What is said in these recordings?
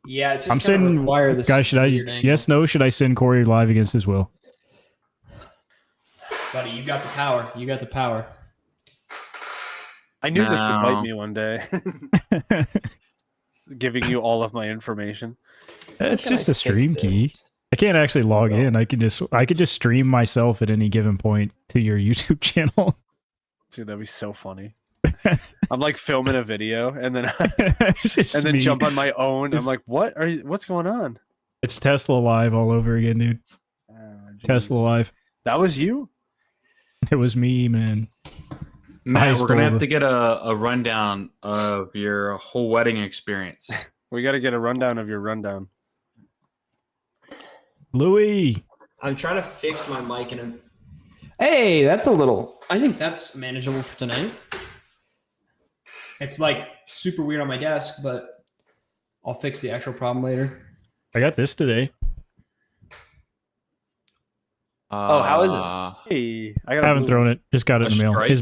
Yeah, it's I'm just going to sending require this guys. Should I? weird angle. Yes, no. Should I send Corey live against his will? Buddy, you got the power. You got the power. I knew this would No. bite me one day. Giving you all of my information. It's How can just I a stream fix key. this? I can't actually log in. I could just stream myself at any given point to your YouTube channel. Dude, that'd be so funny. I'm like filming a video and then It's just and then me. jump on my own. I'm It's- like, what's going on? It's Tesla Live all over again, dude. Oh, geez. Tesla Live. That was you? It was me, man. I Matt, we're stole gonna have the- to get a rundown of your whole wedding experience. We got to get a rundown of your rundown. Louis. I'm trying to fix my mic in a. Hey, that's a little. I think that's manageable for tonight. It's like super weird on my desk, but I'll fix the actual problem later. I got this today. Oh, how is it? Hey, I I haven't thrown it. Just got it A in the mail. strike? Is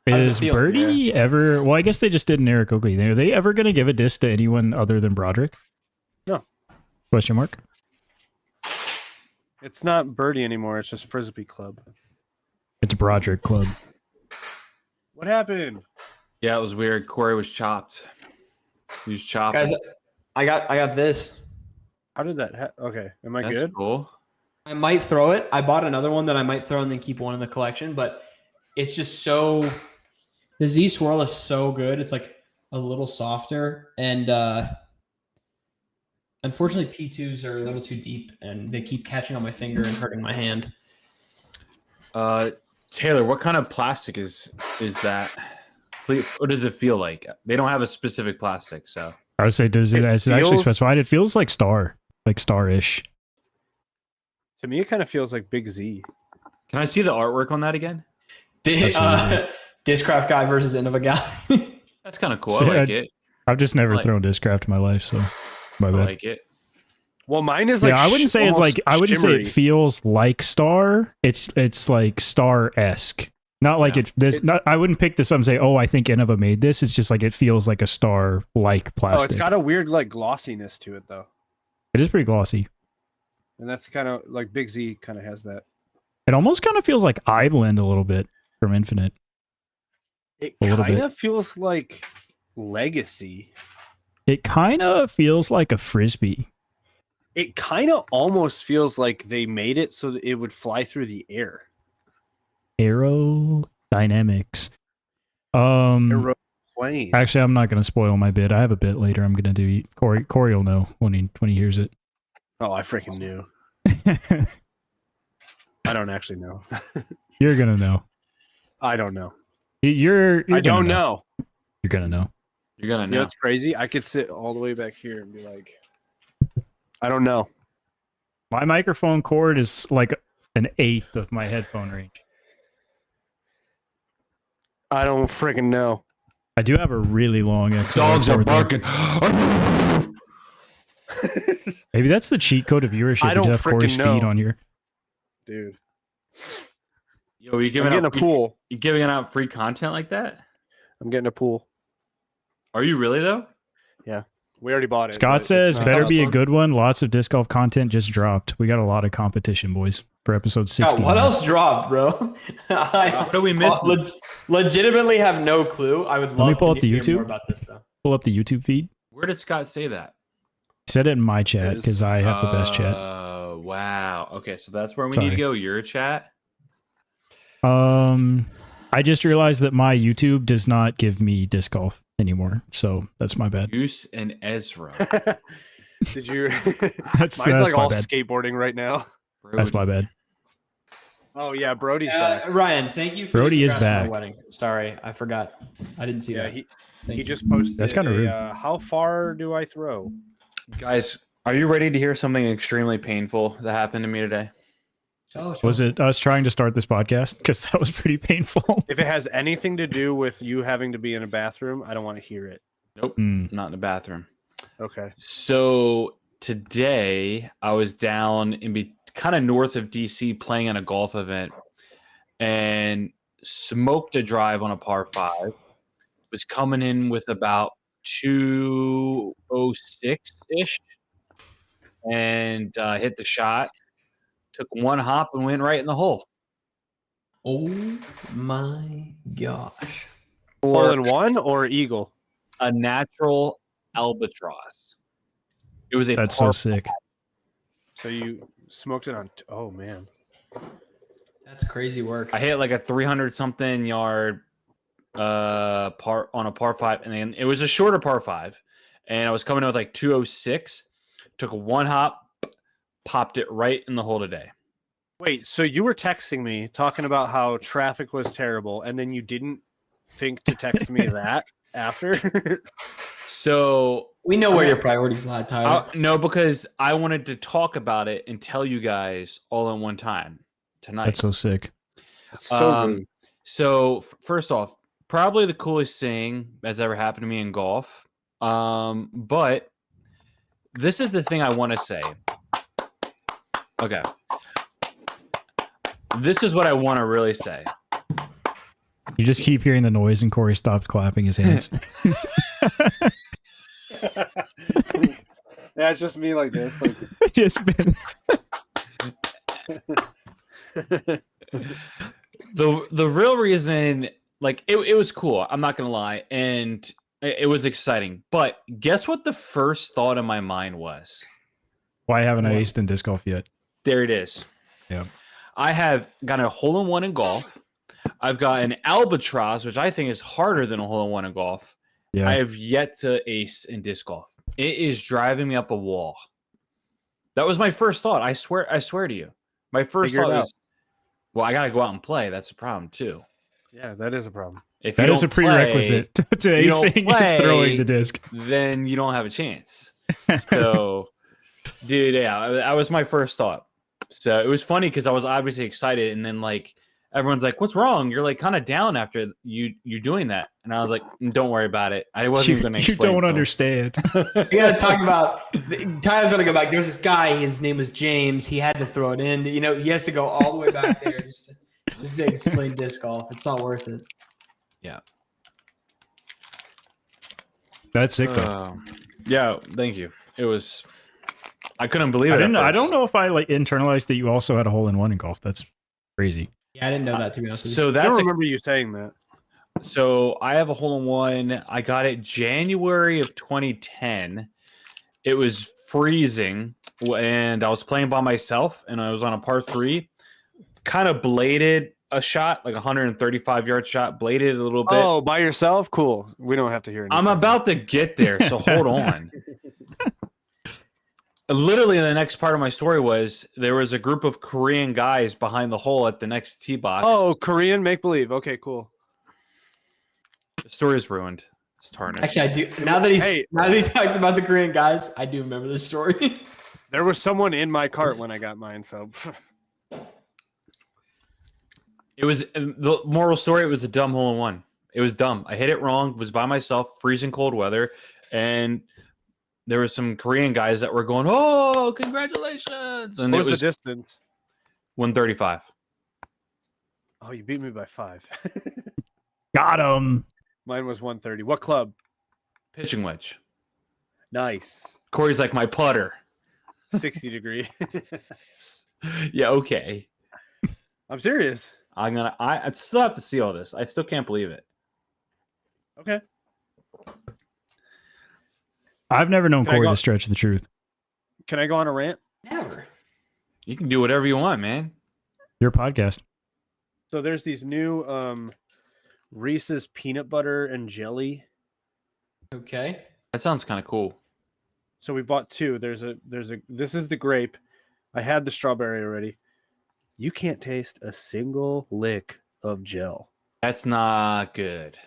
How's it is feel? Birdie ever? Well, I guess they just did an Eric Oakley. Are they ever going to give a disc to anyone other than Broderick? No. Question mark. It's not Birdie anymore. It's just Frisbee Club. It's Broderick Club. What happened? Yeah, it was weird. Corey was chopped. He was chopped. Guys, I got this. How did that okay, am I That's good? cool. I might throw it. I bought another one that I might throw and then keep one in the collection, but it's just so. The Z Swirl is so good. It's like a little softer, and unfortunately, P2s are a little too deep, and they keep catching on my finger and hurting my hand. Taylor, what kind of plastic is that? What does it feel like? They don't have a specific plastic, so I would say, is it actually feels- specified? It feels like star-ish. To me, it kind of feels like Big Z. can I see the artwork on that again? Discraft guy versus Innova guy. That's kind of cool. See, I like it. I've just never Like- thrown discraft in my life, so my I bad. like it. Well, mine is like Yeah, I wouldn't say it's like. I wouldn't say shimmery. it feels like star. It's like star-esque. Not like Yeah. it's not. I wouldn't pick this up and say, "Oh, I think Innova made this." It's just like it feels like a star-like Oh, plastic. it's got a weird like glossiness to it though, It is pretty glossy. and that's kind of like Big Z kind of has that. It almost kind of feels like iBlend a little bit from Infinite. It A little kind bit. of feels like Legacy. It kind of feels like a frisbee. It kind of almost feels like they made it so that it would fly through the air. Aerodynamics. Plane. Actually, I'm not going to spoil my bit. I have a bit later. I'm going to do. Corey will know when he hears it. Oh, I freaking knew. I don't actually know. You're gonna know. I don't know. You're I gonna don't know. You're gonna know. You're gonna You know know. what's crazy? I could sit all the way back here and be like, I don't know. My microphone cord is like an eighth of my headphone range. I don't freaking know. I do have a really long XLR Dogs are cord, though. barking. Maybe that's the cheat code of viewership. I You don't have Corey's frickin' feed know. on your. Dude. Yo, you I'm giving getting a out pool. you giving out free content like that? I'm getting a pool. Are you really though? We already bought it. Scott but it's says, not- "Better be a fun. good one." Lots of disc golf content just dropped. We got a lot of competition, boys, for episode 60. What else dropped, bro? What do we miss? Legitimately have no clue. I would love me pull to up the hear YouTube. more about this though. Pull up the YouTube feed. Where did Scott say that? Said it in my chat because I have the best chat. Oh wow. Okay, so that's where we need Sorry. to go. Your chat. I just realized that my YouTube does not give me disc golf anymore, so that's my bad. Goose and Ezra. Did you? That's Mine's that's like my all bad. skateboarding right now. That's my bad. Oh yeah, Brody's back. Ryan, thank you for Brody the is congrats on my back. wedding. Sorry, I forgot. I didn't see Yeah, that. he Thank you. just posted. That's kinda rude. How far do I throw? Guys, are you ready to hear something extremely painful that happened to me today? Was it us trying to start this podcast? Because that was pretty painful. If it has anything to do with you having to be in a bathroom, I don't want to hear it. Nope, Mm. not in the bathroom. Okay. So today I was down in kind of north of DC playing in a golf event and smoked a drive on a par 5. Was coming in with about 206 ish and hit the shot. Took one hop and went right in the hole. Oh my gosh. Hole in one or eagle? A natural albatross. It was a That's par so sick. So you smoked it on. Oh man. That's crazy work. I hit like a 300 something yard par on a par 5, and then it was a shorter par 5, and I was coming in with like 206. Took one hop, popped it right in the hole today. Wait, so you were texting me talking about how traffic was terrible, and then you didn't think to text me that after? So We know where your priorities lie, Tyler. no, because I wanted to talk about it and tell you guys all in one time tonight. That's so sick. So rude. So first off, probably the coolest thing that's ever happened to me in golf. But this is the thing I want to say. Okay. This is what I want to really say. You just keep hearing the noise, and Corey stops clapping his hands. Yeah, it's just me like this. Like... Just been. The real reason, like, it was cool. I'm not gonna lie, and it was exciting. But guess what? The first thought in my mind was, Why haven't I aced in disc golf yet? there it is. Yeah. I have got a hole-in-one in golf. I've got an albatross, which I think is harder than a hole-in-one in golf. Yeah. I have yet to ace in disc golf. It is driving me up a wall. That was my first thought. I swear to you. My first Figure it thought out. was, well, I gotta go out and play. That's the problem too. Yeah, that is a problem. If That you is a don't play, prerequisite to you don't acing is play, throwing the disc. then you don't have a chance. So, dude, yeah, that was my first thought. So it was funny because I was obviously excited, and then like everyone's like, "What's wrong? You're like kind of down after you doing that." And I was like, "Don't worry about it. I wasn't even going to You explain." don't it to him." understand. We gotta talk about Tyler's gonna go back. There's this guy, his name was James. He had to throw it in. You know, he has to go all the way back there just to explain disc golf. It's not worth it. That's sick though. Yeah, thank you. It was. I couldn't believe it. I didn't. at I don't first. know if I like internalized that you also had a hole in one in golf. That's crazy. Yeah, I didn't know that, to be honest with you. So I that's don't a remember you saying that. So I have a hole-in-one. I got it January of 2010. It was freezing, and I was playing by myself, and I was on a par 3. Kind of bladed a shot, like a 135-yard shot, bladed a little bit. Oh, by yourself? Cool. We don't have to hear anything. I'm about to get there, so hold on. Literally, the next part of my story was there was a group of Korean guys behind the hole at the next tee box. Oh, Korean make-believe. Okay, cool. The story is ruined. It's tarnished. Actually, I do. Now that Hey. he talked about the Korean guys, I do remember this story. There was someone in my cart when I got mine, so... It was the moral story. It was a dumb hole-in-one. It was dumb. I hit it wrong. Was by myself, freezing cold weather, and there were some Korean guys that were going, "Oh, congratulations!" And What it was the was distance? 135. Oh, you beat me by 5. Got him. Mine was 130. What club? Pitching wedge. Nice. Corey's like my putter. 60 degree. Yeah, okay. I'm serious. I still have to see all this. I still can't believe it. Okay. I've never known Can I Corey go- to stretch the truth. Can I go on a rant? Never. You can do whatever you want, man. Your podcast. So there's these new Reese's peanut butter and jelly. Okay. That sounds kind of cool. So we bought 2. There's a this is the grape. I had the strawberry already. You can't taste a single lick of gel. That's not good.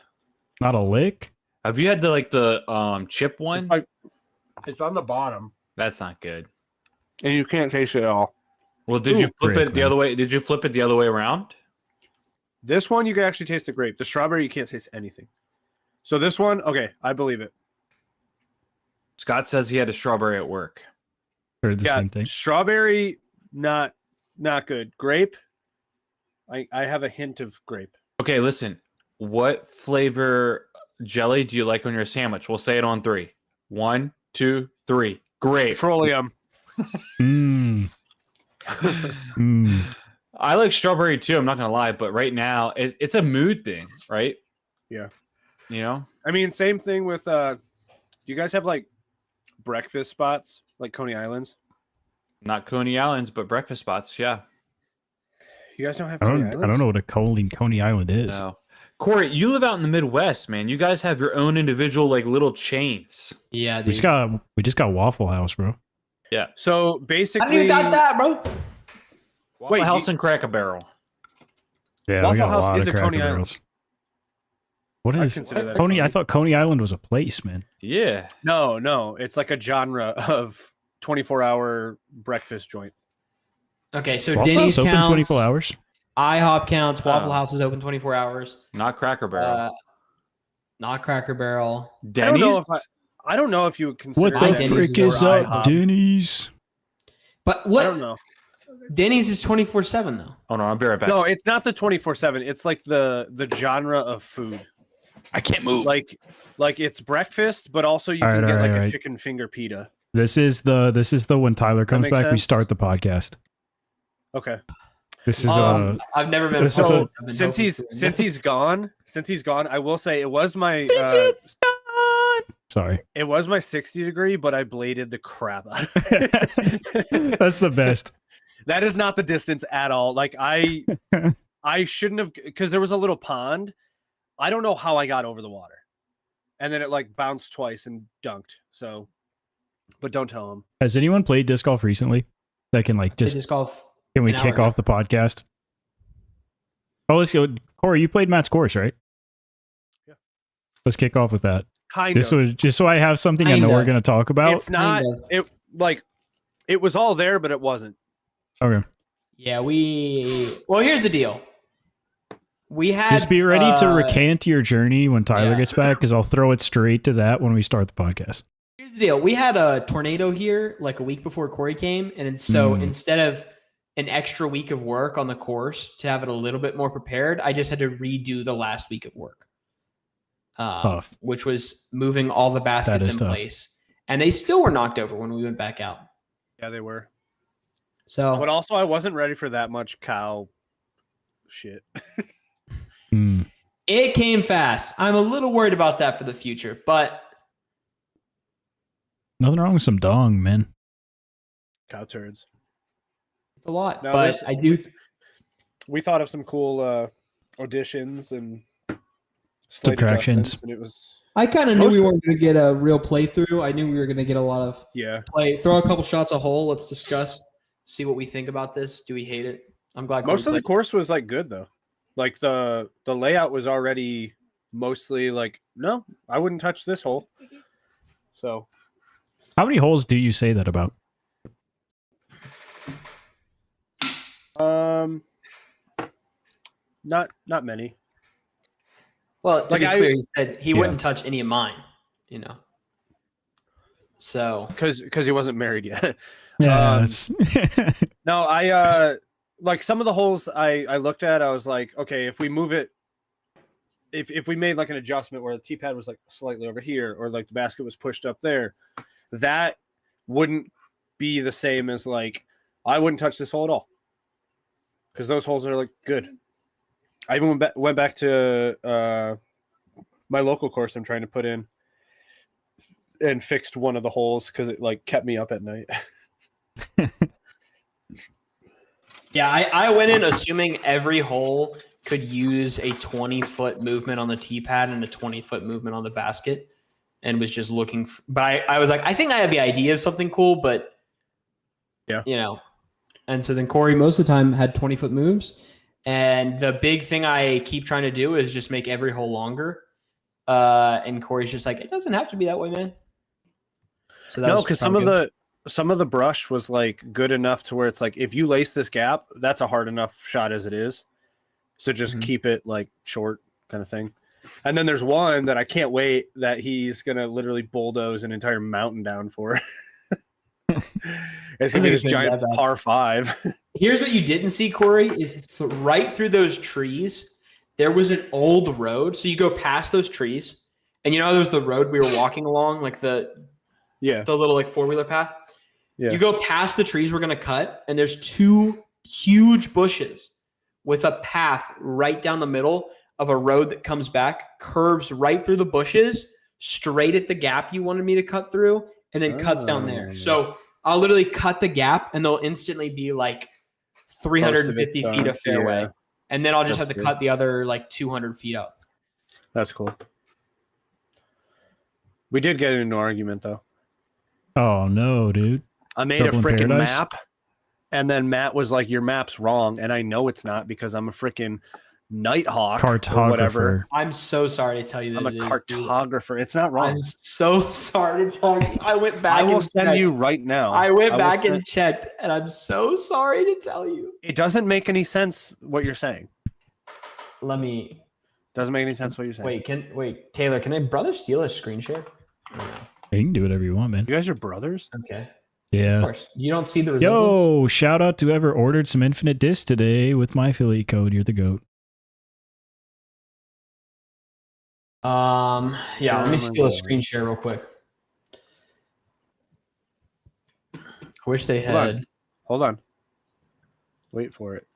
Not a lick. Have you had the chip one? It's on the bottom. That's not good. And you can't taste it at all. Well, did you flip frick, it the man. other way? Did you flip it the other way around? This one you can actually taste the grape. The strawberry you can't taste anything. So this one, okay, I believe it. Scott says he had a strawberry at work. Or the same thing. Strawberry, not good. Grape, I have a hint of grape. Okay, listen. What flavor jelly do you like on your sandwich? We'll say it on 3. 1, 2, 3. Great. Petroleum. Mm. Mm. I like strawberry too. I'm not gonna lie, but right now it's a mood thing, right? Yeah. You know, I mean, same thing with. Do you guys have like breakfast spots like Coney Islands? not Coney Islands, but breakfast spots. Yeah. You guys don't have I Coney don't. Islands? I don't know what a Coney Island is. No. Corey, you live out in the Midwest, man. You guys have your own individual like little chains. Yeah, We dude. just got Waffle House, bro. Yeah. So I basically, don't even got that, bro. Waffle Wait, House do- and Cracker Barrel. Yeah, Waffle we got House a lot is of a Cracker Coney Island. Barrels. What I is consider that a Coney? I Coney- thought Coney Island was a place, man. Yeah. No, it's like a genre of 24-hour breakfast joint. Okay, so Waffle Denny's House open counts. 24 hours. IHOP counts. Waffle Oh. House is open 24 hours. Not Cracker Barrel. Not Cracker Barrel. Denny's. I don't know if you would consider What the Denny's frick is is or up, IHOP. Denny's? But I what? don't know. Denny's is 24/7 though. Oh no, I'll be right back. No, it's not the 24/7. It's like the genre of food. I can't move. Like it's breakfast, but also you All can right, get all like right, a all right. chicken finger pita. This is the when Tyler comes make back, we sense? start the podcast. Okay. This is I've never been. this is So I've been since hoping he's to. gone, I will say it was my sorry. it was my 60 degree, but I bladed the crap out of it. That's the best. That is not the distance at all. Like I shouldn't have, because there was a little pond. I don't know how I got over the water, and then it like bounced twice and dunked. So, but don't tell him. Has anyone played disc golf recently? That can like Just just golf. can we an hour kick ago. off the podcast? Oh, let's go. Corey, you played Matt's course, right? Yeah. Let's kick off with that. Kind Just of. so just so I have something I know Kinda. we're gonna talk about. It's not. Kind of. It like it was all there, but it wasn't. Okay. Yeah, well, here's the deal. We had Just be ready to recant your journey when Tyler yeah. gets back, because I'll throw it straight to that when we start the podcast. Here's the deal. We had a tornado here like a week before Corey came, and so instead of an extra week of work on the course to have it a little bit more prepared, I just had to redo the last week of work, Tough. which was moving all the baskets is in tough. place, and they still were knocked over when we went back out. Yeah, they were. So But also, I wasn't ready for that much cow shit. Hmm. it came fast. I'm a little worried about that for the future, but Nothing wrong with some dong, man. Cow turds. it's a lot. No, but there's- I do. We thought of some cool auditions and slight Subtractions. adjustments, and it was I kind of knew Most we of- weren't going to get a real playthrough. I knew we were going to get a lot of yeah. play. Throw a couple shots a hole. Let's discuss. See what we think about this. Do we hate it? I'm glad. Most of Corey the course was like good though. Like the layout was already mostly like, no, I wouldn't touch this hole. So How many holes do you say that about? not many. Well, to Like be I- clear, he said he Yeah. wouldn't touch any of mine. You know. So Because he wasn't married yet. Yeah, Um, that's No, I like some of the holes I looked at, I was like, okay, if we move it, if we made like an adjustment where the tee pad was like slightly over here, or like the basket was pushed up there, that wouldn't be the same as like I wouldn't touch this hole at all. Because those holes are like good. I even went back to my local course I'm trying to put in and fixed one of the holes because it like kept me up at night. yeah, I went in assuming every hole could use a 20-foot movement on the tee pad and a 20-foot movement on the basket, and was just looking. But I was like, I think I have the idea of something cool, but Yeah. you know. And so then Corey most of the time had 20-foot moves. And the big thing I keep trying to do is just make every hole longer. And Corey's just like, it doesn't have to be that way, man. So No, because some of the brush was like good enough to where it's like if you lace this gap, that's a hard enough shot as it is. So just Mhm. keep it like short kind of thing. And then there's one that I can't wait that he's gonna literally bulldoze an entire mountain down for. It's gonna be this think it's gonna be giant that bad. par 5. Here's what you didn't see, Corey, is right through those trees, there was an old road. So you go past those trees, and you know there was the road we were walking along, like the Yeah. little like 4-wheeler path. Yeah. You go past the trees we're going to cut, and there's 2 huge bushes with a path right down the middle of a road that comes back, curves right through the bushes, straight at the gap you wanted me to cut through, and then cuts down there. Oh. So I'll literally cut the gap, and they'll instantly be like 350 feet of fairway. Yeah. And then I'll just That's have to good. cut the other like 200 feet up. That's cool. We did get into an argument though. Oh no, dude. I made Trouble in a freaking Paradise? map, and then Matt was like, "Your map's wrong," and I know it's not because I'm a freaking Nighthawk or whatever. Cartographer. I'm so sorry to tell you that I'm a it is, dude. cartographer. It's not wrong. I'm so sorry to tell you. I went back I will and send you checked. right now. I went will back send- and checked, and I'm so sorry to tell you. It doesn't make any sense what you're saying. Let me Doesn't make any sense what you're saying. wait, Taylor, can I brother steal a screen share? You can do whatever you want, man. You guys are brothers? Okay. Of Yeah. course. You don't see the results. Yo, shout out to whoever ordered some Infinite Disc today with my affiliate code. You're the GOAT. Yeah, let me Oh my steal a God. screen share real quick. I wish they Hold on. had. Hold on. Wait for it.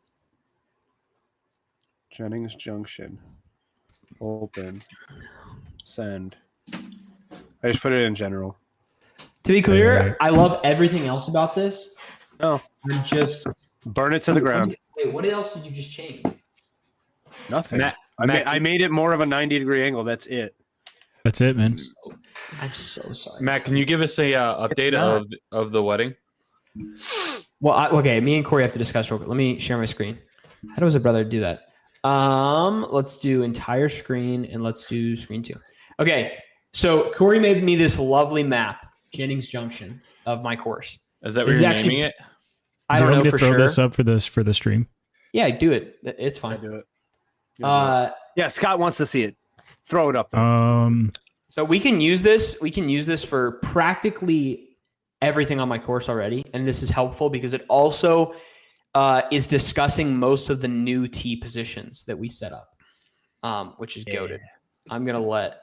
Jennings Junction. Open. Send. I just put it in general. To be clear, Alright. I love everything else about this. No. I'm just Burn it to the ground. Wait, what else did you just change? Nothing. Matt, I made it more of a 90-degree angle. That's it. That's it, man. I'm so sorry. Matt, can you give us a update not. of the wedding? Well, okay. Me and Corey have to discuss real quick. Let me share my screen. How does a brother do that? Let's do entire screen and let's do screen 2. Okay. So Corey made me this lovely map, Jennings Junction, of my course. Is that what This is you're actually- naming it? I Do don't you want know me for to throw sure. this up for the stream? Yeah, do it. It's I fine. do it. Yeah, Scott wants to see it. Throw it up there. So we can use this. We can use this for practically everything on my course already, and this is helpful because it also is discussing most of the new tee positions that we set up, which is goated. I'm gonna let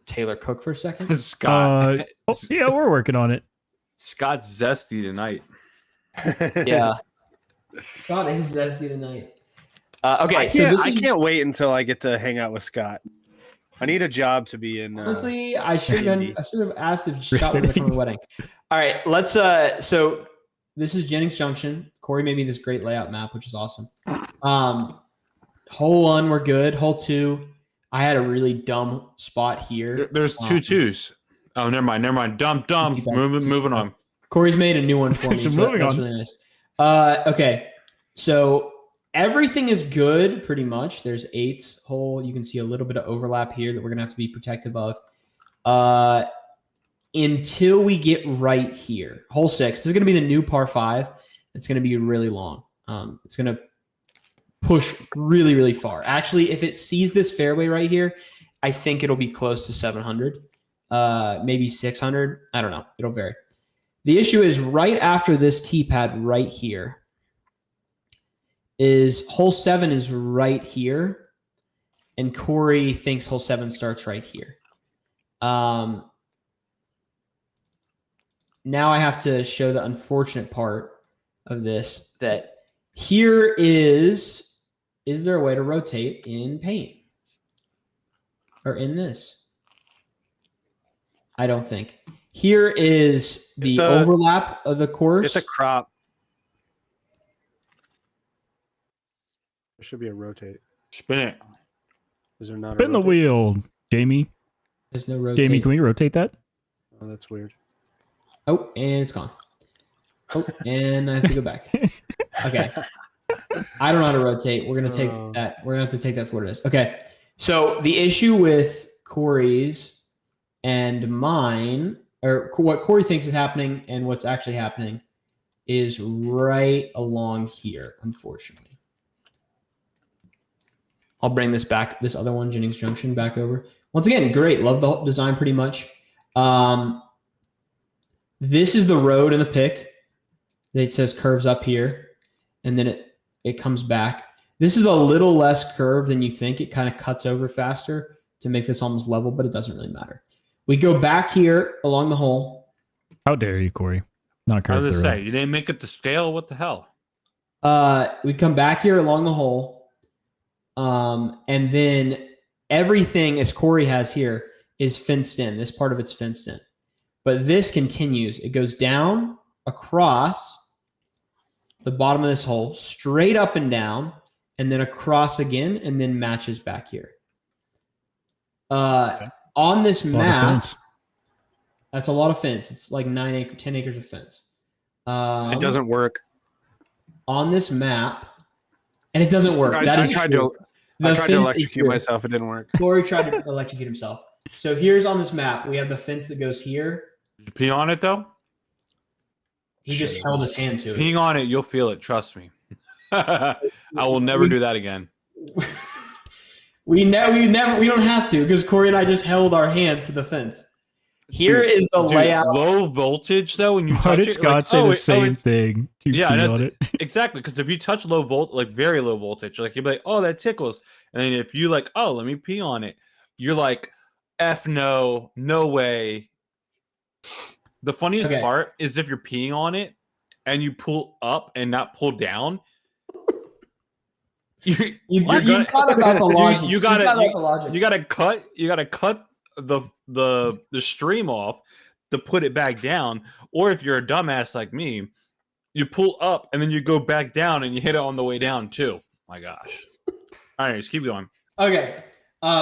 Taylor cook for a second. Scott. Yeah, we're working on it. Scott's zesty tonight. Yeah, Scott is zesty tonight. Okay, I so can't, this I is, can't wait until I get to hang out with Scott. I need a job to be in. honestly, I should have asked if Scott would Really? come to the wedding. All right, let's. So this is Jennings Junction. Corey made me this great layout map, which is awesome. Hole 1, we're good. Hole 2, I had a really dumb spot here. There's two twos. Oh, never mind. Dumb. Keep that- Moving on. Corey's made a new one for me. So so moving that's on. really nice. Okay, so everything is good pretty much. There's 8's hole. You can see a little bit of overlap here that we're gonna have to be protective of. Until we get right here, hole 6. This is gonna be the new par 5. It's gonna be really long. It's gonna push really, really far. Actually, if it sees this fairway right here, I think it'll be close to 700, maybe 600. I don't know. It'll vary. The issue is right after this tee pad right here is hole 7 is right here, and Corey thinks hole 7 starts right here. Now I have to show the unfortunate part of this, that here is there a way to rotate in paint or in this? I don't think. Here is the It's a- overlap of the course. It's a crop. There should be a rotate. Spin it. Is there not? Spin a the rotate? wheel, Jamie. There's no rotate. Jamie, can we rotate that? Oh, that's weird. Oh, and it's gone. Oh, and I have to go back. Okay. I don't know how to rotate. We're gonna take Oh. that. We're gonna have to take that for what it is. Okay. So the issue with Corey's and mine, or what Corey thinks is happening and what's actually happening, is right along here, unfortunately. I'll bring this back, this other one, Jennings Junction, back over. Once again, great. Love the design pretty much. This is the road in the pic. It says curves up here, and then it comes back. This is a little less curved than you think. It kind of cuts over faster to make this almost level, but it doesn't really matter. We go back here along the hole. How dare you, Corey? Not I was curved gonna through. say you didn't make it to scale. What the hell? We come back here along the hole, and then everything, as Corey has here, is fenced in. This part of it's fenced in, but this continues. It goes down across the bottom of this hole, straight up and down, and then across again, and then matches back here. On this A lot of map, fence. that's a lot of fence. It's like 10 acres of fence. It doesn't work. On this map, and it doesn't work. I That is tried true. to The fence is electrocute true. myself. It didn't work. Corey tried to electrocute himself. So here's on this map, we have the fence that goes here. Did you pee on it though? He just held his hand to it. Peeing on it, you'll feel it. Trust me. I will never do that again. We don't have to because Corey and I just held our hands to the fence. Here Dude, is the Dude, layout. low voltage though, when you Why touch did it, Scott like, say oh, the wait, same thing? You Yeah, pee that's- on it. exactly. Because if you touch low volt, like very low voltage, like you'll be like, oh, that tickles. And then if you like, oh, let me pee on it, you're like, F no, no way. The funniest Okay. part is if you're peeing on it and you pull up and not pull down. You You gonna- thought about the logic. you gotta- thought about the logic. you gotta cut the stream off to put it back down. Or if you're a dumbass like me, you pull up and then you go back down and you hit it on the way down too. My gosh. All right, just keep going. Okay.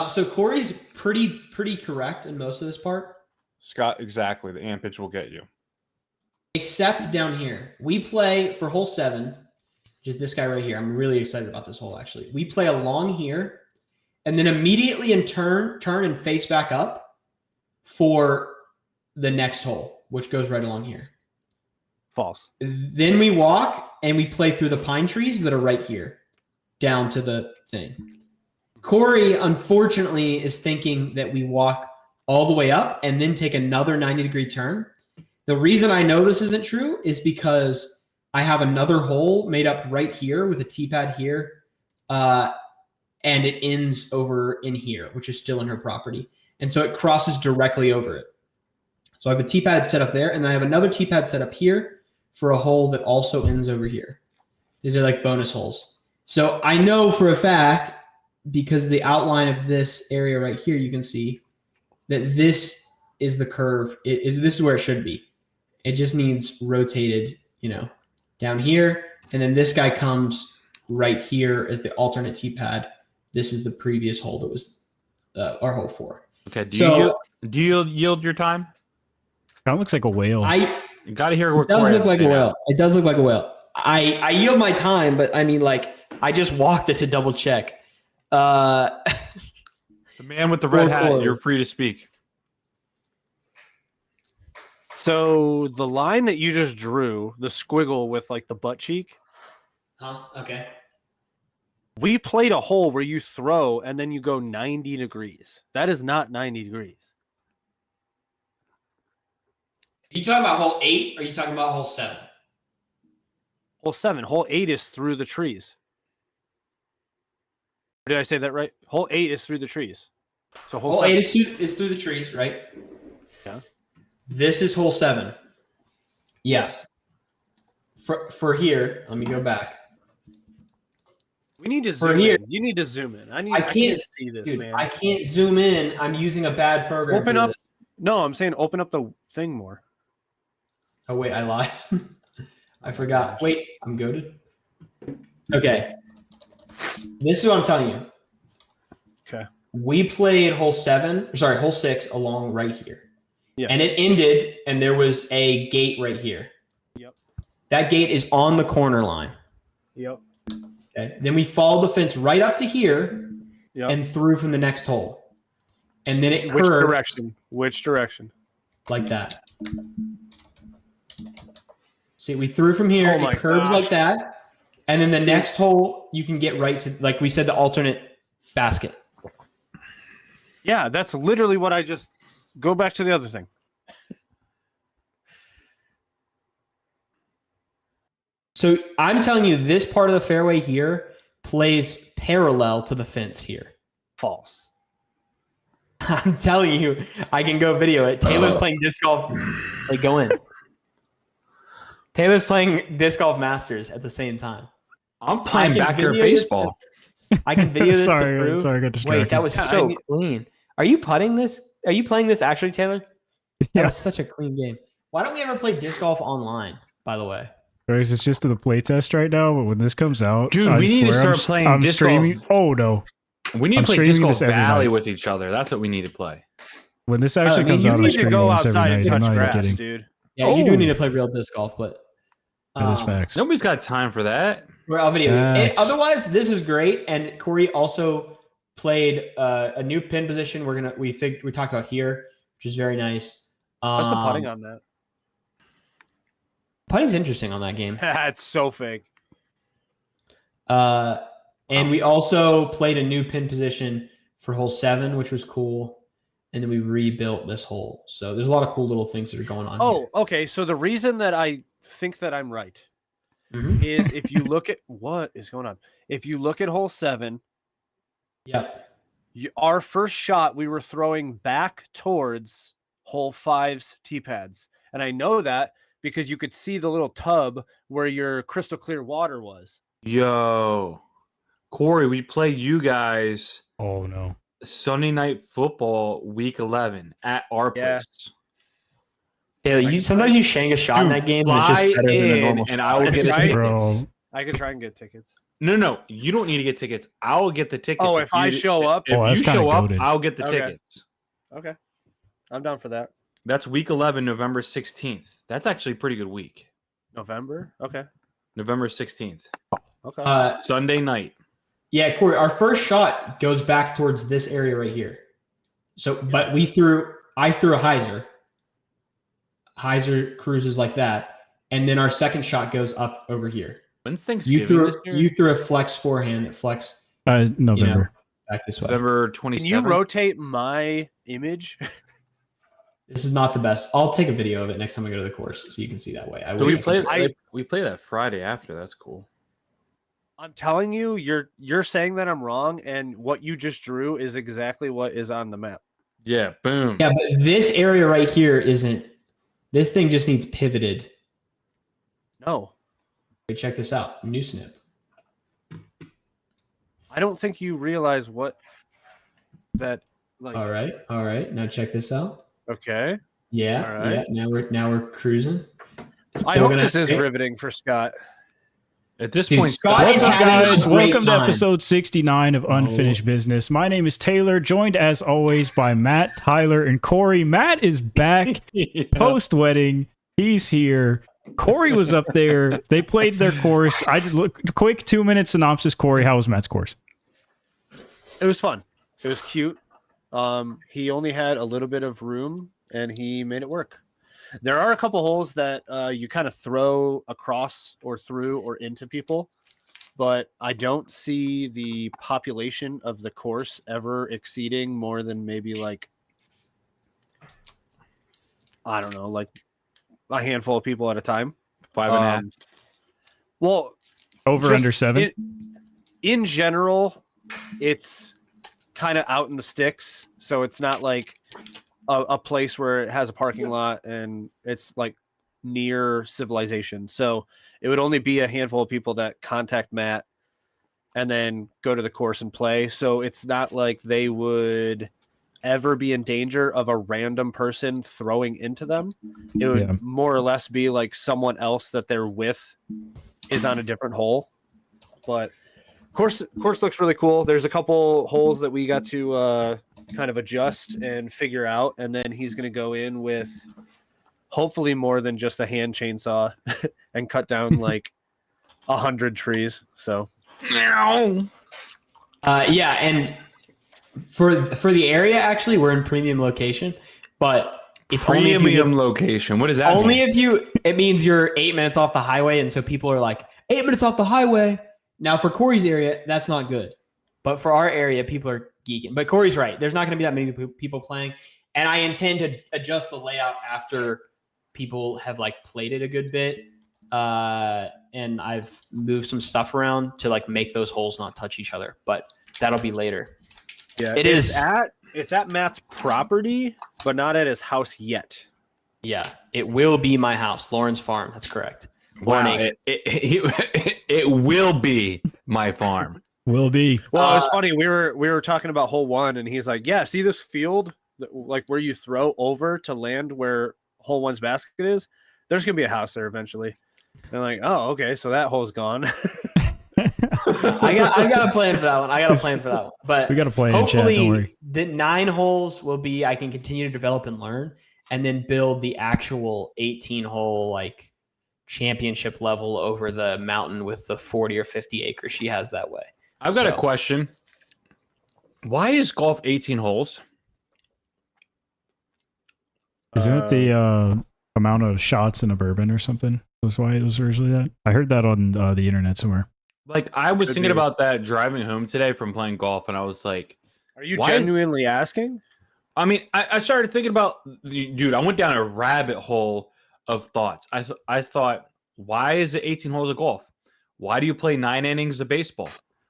So Corey's pretty correct in most of this part, Scott, exactly. The ampage will get you. except down here. We play for hole 7, which is this guy right here. I'm really excited about this hole actually. We play along here, and then immediately turn and face back up for the next hole, which goes right along here. False. Then we walk and we play through the pine trees that are right here down to the thing. Corey, unfortunately, is thinking that we walk all the way up and then take another 90-degree turn. The reason I know this isn't true is because I have another hole made up right here with a T-pad here, and it ends over in here, which is still in her property. And so it crosses directly over it. So I have a T-pad set up there, and then I have another T-pad set up here for a hole that also ends over here. These are like bonus holes. So I know for a fact, because the outline of this area right here, you can see that this is the curve. This is where it should be. It just needs rotated, down here. And then this guy comes right here as the alternate T-pad. This is the previous hole that was our hole 4. Okay. So Do you yield your time? That looks like a whale. You got to hear what It does Corey look has like to a say now. whale. It does look like a whale. I yield my time, but I mean, like, I just walked it to double check. The man with the red hat, Corey. you're free to speak. So the line that you just drew, the squiggle with like the butt cheek, Huh? Okay. we played a hole where you throw and then you go 90 degrees. That is not 90 degrees. Are you talking about hole 8 or are you talking about hole 7? Hole 7. Hole 8 is through the trees. Did I say that right? Hole 8 is through the trees. So hole Hole 7. 8 is through the trees, right? Yeah. This is hole 7. Yeah. For here, let me go back. We need to For zoom here- in. You need to zoom in. I can't- can't see this, Dude, man. I can't zoom in. I'm using a bad program. Open for up. this. No, I'm saying open up the thing more. Oh, wait, I lied. I forgot. Wait, I'm goaded. Okay. This is what I'm telling you. Okay. We played hole 6 along right here. Yeah. And it ended, and there was a gate right here. Yep. That gate is on the corner line. Yep. Okay. Then we followed the fence right up to here Yep. and through from the next hole. And then it Which curved direction? Which direction? like that. See, we threw from here. Oh my It curves gosh. like that. And then the next hole, you can get right to, like we said, the alternate basket. Yeah, that's literally what I just. Go back to the other thing. So I'm telling you, this part of the fairway here plays parallel to the fence here. False. I'm telling you, I can go video it. Taylor's playing disc golf. Like, go in. Taylor's playing disc golf masters at the same time. I'm playing I can backyard video this- baseball. I can video this sorry, to prove. sorry, I got distracted. Wait, that was Yeah, so clean. Are you putting this? Are you playing this actually, Taylor? That Yeah. was such a clean game. Why don't we ever play disc golf online? By the way, Guys, it's just to the playtest right now, but when this comes out, Dude, I we need to swear start playing I'm disc streaming. golf. Oh no! We need I'm to play streaming disc golf this every valley night. with each other. That's what we need to play. When this actually comes you out, I'm need to streaming go this every outside and night. I'm touch not even grass, kidding. dude. yeah, you do Oh. need to play real disc golf, but That is facts. Nobody's got time for that. I'll video. you. Facts. Otherwise, this is great. And Corey also played a new pin position. We talked about here, which is very nice. What's the putting on that? Putting's interesting on that game. It's so fake. And we also played a new pin position for hole 7, which was cool. And then we rebuilt this hole. So there's a lot of cool little things that are going on. Oh, okay. So the reason that I think that I'm right here. Mhm. is if you look at what is going on. If you look at hole 7, Yep. our first shot we were throwing back towards hole 5's tee pads, and I know that because you could see the little tub where your crystal clear water was. Yo, Corey, we play you guys Oh no! Sunday night football week 11 at our Yeah. place. Taylor, sometimes you shank a shot in Dude, that game and it's just fly better than a in normal and shot. I will get Right? tickets. Bro, I could try and get tickets. No, you don't need to get tickets. I'll get the tickets. Oh, if I show up? if Oh, that's you kinda show up, goated. I'll get the Okay. tickets. Okay, I'm down for that. That's week 11, November 16th. That's actually a pretty good week. November. Okay. November 16th, Okay. Sunday night. Yeah, Corey, our first shot goes back towards this area right here. So, but I threw a hyzer. Hyzer cruises like that. And then our second shot goes up over here. When's You Thanksgiving threw this year? you threw a flex forehand that flex November. back this way. November Can you 27th. rotate my image? This is not the best. I'll take a video of it next time I go to the course so you can see that way. So we wish I play. could- We play that Friday after. That's cool. I'm telling you, you're saying that I'm wrong, and what you just drew is exactly what is on the map. Yeah. Boom. Yeah, but this area right here isn't. This thing just needs pivoted. No, Wait, check this out. New snip. I don't think you realize what that like. All right. Now check this out. Okay. Yeah, All right. yeah. Now we're cruising. I Still hope gonna this is hit. riveting for Scott. At this Dude, point, Scott Scott, is What's up, having a guys? great Welcome to time. episode 69 of Unfinished Business. My name is Taylor, joined as always by Matt, Tyler, and Corey. Matt is back post wedding. He's here. Corey was up there. They played their course. I did look quick 2-minute synopsis. Corey, how was Matt's course? It was fun. It was cute. He only had a little bit of room, and he made it work. There are a couple holes that you kind of throw across or through or into people, but I don't see the population of the course ever exceeding more than maybe like, I don't know, like a handful of people at a time. 5.5. Well, Over just under 7? in general, it's kind of out in the sticks, so it's not like a place where it has a parking lot and it's like near civilization. So it would only be a handful of people that contact Matt and then go to the course and play. So it's not like they would ever be in danger of a random person throwing into them. It would Yeah. more or less be like someone else that they're with is on a different hole. But course looks really cool. There's a couple holes that we got to kind of adjust and figure out, and then he's going to go in with hopefully more than just a hand chainsaw and cut down like 100 trees. So Yeah, and for the area, actually, we're in premium location, but it's only if you Premium location. What does that only mean? if you. It means you're 8 minutes off the highway, and so people are like 8 minutes off the highway. Now for Corey's area, that's not good, but for our area, people are geeking. But Corey's right. There's not going to be that many people playing, and I intend to adjust the layout after people have like played it a good bit. And I've moved some stuff around to like make those holes not touch each other, but that'll be later. yeah, It is- it's at Matt's property, but not at his house yet. Yeah, it will be my house, Lauren's farm. That's correct. Wow, Warning. it will be my farm. Will be. Well, it's funny. We were talking about hole one, and he's like, "Yeah, see this field, like where you throw over to land where hole one's basket is. There's gonna be a house there eventually." And I'm like, "Oh, okay, so that hole's gone." I got a plan for that one. But We got a plan in chat. Don't hopefully worry. the 9 holes will be I can continue to develop and learn, and then build the actual 18 hole like championship level over the mountain with the 40 or 50 acres she has that way. I've got a So- question. Why is golf 18 holes? Isn't it the amount of shots in a bourbon or something? That's why it was originally that. I heard that on the internet somewhere. Like I was Could thinking be. about that driving home today from playing golf, and I was like, Are you Why is- genuinely asking? I mean, I started thinking about, dude, I went down a rabbit hole of thoughts. I thought, why is it 18 holes of golf? Why do you play 9 innings of baseball?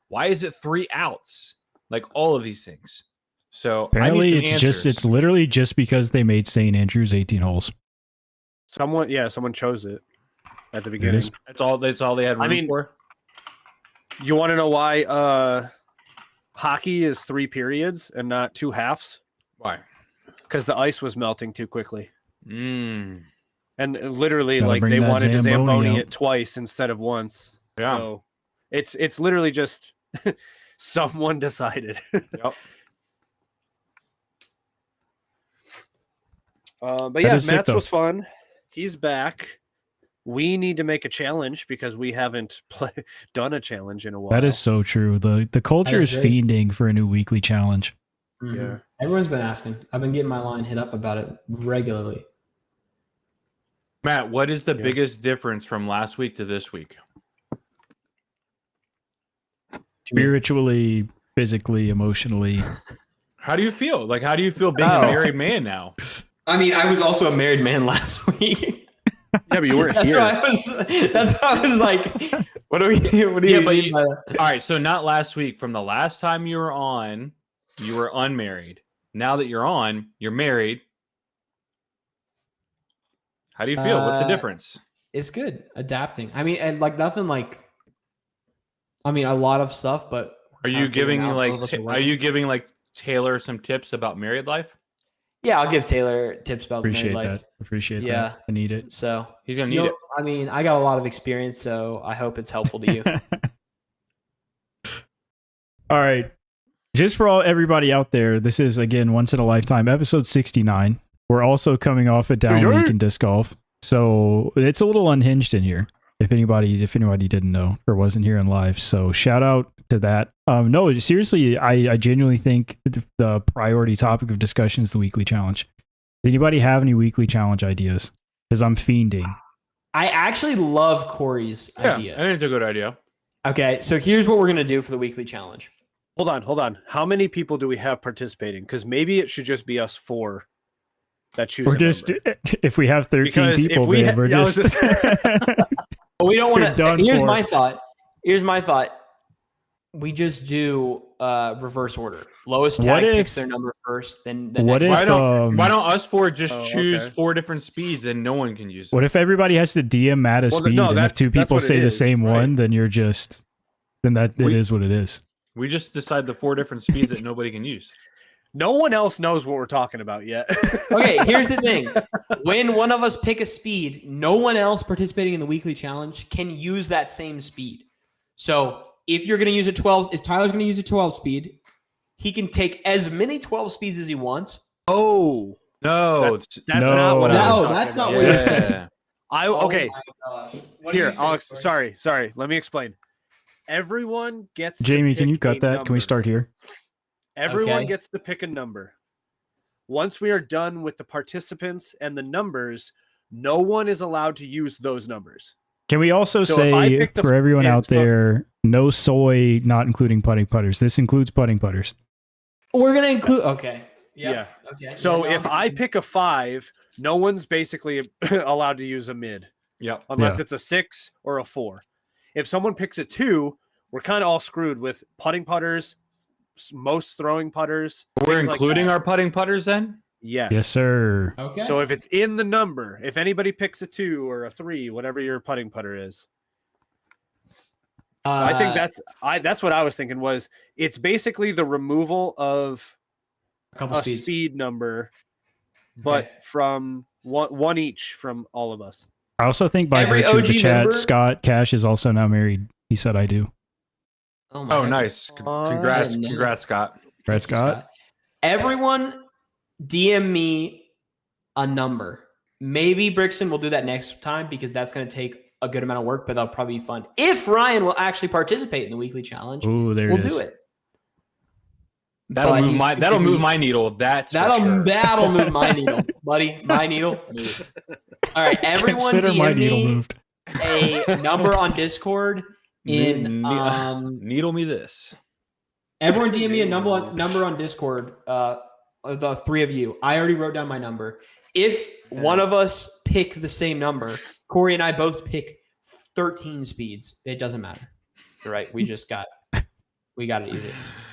Why is it 3 outs? Like all of these things. So Apparently, I need it's some just answers. it's literally just because they made St. Andrews 18 holes. Someone chose it at the is. beginning. That's all they had room I mean- for. You want to know why hockey is 3 periods and not 2 halves? Why? Because the ice was melting too quickly. Mm, And literally, Gotta like bring they that wanted to Zamboni Zamboni out. it twice instead of once. yeah. So it's literally just someone decided. Yep. But That yeah, is sick, Matt's though. was fun. He's back. We need to make a challenge because we haven't done a challenge in a while. That is so true. The culture That is is very- fiending for a new weekly challenge. Yeah. Everyone's been asking. I've been getting my line hit up about it regularly. Matt, what is the Yeah. biggest difference from last week to this week? Spiritually, physically, emotionally. How do you feel? Like, how do you feel being Oh. a married man now? I mean, I was also a married man last week. Yeah, but you weren't That's here. why I was like, what do Yeah, you but mean you- by All right, so not last week. From the last time you were on, you were unmarried. Now that you're on, you're married. How do you feel? What's the Uh, difference? It's good adapting. I mean, and like nothing like. I mean, a lot of stuff, but Are kinda you figuring giving out like both of us are working. you giving like Taylor some tips about married life? Yeah, I'll give Taylor tips about Appreciate married life. that. Appreciate Yeah. that. I need it. So He's gonna you need know, I mean, I got a lot of experience, so I hope it's helpful to you. All right. Just for everybody out there, this is again once in a lifetime, episode 69. We're also coming off a down Hey, hey. week in disc golf, so it's a little unhinged in here. If anybody didn't know or wasn't here in live, so shout out to that. No, seriously, I genuinely think the priority topic of discussion is the weekly challenge. Does anybody have any weekly challenge ideas? Because I'm fiending. I actually love Corey's Yeah, idea. I think it's a good idea. Okay, so here's what we're gonna do for the weekly challenge. Hold on. How many people do we have participating? Because maybe it should just be us 4 that choose. We're a just member. if we have 13 Because if people, we man, ha- we're yeah, I was just. But we don't You're want to. done Here's for. my thought. We just do reverse order. Lowest What tag picks if- their number first, then the what next if, one. Why don't us 4 just Oh, choose okay. 4 different speeds and no one can use it? What if everybody has to DM Matt a Well, speed, no, and if that's- 2 that's people what it say the is, same right. one, then you're just then that it We- is what it is. We just decide the 4 different speeds that nobody can use. No one else knows what we're talking about yet. Okay, here's the thing. When one of us pick a speed, no one else participating in the weekly challenge can use that same speed. So if you're going to use a 12, if Tyler's going to use a 12 speed, he can take as many 12 speeds as he wants. Oh, No, that's No. not what I was No, talking that's not about. what you're saying. yeah. Okay, Oh my gosh. What here, are you saying, Alex. Corey? Sorry. Let me explain. Everyone gets. to Jamie, can pick you cut a that? Can we number. start here? Everyone Okay. gets to pick a number. Once we are done with the participants and the numbers, no one is allowed to use those numbers. Can we also So if I say pick the for everyone yeah, out there, no soy, not including putting putters. This includes putting putters. We're going to include. Okay. Yeah. Okay. So Yeah, if no. I pick a 5, no one's basically allowed to use a mid Yep. unless Yeah. it's a 6 or a 4. If someone picks a 2, we're kind of all screwed with putting putters, most throwing putters. We're things like including that. our putting putters then? Yes. Yes, sir. Okay. So if it's in the number, if anybody picks a 2 or a 3, whatever your putting putter is. So I think that's what I was thinking was it's basically the removal of a couple a speeds. speed number, but Okay. from one each from all of us. I also think by Every virtue of the OG chat, member- Scott Cash is also now married. He said I do. Oh, Oh, God. nice. I Congrats, didn't know. congrats, Scott. Right, Thank you, Scott? Everyone DM me a number. Maybe Brixton will do that next time because that's going to take a good amount of work, but that'll probably be fun. If Ryan will actually participate in the weekly challenge, Ooh, there we'll it is. do it. That'll But move he's my too that'll busy. move my needle. That's for That'll sure. move my needle, buddy. My needle. Move. All right, everyone Consider my DM needle me moved. a number on Discord. Needle me this. Everyone DM me a number on Discord. The three of you. I already wrote down my number. If one of us pick the same number, Corey and I both pick 13 speeds. It doesn't matter. You're right. We got it easy.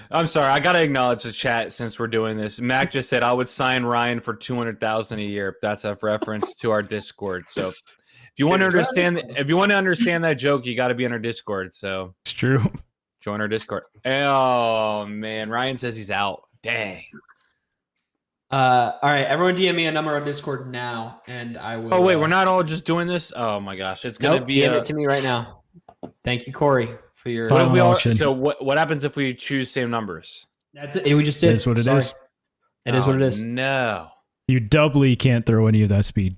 I'm sorry. I gotta acknowledge the chat since we're doing this. Mac just said I would sign Ryan for 200,000 a year. That's a reference to our Discord. So if you want to understand that joke, you got to be on our Discord. So It's true. join our Discord. Oh man, Ryan says he's out. Dang. All right, everyone DM me a number on Discord now, and I will. Oh wait, we're not all just doing this. Oh my gosh, it's gonna Nope, be DM a. it to me right now. Thank you, Corey, for your. Silent What if we all, auction. so what happens if we choose same numbers? That's it. We just did. It is what it Sorry. is. It is what it is. No. You doubly can't throw any of that speed.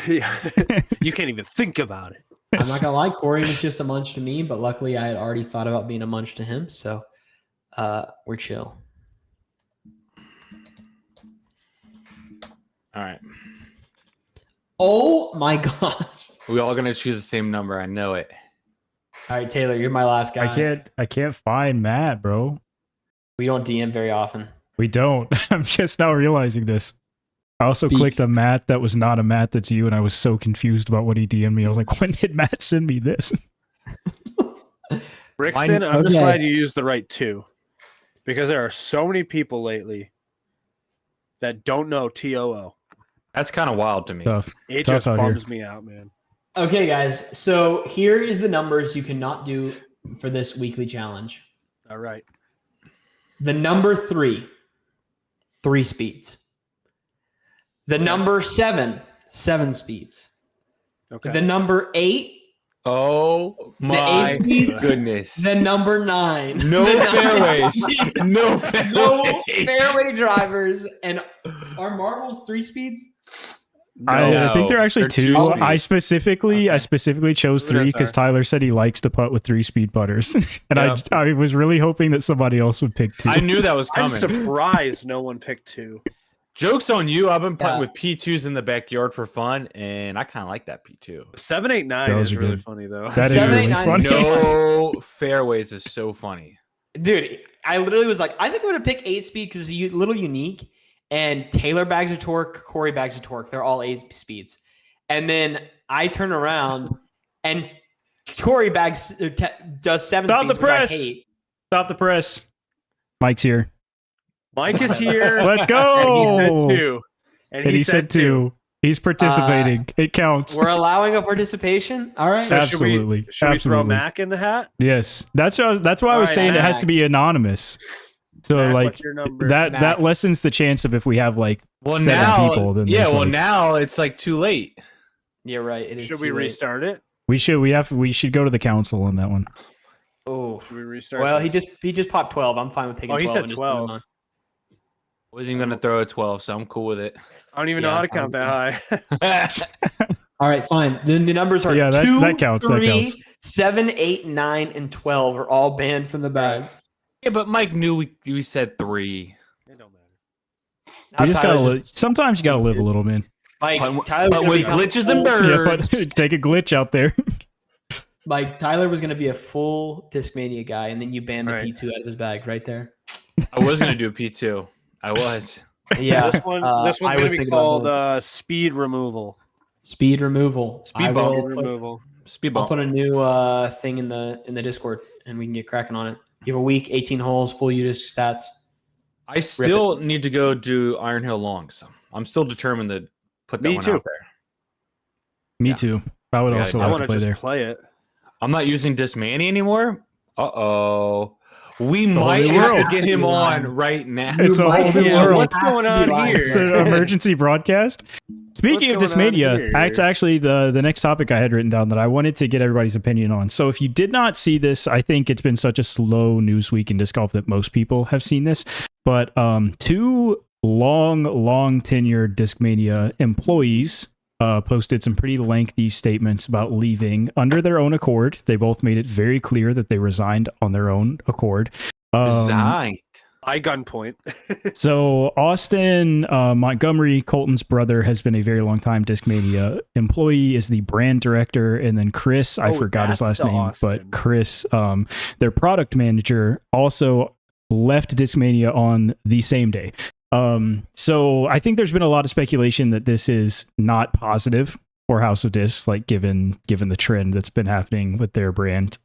Yeah. You can't even think about it. I'm not gonna lie, Corey was just a munch to me, but luckily I had already thought about being a munch to him, so we're chill. All right. Oh my gosh! We all gonna choose the same number. I know it. All right, Taylor, you're my last guy. I can't find Matt, bro. We don't DM very often. We don't. I'm just now realizing this. I also Speak. clicked a Matt that was not a Matt that's you, and I was so confused about what he DM'd me. I was like, when did Matt send me this? Brixton, I'm just Okay. glad you used the right 2. Because there are so many people lately that don't know TOO. That's kind of wild to me. Tough. It Tough just out here. bums me out, man. Okay, guys. So here is the numbers you cannot do for this weekly challenge. All right. The number 3 speeds. The number 7 speeds. Okay. The number 8, Oh The my 8 speeds? goodness. the number 9. No the 9 fairways. speeds. No fairways. No fairway drivers. And are marbles 3 speeds? I think they're actually they're two two. speeds. I specifically chose They're 3 because sorry. Tyler said he likes to putt with 3-speed putters, and Yep. I was really hoping that somebody else would pick 2. I knew that was I'm coming. surprised no one picked 2. Joke's on you. I've been putting Yeah. with P2s in the backyard for fun, and I kind of like that P2. 789 Those is are really good. funny though. That is 7, 8, really 9 funny. No fairways is so funny. Dude, I literally was like, I think I'm going to pick 8 speed because it's a little unique. And Taylor bags of torque, Corey bags of torque. They're all 8 speeds. And then I turn around and Corey does 7 Stop speeds, the press. which I hate. Stop the press. Mike's here. Mike is here. Let's And go. he said 2. And he said 2. He's participating. It counts. We're allowing a participation. All right. So Absolutely. Should we throw Absolutely. Mac in the hat? Yes, that's why I was All right, saying it has Mac. to be anonymous. So Mac, like what's your number? that Mac. lessens the chance of if we have like Well, 7 now, people, then yeah. there's, Well, like- now it's like too late. Yeah, right. It is. Should we too late. restart it? we should go to the council on that one. Oh. Should we restart? Well, this? he just popped 12. I'm fine with taking Oh, he 12. said and just 12. moving on. Wasn't even gonna throw a 12, so I'm cool with it. I don't even know Yeah, how to count that high. All right, fine. Then the numbers are Yeah, that- 2, that counts, that 3, counts. 7, 8, 9, and 12 are all banned from the bags. Yeah, but Mike knew we said 3. It don't matter. Now You just gotta Tyler's live. Sometimes you gotta live a little, man. Mike, But Tyler's gonna with become glitches full- and Yeah, birds. but take a glitch out there. Mike, Tyler was going to be a full Discmania guy, and then you banned the Right. P2 out of his bag right there. I was gonna do a P2. I was. Yeah. This one, this I one's was gonna be thinking about called those. speed removal. Speed removal. Speed I bump. will Speed put- removal. Speed I'll bump. put a new thing in the Discord, and we can get cracking on it. You have a week, 18 holes, full UDIS stats. I still need to go do Iron Hill Longs. I'm still determined to put that Me one too. out there. Me Yeah. too. I would Yeah, also I like want to to play just there. play it. I'm not using Dismania anymore. Uh-oh. We whole might new have world. to get him on right now. It's a whole new world. What's going on here? It's an emergency broadcast. Speaking of What's going on Dismania, here? that's actually the next topic I had written down that I wanted to get everybody's opinion on. So if you did not see this, I think it's been such a slow news week in disc golf that most people have seen this. But two long tenured Discmania employees posted some pretty lengthy statements about leaving under their own accord. They both made it very clear that they resigned on their own accord. Resigned. By gunpoint. So Austin Montgomery, Colton's brother, has been a very long time Discmania employee, is the brand director, and then Chris, I forgot his that's last the name, Austin. but Chris, their product manager, also left Discmania on the same day. So I think there's been a lot of speculation that this is not positive for House of Disc, like given the trend that's been happening with their brand,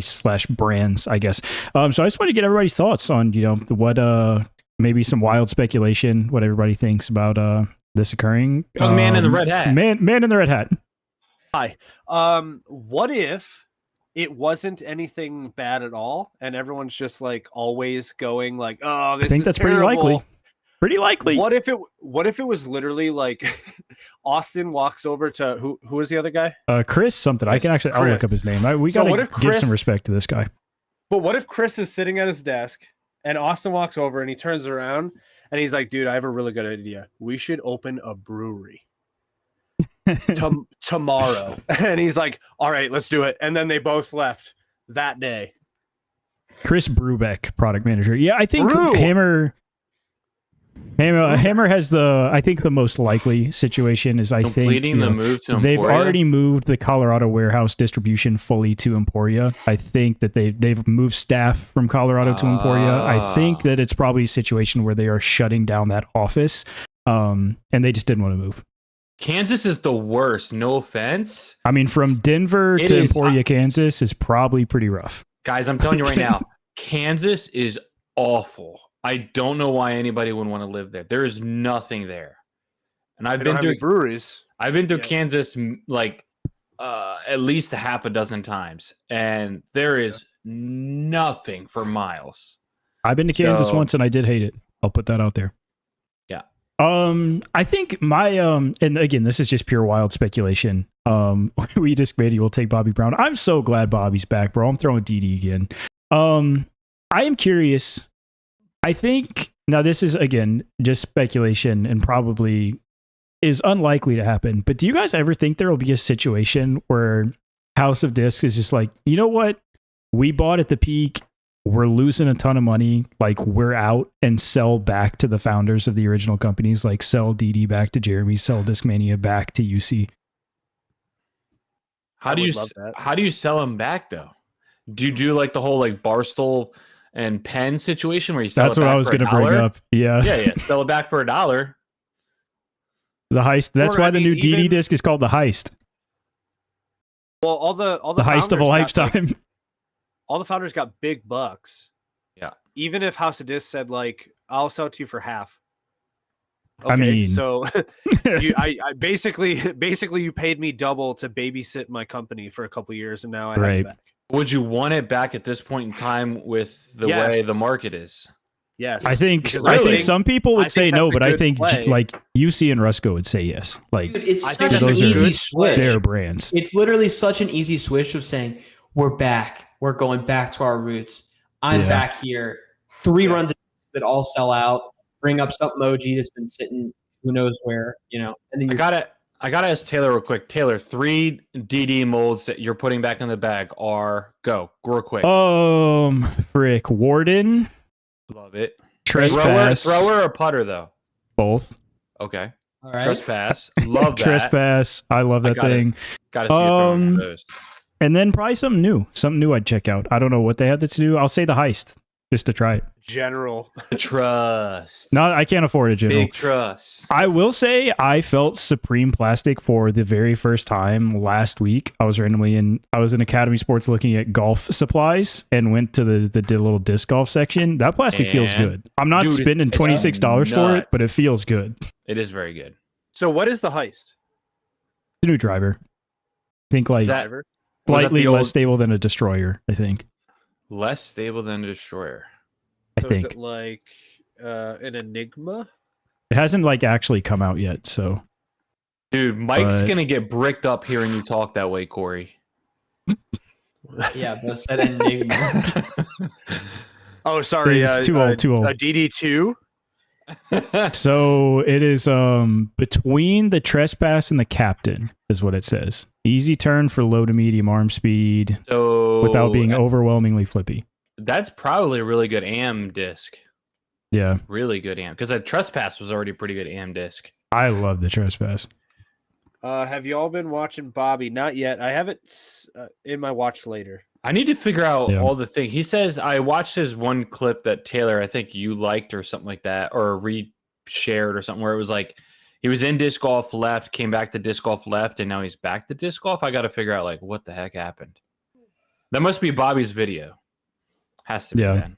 slash brands, I guess. So I just want to get everybody's thoughts on, what maybe some wild speculation, what everybody thinks about this occurring. The man in the red hat. Man in the red hat. Hi. What if it wasn't anything bad at all, and everyone's just like always going like, "Oh, this I think is that's terrible." pretty likely. Pretty likely. What if it was literally like Austin walks over to who is the other guy? Chris something. I'll look Chris. up his name. We So gotta what if give Chris- some respect to this guy. But what if Chris is sitting at his desk and Austin walks over and he turns around and he's like, "Dude, I have a really good idea. We should open a brewery tomorrow." And he's like, "All right, let's do it." And then they both left that day. Chris Brubeck, product manager. Yeah, I think Brew. Hammer has the most likely situation is Completing the move to they've Emporia. already moved the Colorado warehouse distribution fully to Emporia. I think that they've moved staff from Colorado to Emporia. I think that it's probably a situation where they are shutting down that office, and they just didn't want to move. Kansas is the worst. No offense. I mean, from Denver It to is- Emporia, Kansas is probably pretty rough. Guys, I'm telling you right now, Kansas is awful. I don't know why anybody would want to live there. There is nothing there. And I've They been don't have through any breweries. I've been through Yeah. Kansas like at least a half a dozen times, and there is nothing for miles. I've been to Kansas So- once and I did hate it. I'll put that out there. Yeah. I think my and again, this is just pure wild speculation. We just maybe will take Bobby Brown. I'm so glad Bobby's back, bro. I'm throwing DD again. I am curious. I think now this is again just speculation and probably is unlikely to happen. But do you guys ever think there will be a situation where House of Disc is just like, you know what? We bought at the peak. We're losing a ton of money. Like, we're out, and sell back to the founders of the original companies. Like, sell DD back to Jeremy, sell Discmania back to UC. How I do would you love that. how do you sell them back though? Do you do like the whole like Barstool and Penn situation where you sell That's it what back I was for going to bring $1? up. Yeah. Yeah, sell it back for $1. The heist. That's Or, why I the mean, new DD even- disc is called The Heist. Well, all the The heist of a founders got, like, lifetime. all the founders got big bucks. Yeah. Even if House of Disc said like, "I'll sell it to you for half." I mean- so I basically you paid me double to babysit my company for a couple years, and now I have Right. it back. Would you want it back at this point in time with the Yes. way the market is? Yes, I think because I think think- some people would I say think no, that's a but I good think play. like UC and Rusco would say yes. Like, Dude, it's I such think that's an a easy good switch. their brands. It's literally such an easy switch of saying, we're back. We're going back to our roots. I'm Yeah. back here. 3 Yeah. runs that all sell out. Bring up some emoji that's been sitting who knows where, and then I gotta ask Taylor real quick. Taylor, 3 DD molds that you're putting back in the bag are go real quick. Frick, Warden, Love it. Trespass, Thrower or putter though? both. Okay. all right. Trespass. Love that. Trespass, I love I that got it. thing. Gotta see you throwing one of Um, those. And then probably something new I'd check out. I don't know what they had to do. I'll say the heist. just to try it. General. Trust. No, I can't afford a general. Big trust. I will say I felt Supreme Plastic for the very first time last week. I was in Academy Sports looking at golf supplies and went to the little disc golf section. That plastic feels And- good. I'm not Dude, it's- spending it's $26 for it, nuts. but it feels good. It is very good. So what is the heist? The new driver. I think like Is that Driver? was that slightly the less old- stable than a destroyer, I think. less stable than a destroyer? I So is think. it like an Enigma? It hasn't like actually come out yet, so Dude, Mike's But- gonna get bricked up hearing you talk that way, Corey. Yeah, but that enigma. Oh, sorry. It's too old, too old. A DD2? So it is between the trespass and the captain is what it says. Easy turn for low to medium arm speed So without being overwhelmingly flippy. that's probably a really good AM disc. Yeah, Really good AM. Because that trespass was already a pretty good AM disc. I love the trespass. Have you all been watching Bobby? Not yet. I have it in my watch later. I need to figure out Yeah. all the things. He says I watched his one clip that Taylor, I think you liked or something like that, or re-shared or something where it was like he was in disc golf left, came back to disc golf left, and now he's back to disc golf. I got to figure out like what the heck happened. That must be Bobby's video. Has to be Yeah. then.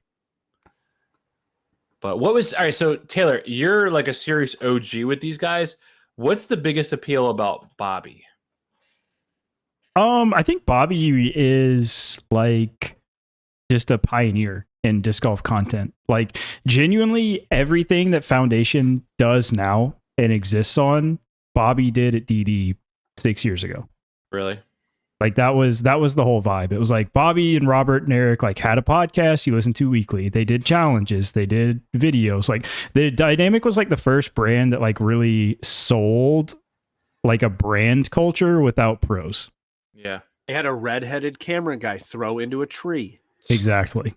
But what was all right? So Taylor, you're like a serious OG with these guys. What's the biggest appeal about Bobby? I think Bobby is like just a pioneer in disc golf content. Like genuinely everything that Foundation does now and exists on, Bobby did at DD 6 years ago. Really? Like that was the whole vibe. It was like Bobby and Robert and Eric like had a podcast you listen to weekly. They did challenges, they did videos. Like the Dynamic was like the first brand that like really sold like a brand culture without pros. Yeah. They had a redheaded camera guy throw into a tree. Exactly.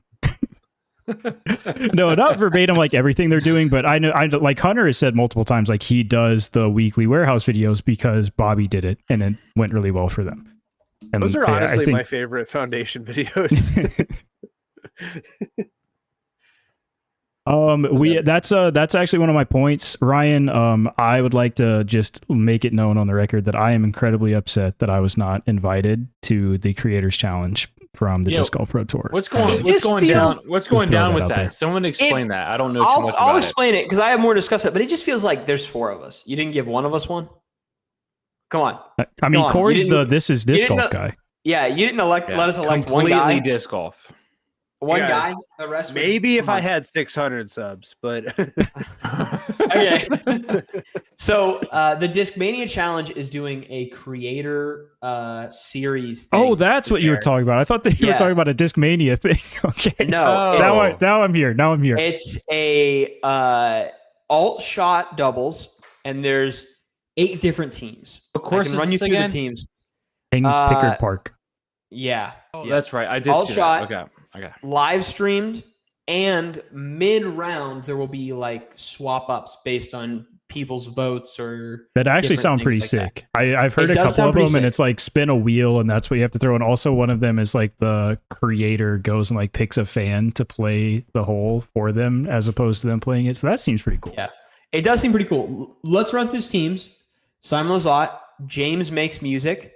No, not verbatim like everything they're doing, but I know like Hunter has said multiple times like he does the weekly warehouse videos because Bobby did it and it went really well for them. And Those are yeah, I honestly think- my favorite Foundation videos. That's actually one of my points, Ryan. I would like to just make it known on the record that I am incredibly upset that I was not invited to the Creators Challenge from the Yo, Disc Golf Pro Tour. What's going? It What's just going feels- down? What's going Throw down that with out that? there. Someone explain that. I don't know too much I'll about it. explain it because I have more to discuss it, but it just feels like there's four of us. You didn't give one of us one? Come on. I mean, Go on. Corey's You the didn't- This Is you Disc didn't Golf know- guy. Yeah, you didn't let us elect one completely guy. disc golf. One Yeah. guy. The rest were- Maybe if Come I on. had 600 subs, but Okay. So the Discmania Challenge is doing a creator series. Thing Oh, that's what you were there. talking about. I thought that you were Yeah. talking about a Discmania thing. Okay. No, Oh. it's- Now I'm here. Now I'm here. It's a alt shot doubles, and there's 8 different teams. Of course, I can run you through the teams. King Pickard Park. Yeah, Oh, yeah. that's right. I did Alt see shot. that. Okay. Live streamed, and mid round there will be like swap ups based on people's votes or That actually different sound things pretty like that. sick. I've heard It a does couple sound of pretty them, and sick. it's like spin a wheel, and that's what you have to throw. And also, one of them is like the creator goes and like picks a fan to play the hole for them, as opposed to them playing it. So that seems pretty cool. Yeah. It does seem pretty cool. Let's run through his teams. Simon Lizotte, James Makes Music.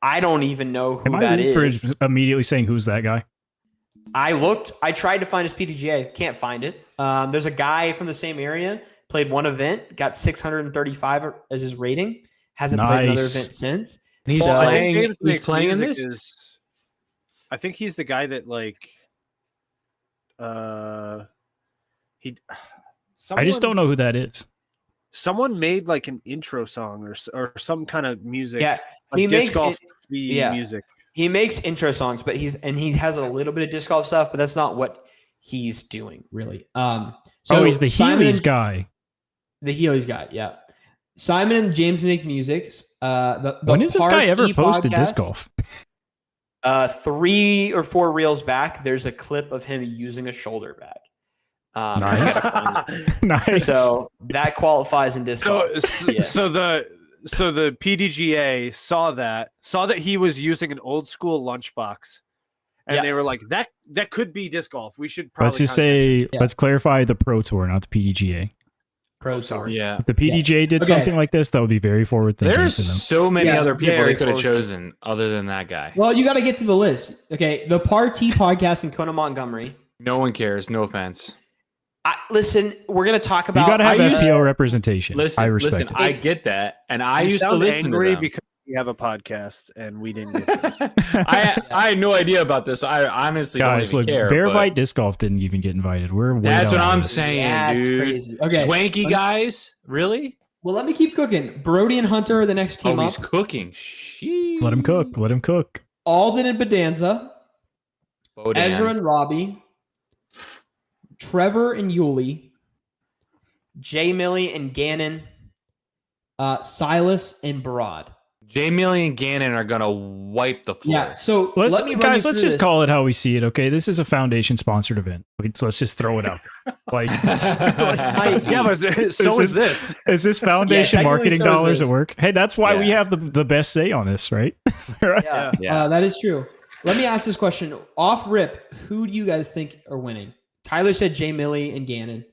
I don't even know who Am I that rude is. for immediately saying who's that guy? I tried to find his PTGA, can't find it. There's a guy from the same area, played one event, got 635 as his rating, hasn't played another Nice. event since. He's So- I playing. think James He's Makes playing in Music this. I think he's the guy that like he. I just don't know who that is. Someone made like an intro song or some kind of music. Yeah, like he disc makes golf yeah. music. he makes intro songs, but he has a little bit of disc golf stuff, but that's not what he's doing really. So He's the Simon Heelys and- guy. The Heelys guy, yeah. Simon and James Make Music. The When has this guy ever Parkey posted disc podcast, golf? 3 or 4 reels back, there's a clip of him using a shoulder bag. Nice. Nice. So that qualifies in disc golf. Yeah. So the PDGA saw that he was using an old school lunchbox, and Yeah. they were like, that could be disc golf. We should probably Let's just contact say, Yeah. let's clarify the Pro Tour, not the PDGA. Pro sorry. Tour. Yeah. If the PDGA did Okay. something like this, that would be very forward thinking There's for them. so many Yeah, other people very they could have forward. chosen other than that guy. Well, you got to get through the list. Okay, the Party podcast in Kona Montgomery. No one cares. No offense. Listen, we're gonna talk You about. got to have I used- FPO representation. Listen, I respect listen. it. I get that, and I You used to sound listen angry to them. because we have a podcast and we didn't get to it. I had no idea about this. I honestly Guys, don't look, even care. Bear but Bite Disc Golf didn't even get invited. We're way That's down what the I'm list. saying, That's dude. crazy. Okay, Swanky guys, really? well, let me keep cooking. Brody and Hunter are the next team Oh, up. he's cooking. Sheesh. Let him cook. Let him cook. Alden and Bedanza, Bodan. Ezra and Robbie, Trevor and Yuli, Jay Millie and Gannon, Silas and Broad. Jay Millie and Gannon are gonna wipe the floor. Yeah. So Let's let me run guys. you Let's through just this. call it how we see it. Okay, this is a foundation sponsored event. Let's just throw it out there. Like, Yeah, but so is this. is this foundation technically marketing so is dollars this. at work? Hey, that's why we Yeah. have the best say on this, right? Right? Yeah, Yeah. that is true. Let me ask this question off rip. Who do you guys think are winning? Tyler said Jay Millie and Gannon.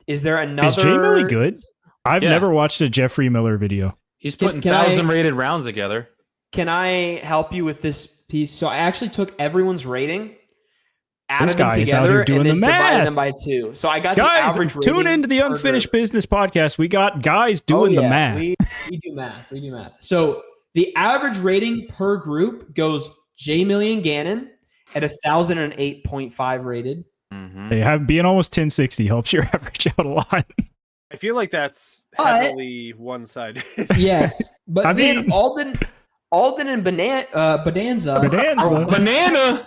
Is there another? Is Jay Millie good? I've Yeah. never watched a Jeffrey Miller video. He's Can- putting can I- 1,000 rated rounds together. Can I help you with this piece? So I actually took everyone's rating, added This them guy is out together, here doing and then the divided math. them by 2. So I got Guys, the average tune rating into the per Unfinished group. Business podcast. We got guys doing Oh, the yeah, math. We do math. We do math. So the average rating per group goes Jay Millie and Gannon at 1,008.5 rated. Mhm. Hey, being almost 1060 helps your average out a lot. I feel like that's But- heavily one-sided. Yes, but I then mean- Alden and Bedanza. Bonanza. Banana.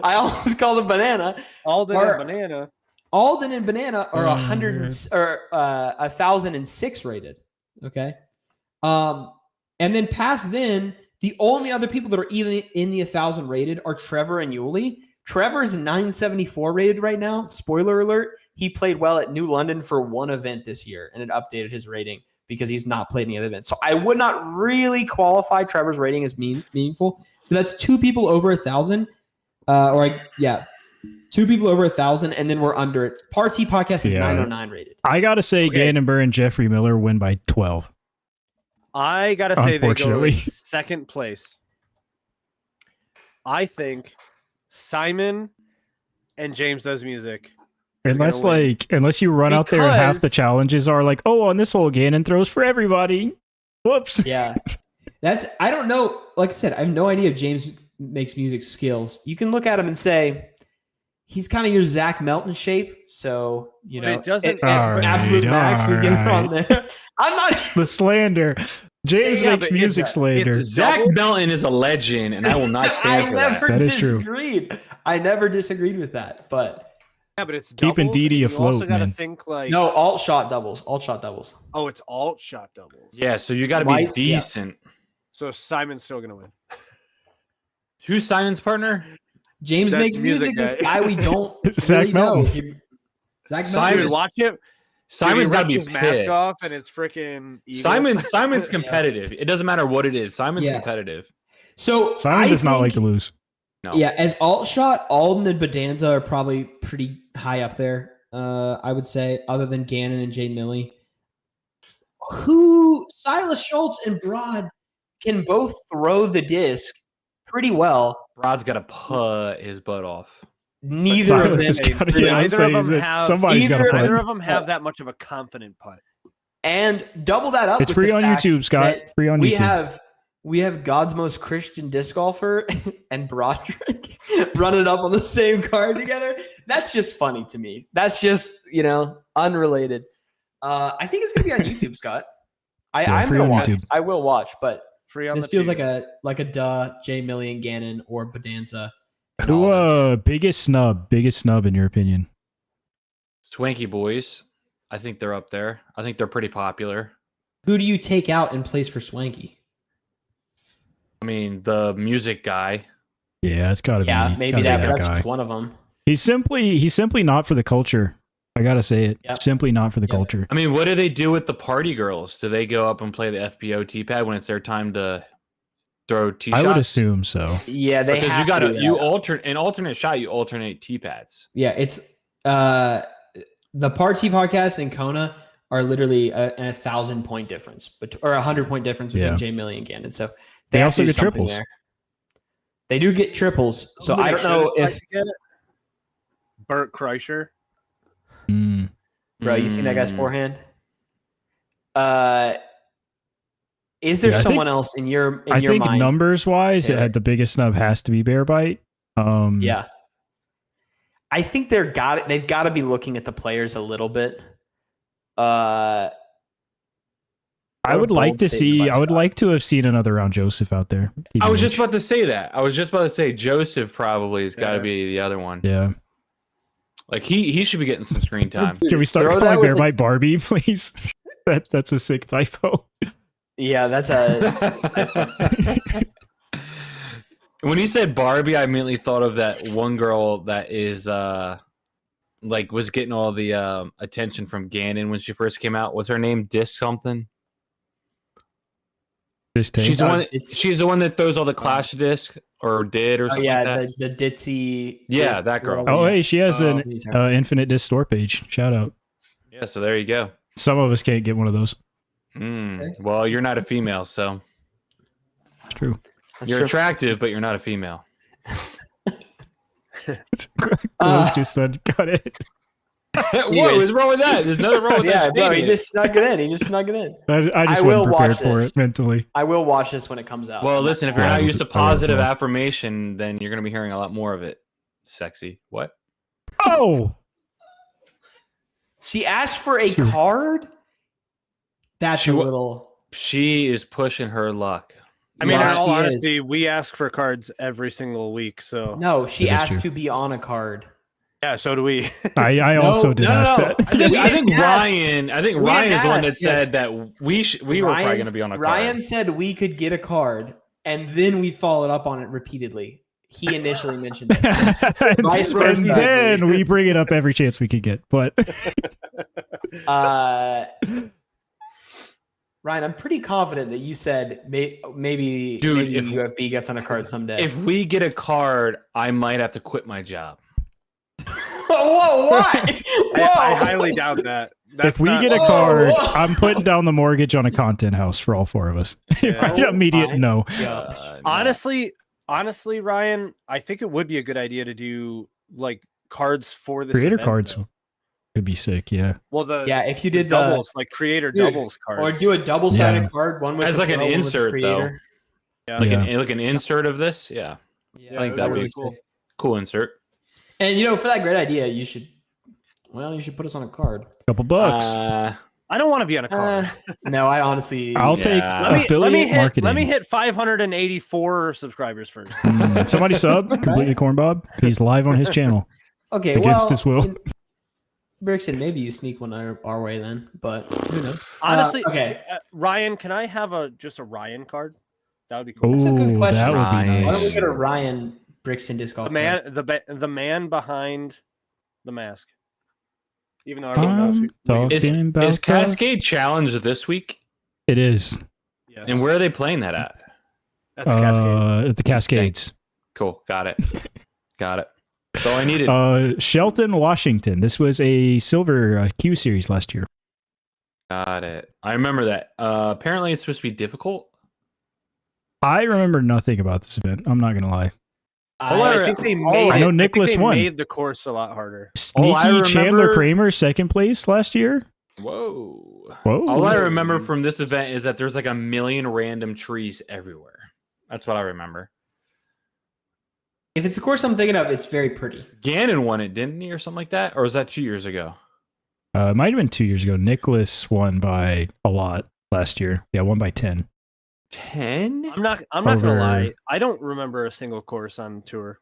I almost called it banana. Alden Or- and banana. Alden and Banana are Oh, 1,006 rated. Okay. And then past then, the only other people that are even in the 1,000 rated are Trevor and Yuli. Trevor is 974 rated right now. Spoiler alert: he played well at New London for one event this year, and it updated his rating because he's not played any other events. So I would not really qualify Trevor's rating as meaningful. But that's 2 people over 1,000, two people over 1,000, and then we're under it. Party podcast is Yeah. 909 rated. I gotta say, Okay. Gannon Burr and Jeffrey Miller win by 12. I gotta say they go Unfortunately. in second place. I think Simon and James Does Music. is Unless gonna win. unless you run out there and half the Because- challenges are like, oh, on this hole, Gannon throws for everybody. Whoops. Yeah. I don't know. Like I said, I have no idea if James makes music skills. You can look at him and say, he's kind of your Zach Melton shape. So, you But know, it doesn't- at absolute Alright, max, we get it on alright. there. I'm not. The slander. James Yeah, makes but music it's- slander. it's- Zach Double? Melton is a legend, and I will not I stand for that. never That is true. disagreed. I never disagreed with that. But Yeah, but it's Keeping doubles, Didi and you also afloat, gotta man. think like no, alt shot doubles. Alt shot doubles. oh, it's alt shot doubles. Yeah, so you got to be White- yeah. decent. So Simon's still gonna win. Who's Simon's partner? James That's makes music. music This guy. guy we don't Zach really know. Melton. Zach Simon- Melton. Dude, watch it. Simon's got to got be his mask pissed. off, and it's freaking Simon's competitive. It doesn't matter what it is. Simon's Yeah. competitive. So Simon I does not like think- to lose. No. Yeah, as alt shot, Alden and Bedanza are probably pretty high up there. I would say, other than Gannon and Jay Millie, who Silas Schultz and Broad can both throw the disc pretty well. Rod's got to put his butt off. Neither of Silas them, has gotta- really. yeah, I was Neither of saying them that have somebody's gotta either- putt. Neither of them have that much of a confident putt. and double that up. It's with free the on fact YouTube, Scott. that Free on we YouTube. have God's most Christian disc golfer and Broderick running up on the same card together. That's just funny to me. That's just unrelated. I think it's gonna be on YouTube, Scott. I'm free gonna on watch. YouTube. I will watch, but Free on this the feels tube. like a duh. Jay Millie and Gannon or Bedanza. and Who Alden. biggest snub in your opinion? Swanky boys. I think they're up there. I think they're pretty popular. Who do you take out in place for Swanky? I mean, the music guy. Yeah, it's gotta Yeah, be maybe gotta that, be but that's guy. just one of them. He's simply not for the culture. I gotta say it. Yep. Simply not for the Yep. culture. I mean, what do they do with the party girls? Do they go up and play the FBO T-pad when it's their time to throw tee I shots? would assume so. Yeah, they Because have you got to to do you that. alternate shot. You alternate tee pads. Yeah, it's the Party podcast and Kona are literally a 1,000-point difference, or 100-point difference between Yeah. Jay Millie and Gannon. So They have also to do get something triples. there. They do get triples. So I don't know if Bert Kreischer. Mm. bro, you seen that guy's Mm. forehand? Is there Yeah, I someone think- else in your I think mind? numbers wise, Taylor. the biggest snub has to be Bear Bite. Yeah. I think they've got to be looking at the players a little bit. I Or would like bold to statement see. by I would Scott. like to have seen another round Joseph out there. I was just TBH. about to say that. I was just about to say Joseph probably has got to Yeah. be the other one. Yeah. Like he should be getting some screen time. Can we start throw that calling with Bear a- Bite Barbie, please? That's a sick typo. Yeah, that's a When he said Barbie, I immediately thought of that one girl that is like was getting all the attention from Gannon when she first came out. What's her name? Disc something. Just take. She's the one. it's- She's the one that throws all the Clash disc or did or oh something yeah, like that. the ditzy. Yeah, disc that girl. Oh, yeah. hey, she has Oh. an Infinite Disc store page. Shout out. Yeah, so there you go. Some of us can't get one of those. Well, you're not a female, so It's true. That's you're true. attractive, but you're not a female. Close just said, got it. What Anyways. was wrong with that? There's nothing wrong with Yeah, that. bro, he statement. just snuck it in. He just snuck it in. I just I will wasn't prepared watch for this. it mentally. I will watch this when it comes out. Well, listen, if you're Yeah, not I used to will as positive well. affirmation, then you're going to be hearing a lot more of it. Sexy. What? Oh, She asked for a card. That's She a wa- little. She is pushing her luck. I mean, Yeah, in all he is. honesty, we ask for cards every single week. So No, she That is asked true. to be on a card. yeah, so do we. I also did ask that. I think, We I think didn't ask. Ryan. I think We Ryan didn't is the one that ask, yes. said that we were probably going to be on a Ryan card. said we could get a card, and then we followed up on it repeatedly. He initially mentioned it. and, Vice versa. and then we bring it up every chance we could get. But Ryan, I'm pretty confident that you said maybe Dude, maybe if- UFB gets on a card someday. If we get a card, I might have to quit my job. Whoa, why? I highly doubt that. if we get a Whoa, card, whoa. I'm putting down the mortgage on a content house for all four of us. Yeah. Immediate my no. God. honestly, Ryan, I think it would be a good idea to do like cards for this Creator event, cards though. could be sick. Yeah. Well, the Yeah, if you the did the doubles, like creator Dude, doubles cards, or do a double-sided Yeah. card, one with As the like an pro, one with the insert, though. creator. Yeah. like Yeah. an insert of this. Yeah, Yeah, I think that'd be cool. cool insert. And for that great idea, you should put us on a card. Couple bucks. I don't want to be on a card. No, I honestly. I'll take yeah. affiliate marketing. Let me hit 584 subscribers first. Somebody sub completely corn Bob. He's live on his channel Okay, against his will. Brixton, maybe you sneak one our way then, but who knows? Honestly, okay. Ryan, can I have just a Ryan card? That would be cool. That's a good Ooh, question. that would be Ryan. Why don't we nice. get a Ryan Brixton disc golf? The man, the man behind the mask. Even though everyone knows who. Talking Is about Cascade Challenge this week? It is Yes. And where are they playing that at? At the Cascade. at the Cascades. Cool. Got it. Got it. That's all I needed. Shelton, Washington. This was a silver Q series last year. Got it. I remember that. Apparently, it's supposed to be difficult. I remember nothing about this event. I'm not gonna lie. I think they made. I know it- Nicholas think they won. made the course a lot harder. Sneaky I Chandler remember- Kramer, second place last year. Whoa. Whoa. All I remember from this event is that there's like a million random trees everywhere. That's what I remember. If it's the course I'm thinking of, it's very pretty. Gannon won it, didn't he, or something like that? Or was that 2 years ago? It might have been 2 years ago. Nicholas won by a lot last year. Yeah, won by 10. 10? I'm not Over- gonna lie. I don't remember a single course on tour.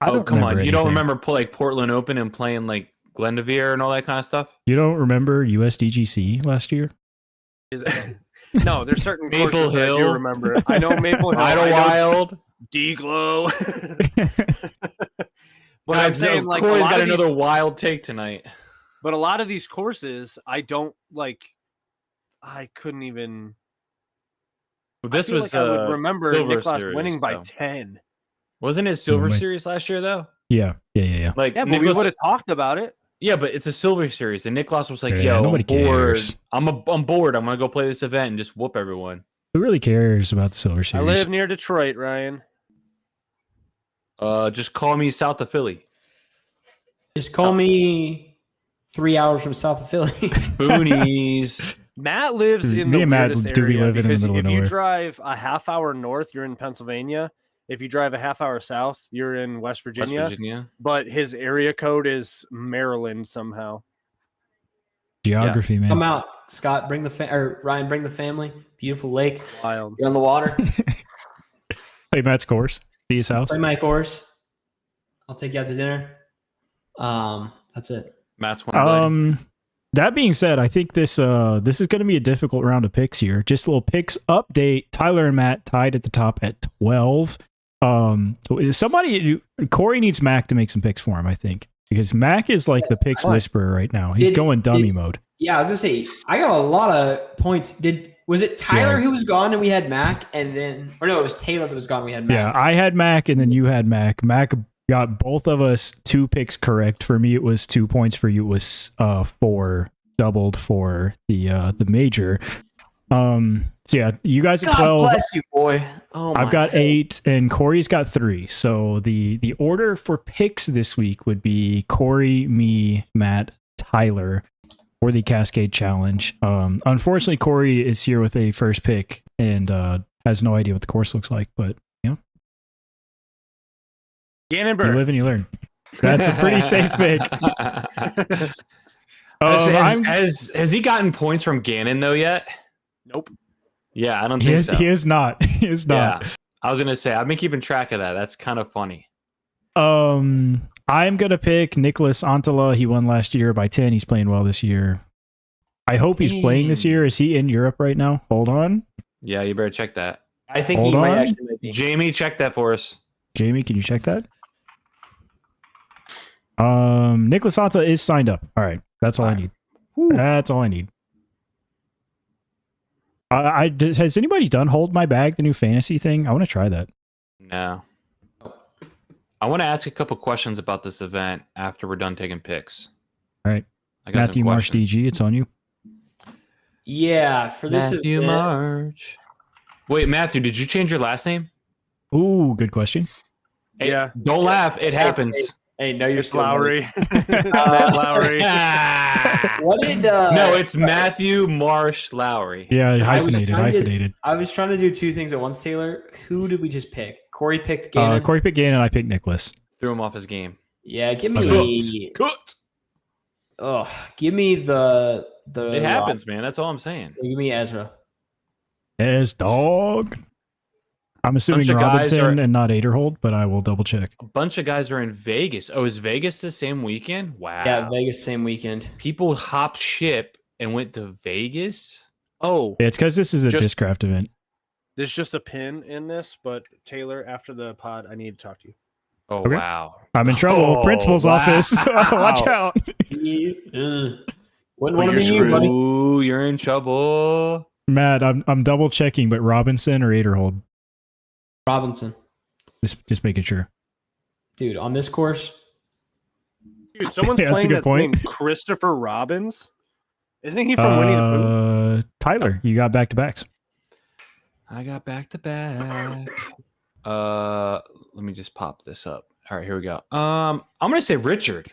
I Oh, don't come on. remember You don't anything. remember like Portland Open and playing like Glendovier and all that kind of stuff? You don't remember USDGC last year? Is no, there's certain Maple courses that I do Hill. remember. I know Maple Hill. I know Idlewild. D-Glow. But I'm Guys, saying like a Corey's lot got of these- another wild take tonight. but a lot of these courses, I don't like. I couldn't even. Well, this I feel was like I would remember Silver Niklas Series, winning by though. 10. Wasn't it Silver Wait. Series last year though? Yeah. Like Yeah, but we Nicholas, would have talked about it. yeah, but it's a Silver Series, and Niklas was like, Yeah, "Yo, I'm nobody bored. cares. I'm bored. I'm gonna go play this event and just whoop everyone." Who really cares about the Silver I Series? live near Detroit, Ryan. Just call me south of Philly. Just call me 3 hours from south of Philly. Boonies. Matt lives in Me the and Matt weirdest do be area living in the because middle of if you nowhere. drive a half hour north, you're in Pennsylvania. If you drive a half hour south, you're in West West Virginia. Virginia. But his area code is Maryland somehow. Geography, man. Come out, Scott. Bring the or Ryan. Bring the family. Beautiful lake. Wild. You're on the water. Play Matt's course. See his house. Play my course. I'll take you out to dinner. That's it. Matt's one. That being said, I think this is going to be a difficult round of picks here. Just a little picks update. Tyler and Matt tied at the top at 12. Corey needs Mac to make some picks for him, I think, because Mac is like the picks Why? whisperer right now. He's going dummy mode. Yeah, I was gonna say I got a lot of points. Was it Tyler Yeah. who was gone and we had Mac, and then it was Taylor that was gone. We had Mac. Yeah, I had Mac and then you had Mac. Mac got both of us 2 picks correct. For me, it was 2 points. For you, it was 4, doubled for the major. So yeah, you guys at God 12. bless you, boy. Oh, I've my got God. 8 and Corey's got 3. So the order for picks this week would be Corey, me, Matt, Tyler for the Cascade Challenge. Unfortunately, Corey is here with a first pick and has no idea what the course looks like, but you know, you Gannonburg. live and you learn. That's a pretty safe pick. Has he gotten points from Gannon though yet? Nope. Yeah, I don't He think is, so. he is not. He is not. Yeah, I was gonna say I've been keeping track of that. That's kind of funny. I'm gonna pick Nicholas Antala. He won last year by 10. He's playing well this year. I hope he's playing this year. Is he in Europe right now? Hold on. Yeah, you better check that. I think Hold he might on. actually be. Jamie, check that for us. Jamie, can you check that? Nicholas Antala is signed up. All right. That's all I need. That's all I need. Has anybody done Hold My Bag, the new fantasy thing? I want to try that. No. I want to ask a couple questions about this event after we're done taking picks. All right. I got Matthew some Marsh questions. DG, it's on you. Yeah, for this Matthew event, March. Wait, Matthew, did you change your last name? Ooh, good question. Hey, Yeah. Don't laugh. It happens. Hey, no, you're It's still Lowry. Matt Lowry. What did? No, it's Matthew Marsh Lowry. Yeah, I was hyphenated. trying to- Hyphenated. I was trying to do 2 things at once, Taylor. Who did we just pick? Corey picked Gannon. Corey picked Gannon, I picked Nicholas. Threw him off his game. Yeah, give Okay. me. Cooked. Oh, give me the. It happens, man. That's all I'm saying. Give me Ezra. As dog. I'm assuming Bunch of guys Robinson are- and not Aderhold, but I will double check. A bunch of guys are in Vegas. Oh, is Vegas the same weekend? Wow. Yeah, Vegas same weekend. People hopped ship and went to Vegas. Oh, Yeah, it's because this is a Just- Discraft event. there's just a pin in this, but Taylor, after the pod, I need to talk to you. Oh, Okay. wow. I'm in trouble. Oh, Principal's wow. office. Watch out. Wouldn't Well, want to you're be you, screwed. buddy. Ooh, you're in trouble. Matt, I'm double checking, but Robinson or Aderhold? Robinson, Just making sure. dude, on this course. Dude, someone's Yeah, that's a playing good that's point. named Christopher Robbins. Isn't he from Winnie the Pooh? Tyler, you got back to backs. I got back to back. Let me just pop this up. All right, here we go. I'm gonna say Richard.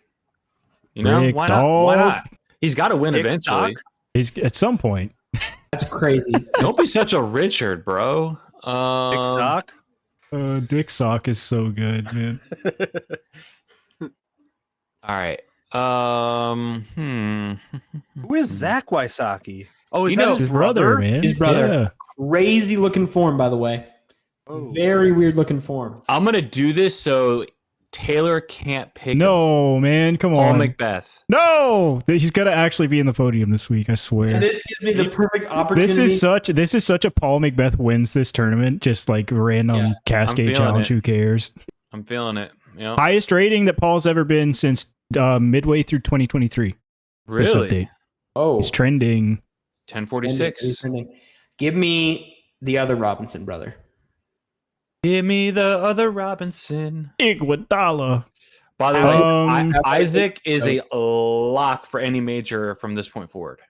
You know, Rick why not? Why Dog. not? He's got to win Dick eventually. Stock? He's at some point. That's crazy. Don't be such a Richard, bro. Big stock. Dick Sock is so good, man. All right. Who is Zach Wysocki? Oh, is You that know- his His brother, man. His brother. Yeah. Crazy looking form, by the way. Oh. Very weird looking form. I'm gonna do this so Taylor can't pick No, man, come Paul on. Macbeth. No, he's gonna actually be in the podium this week. I swear. And this gives me the perfect opportunity. This is such a Paul Macbeth wins this tournament. Just like random Yeah, Cascade feeling challenge. it. Who cares? I'm feeling it. You know? Highest rating that Paul's ever been since midway through 2023. This Really? update. Oh, He's trending. 1046. Give me the other Robinson brother. Give me the other Robinson. Iguodala. By the way, Um, Isaac is a lock for any major from this point forward.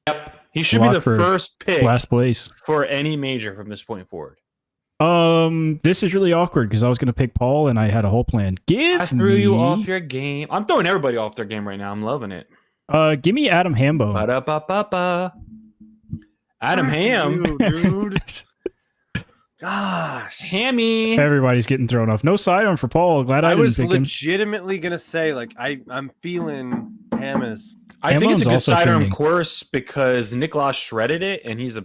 Yep. He should be Lock the for first pick Last place. for any major from this point forward. This is really awkward because I was going to pick Paul and I had a whole plan. I threw you off your game. I'm throwing everybody off their game right now. I'm loving it. Give me Adam Hambo. Ba-da-ba-ba-ba. Adam Ham. Dude. Gosh. Hammy. Everybody's getting thrown off. No sidearm for Paul. Glad I, I didn't was pick him. legitimately gonna say, like, I'm feeling Hamas. I think it's a Hammon's good also sidearm trending. course because Nicholas shredded it and he's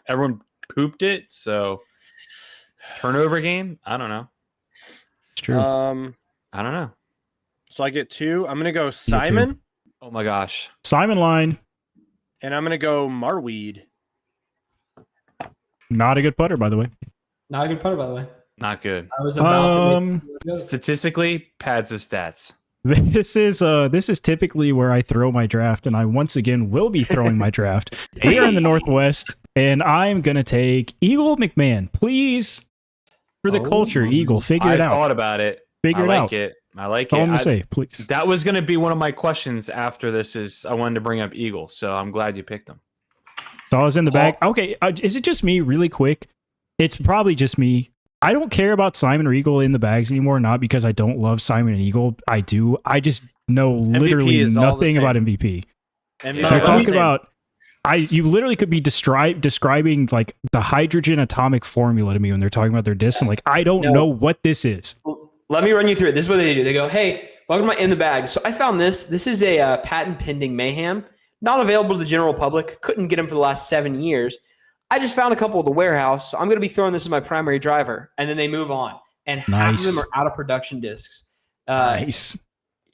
everyone pooped it. So turnover game? I don't know. It's true. I don't know. So I get 2. I'm gonna go Simon, Oh my gosh. Simon Line. and I'm gonna go Marweed. Not a good putter, by the way. Not a good putter, by the way. Not good. I was about to make Statistically, pads his stats. This is typically where I throw my draft, and I once again will be throwing my draft. We are in the Northwest, and I'm gonna take Eagle McMahon. Please, for the culture, Eagle, figure it I out. thought about it. Figure I it like out. it. I like All I'm it. gonna say, please. That was going to be one of my questions after this. Is I wanted to bring up Eagle, so I'm glad you picked him. So I was in the bag. Okay, is it just me? Really quick, it's probably just me. I don't care about Simon or Eagle in the bags anymore. Not because I don't love Simon and Eagle. I do. I just know literally is all the nothing same. about MVP. And Yeah. If you're Same. talking about, you literally could be describing like the hydrogen atomic formula to me when they're talking about their discs. I'm like, I don't No. know what this is. Let me run you through it. This is what they do. They go, hey, welcome to my In the Bag. So I found this. This is a patent pending Mayhem. Not available to the general public. Couldn't get them for the last 7 years. I just found a couple at the warehouse. So I'm going to be throwing this as my primary driver. And then they move on. And half of Nice. them are out of production discs. Nice.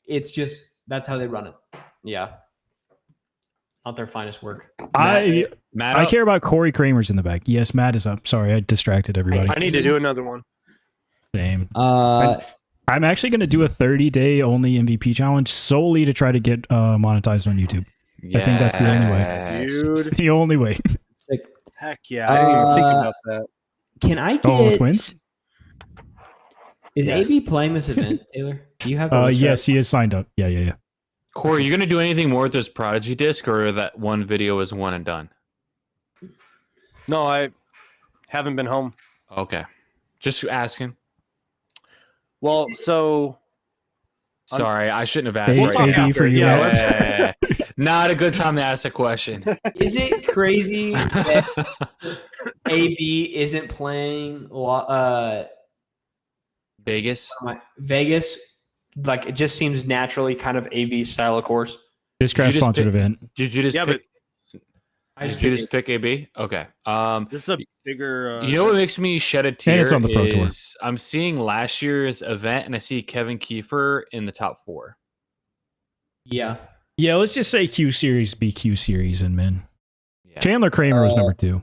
It's just, that's how they run it. Yeah. Not their finest work. I Matt, care about Corey Kramer's in the bag. Yes, Matt is up. Sorry, I distracted everybody. I need to do another one. Same. I'm actually going to do a 30-day only MVP challenge solely to try to get monetized on YouTube. I think that's the only way. Yes. It's Dude. the only way. Heck yeah. I didn't even think about that. Can I get Oh, twins? Is Yes. AB playing this event, Taylor? Do you have the list Yes, he is signed up. Yeah. Corey, you going to do anything more with this Prodigy disc, or that one video is one and done? No, I haven't been home. Okay. Just asking. Well, so Sorry, I shouldn't have asked. Hey, We'll talk AB after. for you. Yeah, Matt. let's- Not a good time to ask a question. Is it crazy that AB isn't playing Vegas. Vegas? Like, it just seems naturally kind of AB's style of course. Discraft just sponsored pick- event. Did you just Yeah, pick? I just Did you just pick AB? Okay. this is a bigger. You know what makes me shed a tear? And it's on the Pro Tour. is I'm seeing last year's event and I see Kevin Kiefer in the top 4. Yeah. Yeah, let's just say Q Series, BQ Series, and men. Yeah. Chandler Kramer was number 2.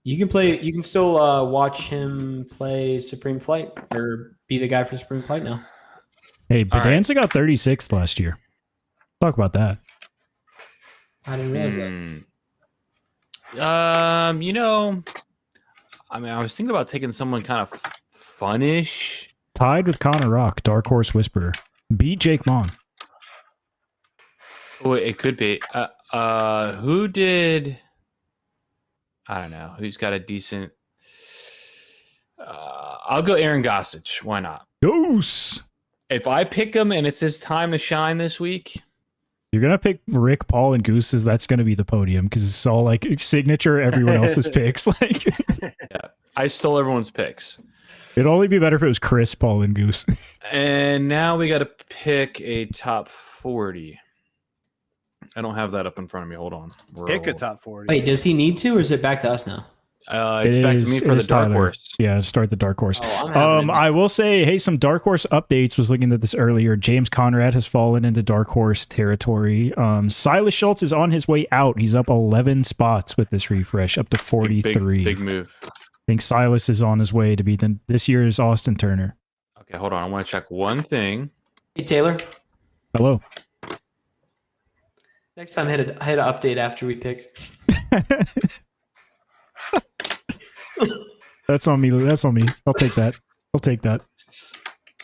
You can still watch him play Supreme Flight or be the guy for Supreme Flight now. Hey, All right. Bedanza got 36th last year. Talk about that. I didn't realize that. I mean, I was thinking about taking someone kind of funnish. Tied with Connor Rock, Dark Horse Whisperer. Beat Jake Mon. Oh, it could be. Who did? I don't know. Who's got a decent? I'll go Aaron Gossage. Why not? Goose. If I pick him and it's his time to shine this week, You're going to pick Rick, Paul, and Goose's. That's going to be the podium because it's all like signature, everyone else's picks. Like, I stole everyone's picks. it'd only be better if it was Chris, Paul, and Goose. And now we got to pick a top 40. I don't have that up in front of me. Hold on. pick a top 40. Wait, does he need to, or is it back to us now? It's It back is- to me it for the is Dark Tyler. Horse. Yeah, start the Dark Horse. Oh, I'm having it. I will say, hey, some Dark Horse updates. Was looking at this earlier. James Conrad has fallen into Dark Horse territory. Silas Schultz is on his way out. He's up 11 spots with this refresh, up to 43. Big move. I think Silas is on his way to be this year's Austin Turner. Okay, hold on. I want to check one thing. Hey, Taylor. Hello. Next time, hit an update after we pick. That's on me. That's on me. I'll take that. I'll take that.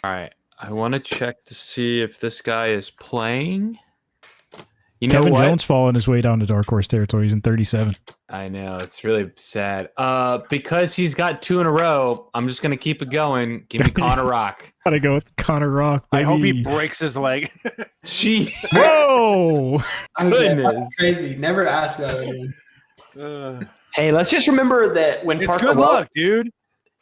All right. I want to check to see if this guy is playing. You know Kevin what? Jones falling his way down to dark horse territory. He's in 37. I know, it's really sad. Because he's got 2 in a row, I'm just gonna keep it going. Give me Connor Rock. Gotta go with Connor Rock. I hope he baby. breaks his leg. She Whoa! Goodness. Crazy. Never ask that again. Uh, Hey, let's just remember that when it's Parker good Welk, luck, dude.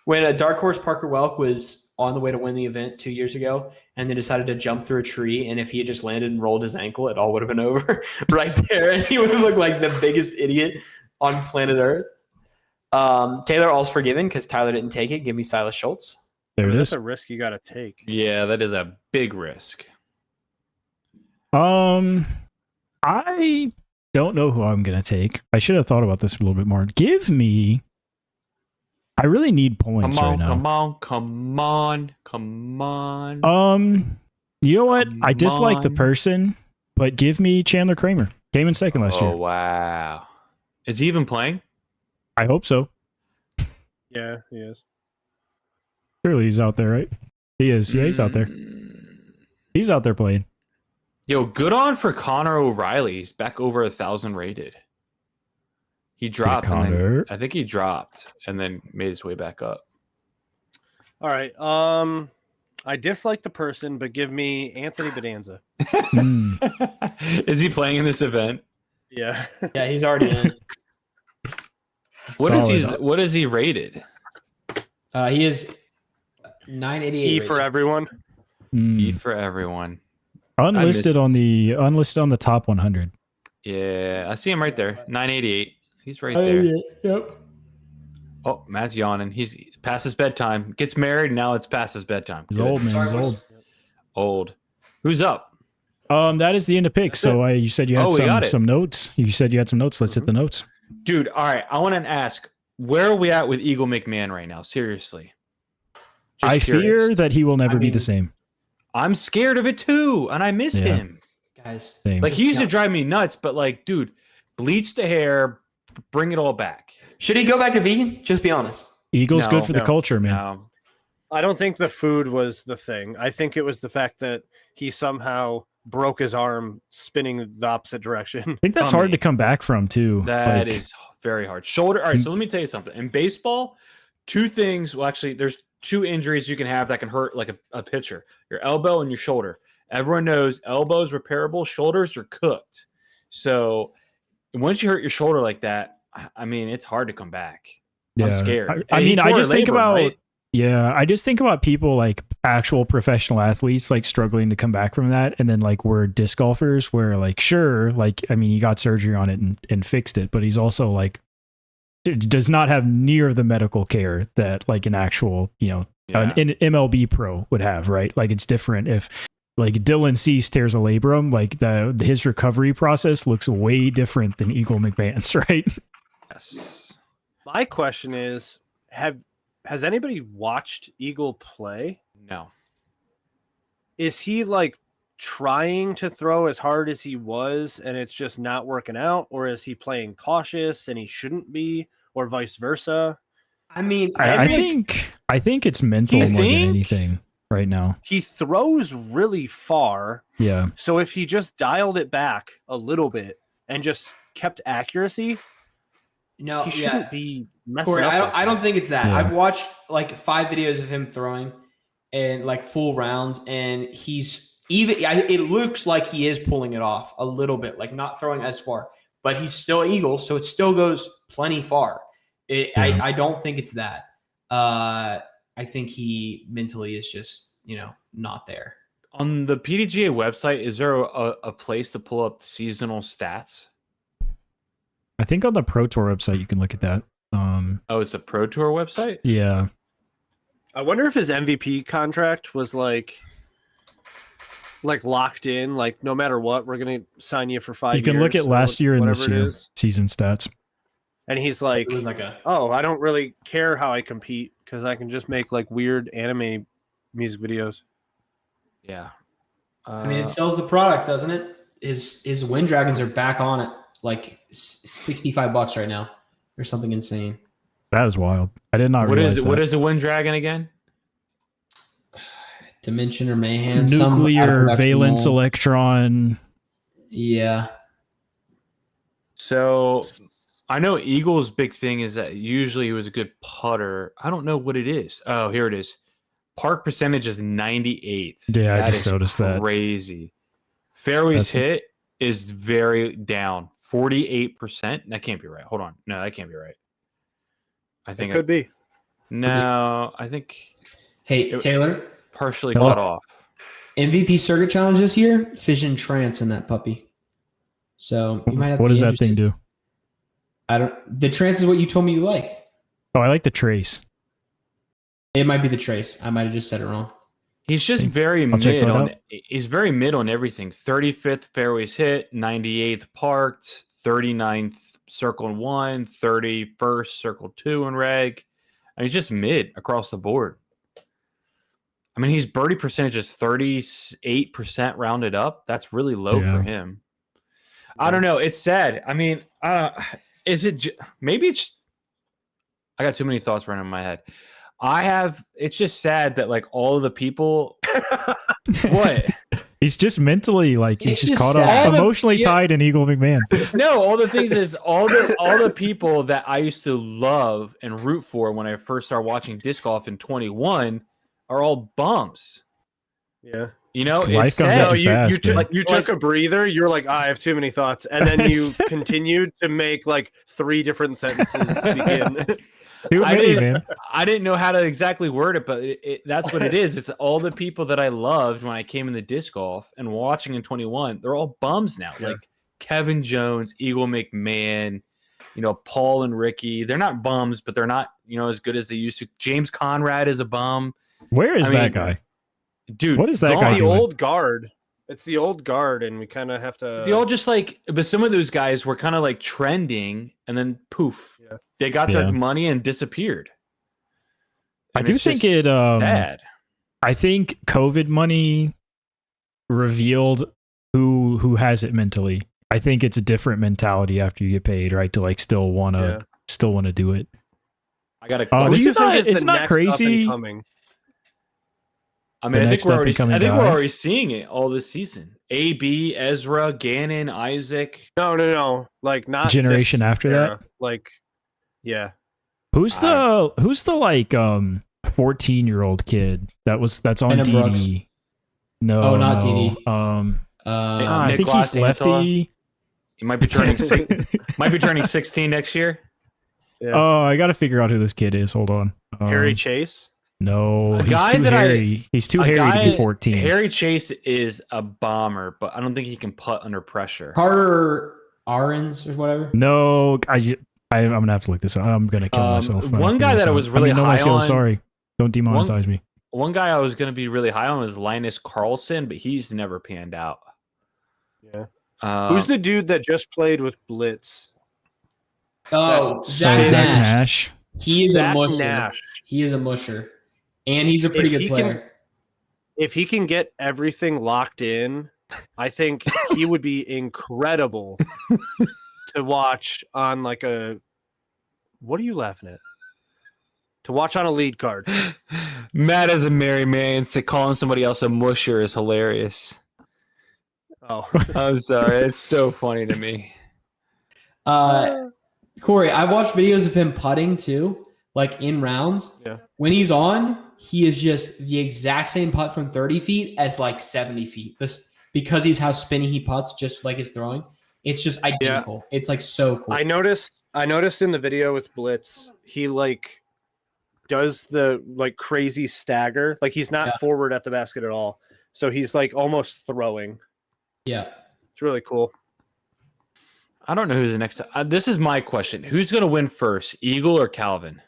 when a dark horse Parker Welk was on the way to win the event 2 years ago, and then decided to jump through a tree, and if he had just landed and rolled his ankle, it all would have been over right there, and he would have looked like the biggest idiot on planet Earth. Taylor, all's forgiven because Tyler didn't take it. Give me Silas Schultz. There it That's is. a risk you got to take. Yeah, that is a big risk. I don't know who I'm gonna take. I should have thought about this a little bit more. Give me. I really need points right now. Come on. You know what? I Come dislike the on. person, but give me Chandler Kramer. Came in second last Oh year. wow. Is he even playing? I hope so. Yeah, he is. Surely he's out there, right? He is. Yeah, he's out there. He's out there playing. Yo, good on for Connor O'Reilly. He's back over 1,000 rated. He dropped. And then, Connor. I think he dropped and then made his way back up. All right. I dislike the person, but give me Anthony Bedanza. Mm. Is he playing in this event? Yeah. Yeah, he's already in. Solid. What is he rated? He is 988. E for everyone. Mm. E for everyone. Unlisted on the top 100. Yeah, I see him right there. 988. He's right there. Yep. Oh, Matt's yawning. He's past his bedtime. Gets married. Now it's past his bedtime. He's Good. old, man. He's Sorry, old. Old. Who's up? That is the end of picks. So you said you had Oh, we got it. some notes. You said you had some notes. Let's hit the notes. Dude, all right. I want to ask, where are we at with Eagle McMahon right now? Seriously. Just I curious. fear that he will never I be mean- the same. I'm scared of it too, and I miss Yeah. him. Guys. Same. Like, he used to Yeah. drive me nuts, but like, dude, bleach the hair, bring it all back. Should he go back to vegan? Just be honest. Eagle's No, good for the no, culture, man. No. I don't think the food was the thing. I think it was the fact that he somehow broke his arm spinning the opposite direction. I think that's hard to come back from too. That Like, is very hard. Shoulder. All right, so let me tell you something. In baseball, 2 things. Well, actually, there's 2 injuries you can have that can hurt like a pitcher: your elbow and your shoulder. Everyone knows elbows repairable, shoulders are cooked. So once you hurt your shoulder like that, I mean, it's hard to come back. I'm scared. I And he mean, I tore just think labrum, about right? I just think about people like actual professional athletes like struggling to come back from that, and then like we're disc golfers where like sure, like I mean, he got surgery on it and fixed it, but he's also like does not have near the medical care that like an actual an MLB pro would have, right? Like it's different if like Dylan Cease tears a labrum, like his recovery process looks way different than Eagle McMahon's, right? Yes. My question is, has anybody watched Eagle play? No. Is he like trying to throw as hard as he was and it's just not working out, or is he playing cautious and he shouldn't be, or vice versa? I mean, I think it's mental You more than think? anything right now. He throws really far, Yeah. so if he just dialed it back a little bit and just kept accuracy, no, he shouldn't be messing Corey, up. I like don't that. think it's that. Yeah. I've watched like 5 videos of him throwing and like full rounds, and he's even. It looks like he is pulling it off a little bit, like not throwing as far, but he's still Eagle, so it still goes plenty far. I don't think it's that. I think he mentally is just not there. On the PDGA website, is there a place to pull up seasonal stats? I think on the Pro Tour website you can look at that. Oh, it's a Pro Tour website? Yeah. I wonder if his MVP contract was like locked in, like no matter what, we're gonna sign you for 5 years. You can look at or last year and whatever this it year is. season stats. And he's like, It was like a oh, I don't really care how I compete because I can just make like weird anime music videos. Yeah. I mean, it sells the product, doesn't it? His Wind Dragons are back on it, like $65 right now, or something insane. That was wild. I did not What realize is it? that. What is the Wind Dragon again? Dimension or mayhem. some Nuclear out of valence production electron. Yeah. So I know Eagle's big thing is that usually he was a good putter. I don't know what it is. Oh, here it is. Park percentage is 98th. Yeah, I That just is noticed that. Crazy. Fairways That's- hit is very down. 48%. That can't be right. Hold on. No, that can't be right. I It think could be. no, I think Hey, It- Taylor, partially Hello? cut off. MVP circuit challenge this year, Fission Trance in that puppy. So you might have What to does be that thing interested. do? I don't. The Trance is what you told me you like. Oh, I like the trace. It might be the Trace. I might have just said it wrong. He's just Think- very I'll check mid that on. out. He's very mid on everything. 35th fairways hit, 98th parked, 39th circle 1, 31st circle 2 in reg. I mean, he's just mid across the board. I mean, his birdie percentage is 38% rounded up. That's really low Yeah. for him. I don't know. It's sad. I mean, is it maybe it's I got too many thoughts running in my head. It's just sad that like all of the people what? He's just mentally like he's It's just just caught sad. up, emotionally Yeah. tied in Eagle McMahon. No, all the things is all the people that I used to love and root for when I first started watching disc golf in 21 are all bums. Yeah. You know, Life it's comes sad. at No, you fast, took man. you took a breather. You're like, I have too many thoughts, and then you continued to make like 3 different sentences begin. Too I many, didn't- man. I didn't know how to exactly word it, but that's what it is. It's all the people that I loved when I came into disc golf and watching in 21. They're all bums now. Yeah. Like Kevin Jones, Eagle McMahon, Paul and Ricky. They're not bums, but they're not, as good as they used to. James Conrad is a bum. Where is I that mean, guy? Dude, What is that gone. guy It's the doing? old guard. It's the old guard, and we kind of have to. They all just but some of those guys were kind of like trending and then poof, Yeah. they got their Yeah. money and disappeared. I And do it's think just it sad. I think COVID money revealed who has it mentally. I think it's a different mentality after you get paid, right? To like still wanna do it. I got to. Oh, Who this do you is think not- is it's the not next up and crazy. coming? I the mean, I think next we're already. up-and-coming I think we're guy? already seeing it all this season. AB, Ezra, Gannon, Isaac. No. Like not Generation this after that? era. Like, yeah. Who's the like 14-year-old kid that's on Brandon Brooks. DD? No, Oh, not no. DD. I Nick think he's Glass-Antola? lefty. He might be turning. might be turning 16 next year. Yeah. Oh, I got to figure out who this kid is. Hold on. Harry Chase. No, A he's guy too that hairy. He's too a hairy to guy- be 14. Harry Chase is a bomber, but I don't think he can putt under pressure. Carter Arens or whatever. No, I'm gonna have to look this up. I'm gonna kill myself. when I one figure guy this that I out. was really no, my high skills, on- Sorry, don't demonetize me. One guy I was going to be really high on is Linus Carlson, but he's never panned out. Yeah. Um, Who's the dude that just played with Blitz? Oh, So Zach, Zach Nash. Nash. He is Zach a musher. Nash. He is a musher, and he's a pretty If good he player. can- If he can get everything locked in, I think he would be incredible to watch on like a. What are you laughing at? To watch on a lead card. Matt as a merry man, so calling somebody else a musher is hilarious. Oh, I'm sorry, it's so funny to me. Corey, I've watched videos of him putting too, like in rounds. Yeah. When he's on, he is just the exact same putt from 30 feet as like 70 feet. This because he's how spinny he putts, just like his throwing. It's just identical. It's like so cool. I noticed in the video with Blitz, he like does the like crazy stagger. Like he's not Yeah. forward at the basket at all. So he's like almost throwing. Yeah. It's really cool. I don't know who's the next. This is my question: who's going to win first, Eagle or Calvin?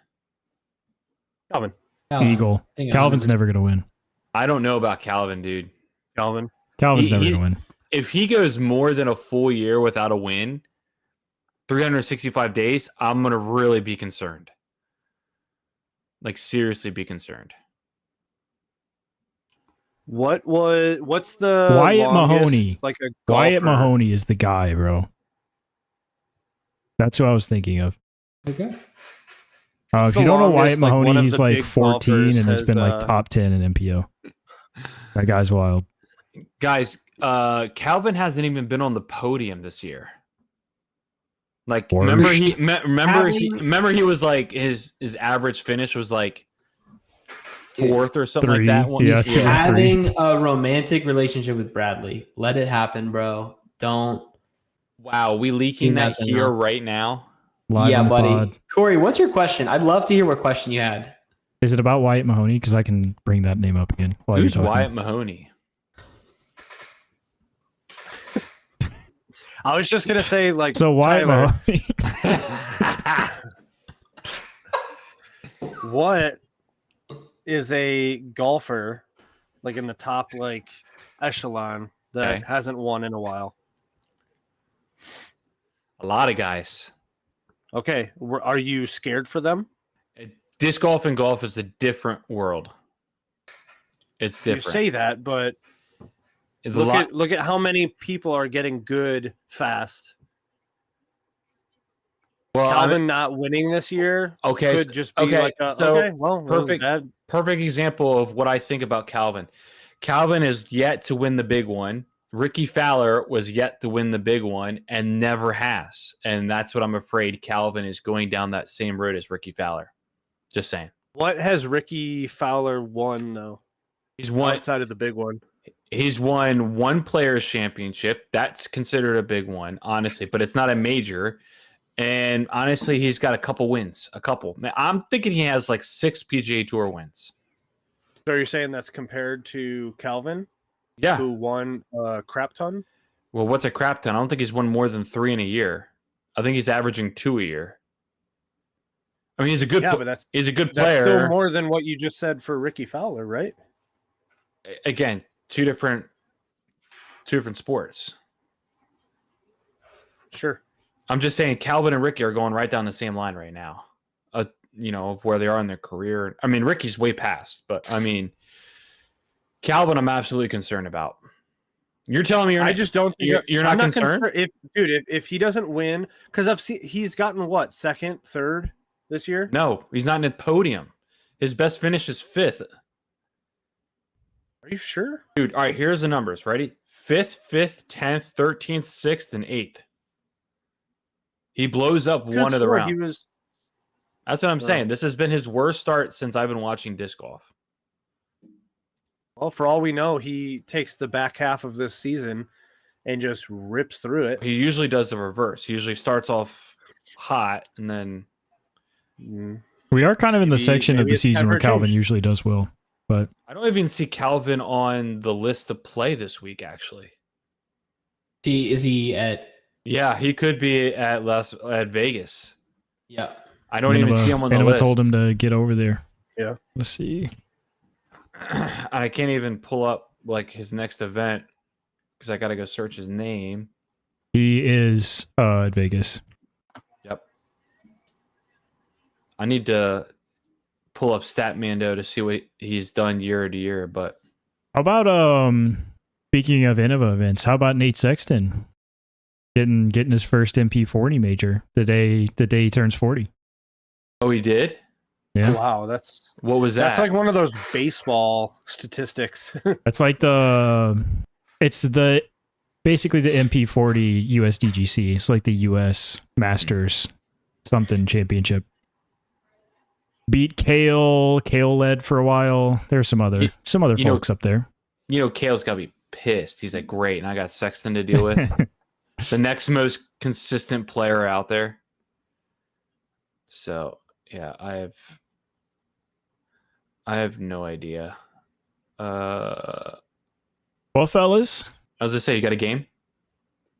Calvin. Eagle. I think Calvin's I'm- never gonna win. I don't know about Calvin, dude. Calvin. Calvin's never he- gonna win. If he goes more than a full year without a win, 365 days, I'm going to really be concerned. Like seriously, be concerned. What's the Wyatt longest, Mahoney. Like a Wyatt golfer? Mahoney is the guy, bro. That's who I was thinking of. Okay. If the you don't know longest, Wyatt like, one Mahoney, of he's the like big 14 golfers and has has, been like top 10 in MPO. That guy's wild. Guys, Calvin hasn't even been on the podium this year. Like, Worst. remember he was like his average finish was like fourth or something Three. like that. One Yeah, He's two or three. having a romantic relationship with Bradley. Let it happen, bro. Don't. Wow, we leaking Seen that nothing here else. right now. Live Yeah, on the buddy. pod. Corey, what's your question? I'd love to hear what question you had. Is it about Wyatt Mahoney? Because I can bring that name up again. While Who's you're talking. Wyatt Mahoney? I was just gonna say, like, So Wyatt Tyler, Mahoney. what is a golfer like in the top like echelon that Okay. hasn't won in a while? A lot of guys. Okay, are you scared for them? Disc golf and golf is a different world. It's different. You say that, but It's a lot- look at how many people are getting good fast. well, Calvin not winning this year okay, could just be okay, like, so okay, well, it was perfect. bad. Perfect example of what I think about Calvin. Calvin is yet to win the big one. Ricky Fowler was yet to win the big one and never has. And that's what I'm afraid Calvin is going down that same road as Ricky Fowler. Just saying. What has Ricky Fowler won though? He's won Outside of the big one. He's won one players championship. That's considered a big one, honestly, but it's not a major. And honestly, he's got a couple wins. A couple. Man, I'm thinking he has like 6 PGA Tour wins. So you're saying that's compared to Calvin, Yeah. who won a crap ton? Well, what's a crap ton? I don't think he's won more than 3 in a year. I think he's averaging 2 a year. I mean, he's a good. Yeah, but he's a good that's player. still more than what you just said for Ricky Fowler, right? Again, two different sports. Sure. I'm just saying, Calvin and Ricky are going right down the same line right now. Of where they are in their career. I mean, Ricky's way past, but I mean, Calvin, I'm absolutely concerned about. You're telling me I just don't think you're not I'm concerned? If he doesn't win, because he's gotten what, second, third this year? No, he's not in the podium. His best finish is 5th. Are you sure? Dude, all right, here's the numbers. Ready? 5th, 10th, 13th, 6th, and 8th. He blows up one of the rounds. He was. That's what I'm saying. This has been his worst start since I've been watching disc golf. Well, for all we know, he takes the back half of this season and just rips through it. He usually does the reverse. He usually starts off hot and then We are kind of in the Maybe- section of maybe the it's time season for where a Calvin change. usually does well. But I don't even see Calvin on the list to play this week, actually. Is he at? Yeah, he could be at Vegas. Yeah. I don't even see him on the list. told him to get over there. Yeah. Let's see. I can't even pull up like his next event because I got to go search his name. He is at Vegas. Yep. I need to pull up Statmando to see what he's done year to year, but How about speaking of Innova events, how about Nate Sexton getting his first MP40 major the day he turns 40? oh, he did? Yeah. Wow, What was that? that's like one of those baseball statistics. That's like basically the MP40 USDGC. It's like the US Masters something championship. Beat Kale led for a while. There's some other folks up there. Kale's got to be pissed. He's like, great, and I got Sexton to deal with. The next most consistent player out there. So, yeah, I have no idea. Well, fellas, I was going to say, you got a game?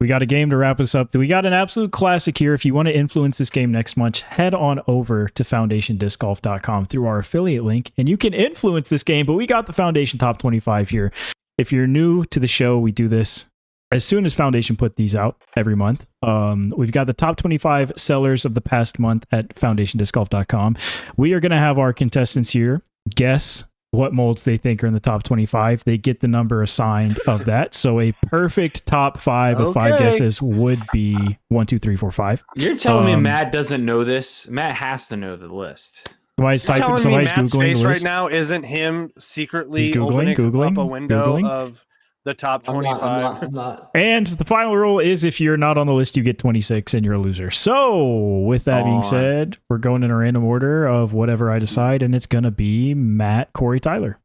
we got a game to wrap us up. We got an absolute classic here. If you want to influence this game next month, head on over to foundationdiscgolf.com through our affiliate link, and you can influence this game. But we got the Foundation Top 25 here. If you're new to the show, we do this as soon as Foundation put these out every month. We've got the top 25 sellers of the past month at foundationdiscgolf.com. We are going to have our contestants here guess what molds they think are in the top 25. They get the number assigned of that. So a perfect top 5 of 5 Okay. guesses would be 1, 2, 3, 4, 5. You're telling me Um, Matt doesn't know this? Matt has to know the list. Somebody's You're typing, telling me somebody's Matt's Googling face the right list. now isn't him secretly He's Googling, opening up a Googling, window Googling. of the top I'm 25? not. And the final rule is if you're not on the list, you get 26 and you're a loser. So, with that being On. said, we're going in a random order of whatever I decide, and it's going to be Matt, Corey, Tyler.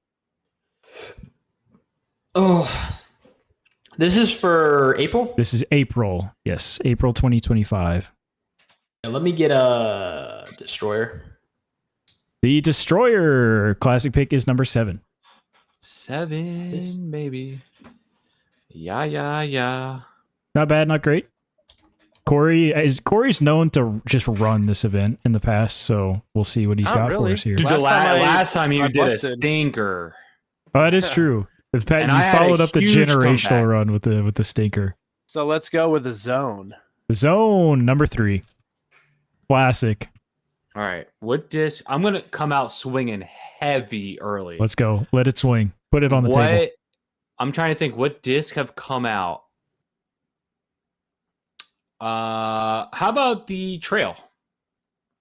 Oh, this is for April. This is April. Yes, April 2025. Yeah, let me get a destroyer. The Destroyer classic pick is number 7. 7, maybe. Yeah. Not bad, not great. Corey's known to just run this event in the past, so we'll see what he's Not got really. for us here. Dude, Last time last time you I did a busted. stinker. Oh, that is true. Pat, And you I had a followed up the huge generational comeback. run with the stinker. So let's go with the zone. Zone number 3. Classic. All right. What disc? I'm going to come out swinging heavy early. Let's go. Let it swing. Put it on the table. I'm trying to think what disc have come out. How about the trail?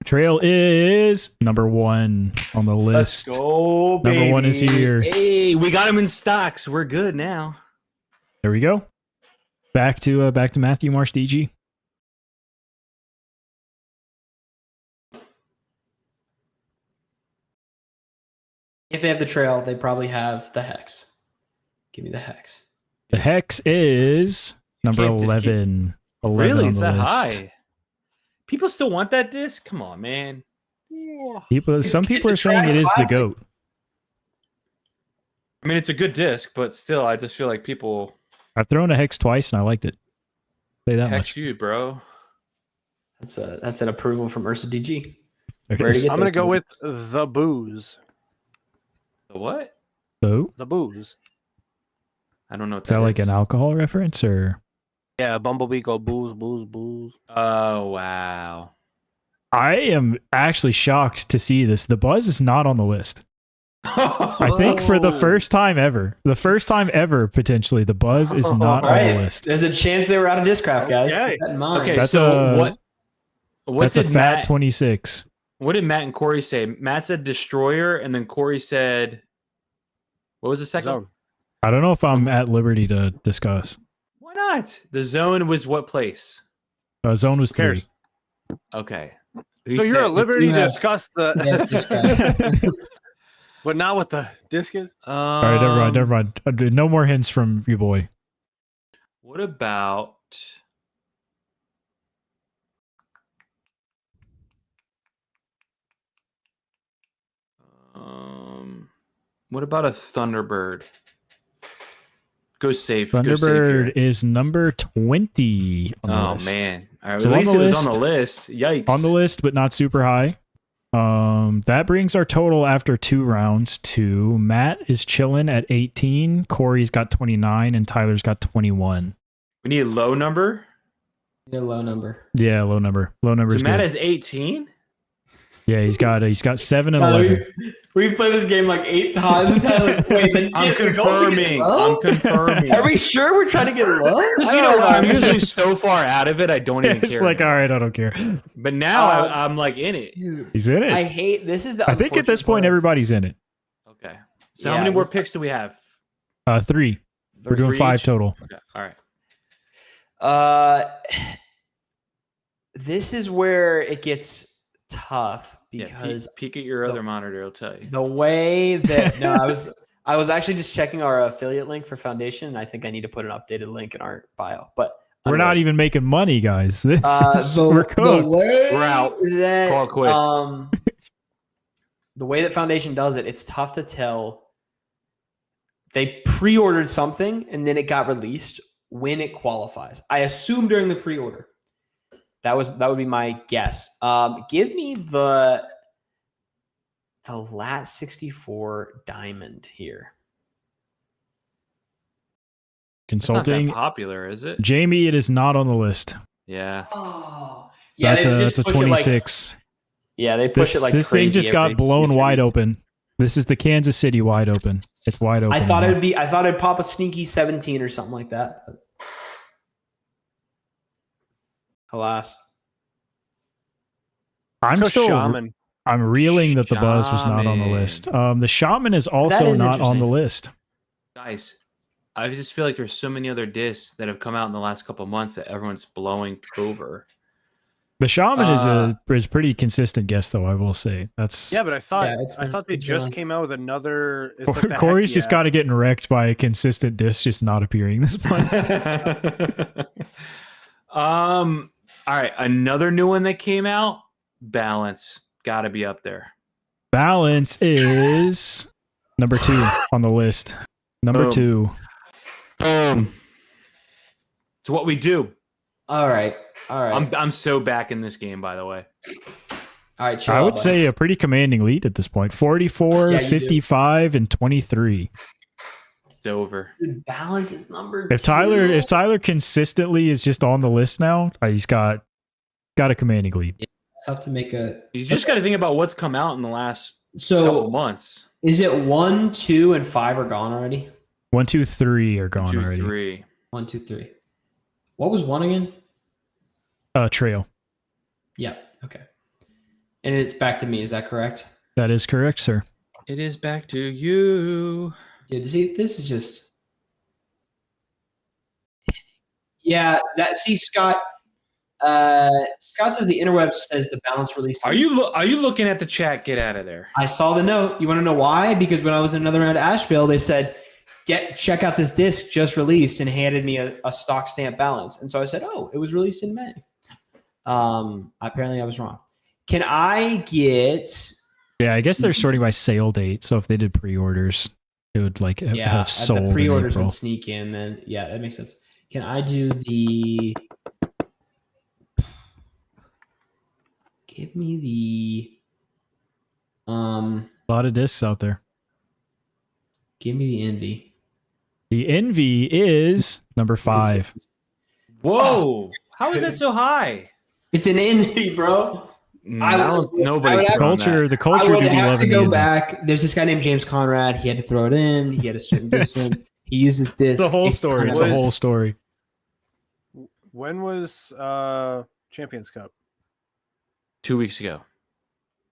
Trail is number 1 on the list. go, Number 1 is here. Hey, we got him in stocks. We're good now. There we go. Back to Matthew Marsh DG. If they have the trail, they probably have the hex. Give me the hex. The hex is number Can't just keep- 11. 11 Really? on It's the that list. high? People still want that disc? Come on, man. Some people are a saying it track is the classic. GOAT. I mean, it's a good disc, but still, I just feel like people I've thrown a hex twice and I liked it. Say that hex much. you, bro. That's an approval from Ursa DG. Okay. Ready to get I'm going to those go with the booze. The what? So, The booze. I don't know what is that like is. an alcohol reference or? Yeah, Bumblebee go booze, booze, booze. Oh, wow. I am actually shocked to see this. The Buzz is not on the list. I think for the first time ever, potentially, the Buzz is not on Right. the list. There's a chance they were out of Discraft, guys. Okay. Keep that in mind. Okay, That's so a- what That's a did fat Matt 26. what did Matt and Corey say? Matt said destroyer, and then Corey said what was the second? Zone. I don't know if I'm at liberty to discuss. Why not? The zone was what place? Zone was Who cares? 3. Okay. So you're at liberty you to have- discuss Yeah, the, Discraft. but not what the disc is. All right, never mind. No more hints from you, boy. What about what about a Thunderbird? Go safe. Go safe Thunderbird here. is number 20 on the Oh list. man! All right, So at on least the it was list- on the list. Yikes! On the list, but not super high. That brings our total after 2 rounds to Matt is chilling at 18, Corey's got 29, and Tyler's got 21. We need a low number. A low number. Yeah, low number. Low number So is Matt good. has 18. Yeah, he's got 7 and Tyler, 11. we've played this game like 8 times. Tyler, wait, the I'm the goals are confirming. getting low? I'm confirming. Are we sure we're trying to get low? You know, I'm usually so far out of it, I don't even It's care. like, all right, I don't care. But now Uh, I'm like in it. He's in it. I hate this. Is the I think at this unfortunate point part. everybody's in it. Okay. So how Yeah, many more this- picks do we have? 3. We're doing Three 5 each? total. Okay. All right. This is where it gets tough Yeah, because peek at your other monitor. It'll tell you. the way that no, I was actually just checking our affiliate link for Foundation, and I think I need to put an updated link in our bio. But We're not even making money, guys. This is, the, we're the cooked. way We're out. that Call it quits. the way that Foundation does it, it's tough to tell. They pre-ordered something and then it got released when it qualifies. I assume during the pre-order. That would be my guess. Give me the Lat 64 Diamond here. It's not that Consulting. popular, is it? Jamie, it is not on the list. Yeah. Oh, yeah, That's they a just push it like- 26. yeah, they push This, it like this thing crazy just got every blown 2-3 wide weeks. open. This is the Kansas City wide open. It's wide open. I thought now. I thought it'd pop a sneaky 17 or something like that. But alas. I'm So still. shaman. I'm reeling that the Buzz was not on the Shaman. list. The Shaman is also is not on the interesting. list. Guys, I just feel like there's so many other discs that have come out in the last couple of months that everyone's blowing over. The Shaman is pretty consistent guess, though. I will say that's Yeah, but I thought Yeah, it's been- they it's just been- came out with another. It's like the Corey's Heck just Yeah. kind of getting wrecked by a consistent disc just not appearing this month. All right, another new one that came out. Balance, got to be up there. Balance is number 2 on the list. Number Boom. 2. Boom. It's what we do. All right. I'm so back in this game, by the way. All right. chill I out, would buddy. say a pretty commanding lead at this point. 44, Yeah, you do. 55, and 23. It's over. Dude, balance is number If Tyler 2. if Tyler consistently is just on the list now, he's got a commanding lead. It's tough to make a. You just got to think about what's come out in the last couple So months. is it 1, 2, and 5 are gone already? 1, 2, 3 are gone 2, already. 3. 1, 2, 3. What was 1 again? Trail. Yeah. Okay. And it's back to me. Is that correct? That is correct, sir. It is back to you. Dude, see, this is just. Yeah. Scott. Scott says the interweb says the balance release. Are you looking at the chat? Get out of there. I saw the note. You want to know why? Because when I was in another round at Asheville, they said, check out this disc just released, and handed me a stock stamp balance. And so I said, oh, it was released in May. Apparently I was wrong. Can I get Yeah, I guess they're sorting by sale date. So if they did pre-orders, it would like have sold the in pre-orders April. would sneak in, then yeah, that makes sense. Can I do the give me the A lot of discs out there. give me the envy. The Envy is number 5. Whoa! How is that so high? It's an envy, bro. I would- I Nobody's would have- throwing Culture, that. the I culture would do be have to loving the go Envy. back. There's this guy named James Conrad. He had to throw it in. He had a certain distance. He used this disc. It's a whole story. It's a Was- whole story. When was Champions Cup? 2 weeks ago.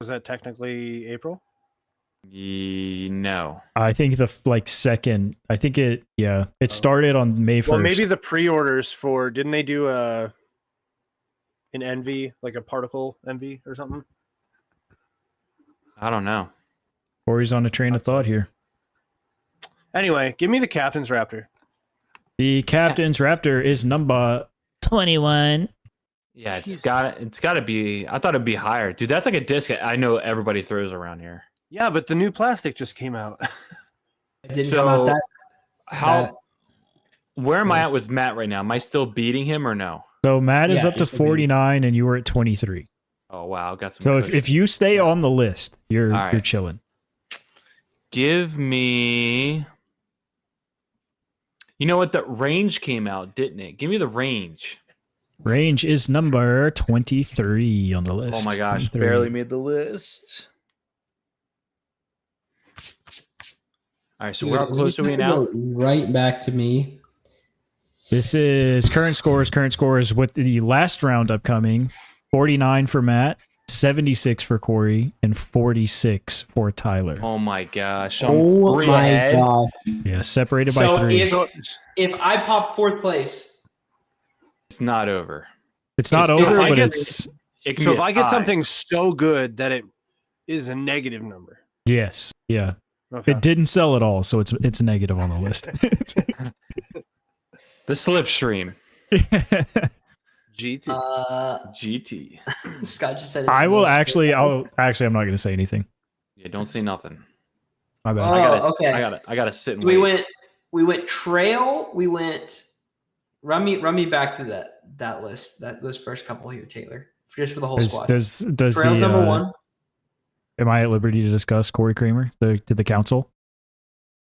Was that technically April? No. I think second. I think it started on May 1st. Well, maybe the pre-orders for didn't they do an envy, like a particle envy or something? I don't know. Corey's on a train of thought here. Anyway, give me the captain's raptor. The Captain's Raptor is number 21. Yeah, it's got to be. I thought it'd be higher, dude. That's like a disc I know everybody throws around here. Yeah, but the new plastic just came out. It didn't come out So that. how? Where am I at with Matt right now? Am I still beating him or no? So Matt is Yeah, up to it's a big- 49 and you were at 23. Oh wow, got some. So if cushion. you stay on the list, you're All right. you're chilling. Give me. You know what? The range came out, didn't it? Give me the range. Range is number 23 on the list. Oh my gosh, 23. barely made the list. All right, so Dude, we're how close are we have to now? go right back to me. This is current scores. Current scores with the last round upcoming. 49 for Matt, 76 for Corey, and 46 for Tyler. Oh my gosh! I'm Oh three my ahead. god! Yeah, separated by So 3. if I pop 4th place, It's not over. It's not if over, I but get- it's It can So be if a I get tie. something so good that it is a negative number. yes, yeah. Okay. It didn't sell at all, so it's negative on the list. the slipstream GT. GT. Scott just said. It's I will most- actually. I'm not going to say anything. Yeah, don't say nothing. My bad. Oh, I gotta, okay. I gotta sit and We wait. went trail. We went. Run me back through that list. Those first couple here, Taylor, just for the whole squad. Does Trail's the number 1. am I at liberty to discuss Corey Kramer to the council?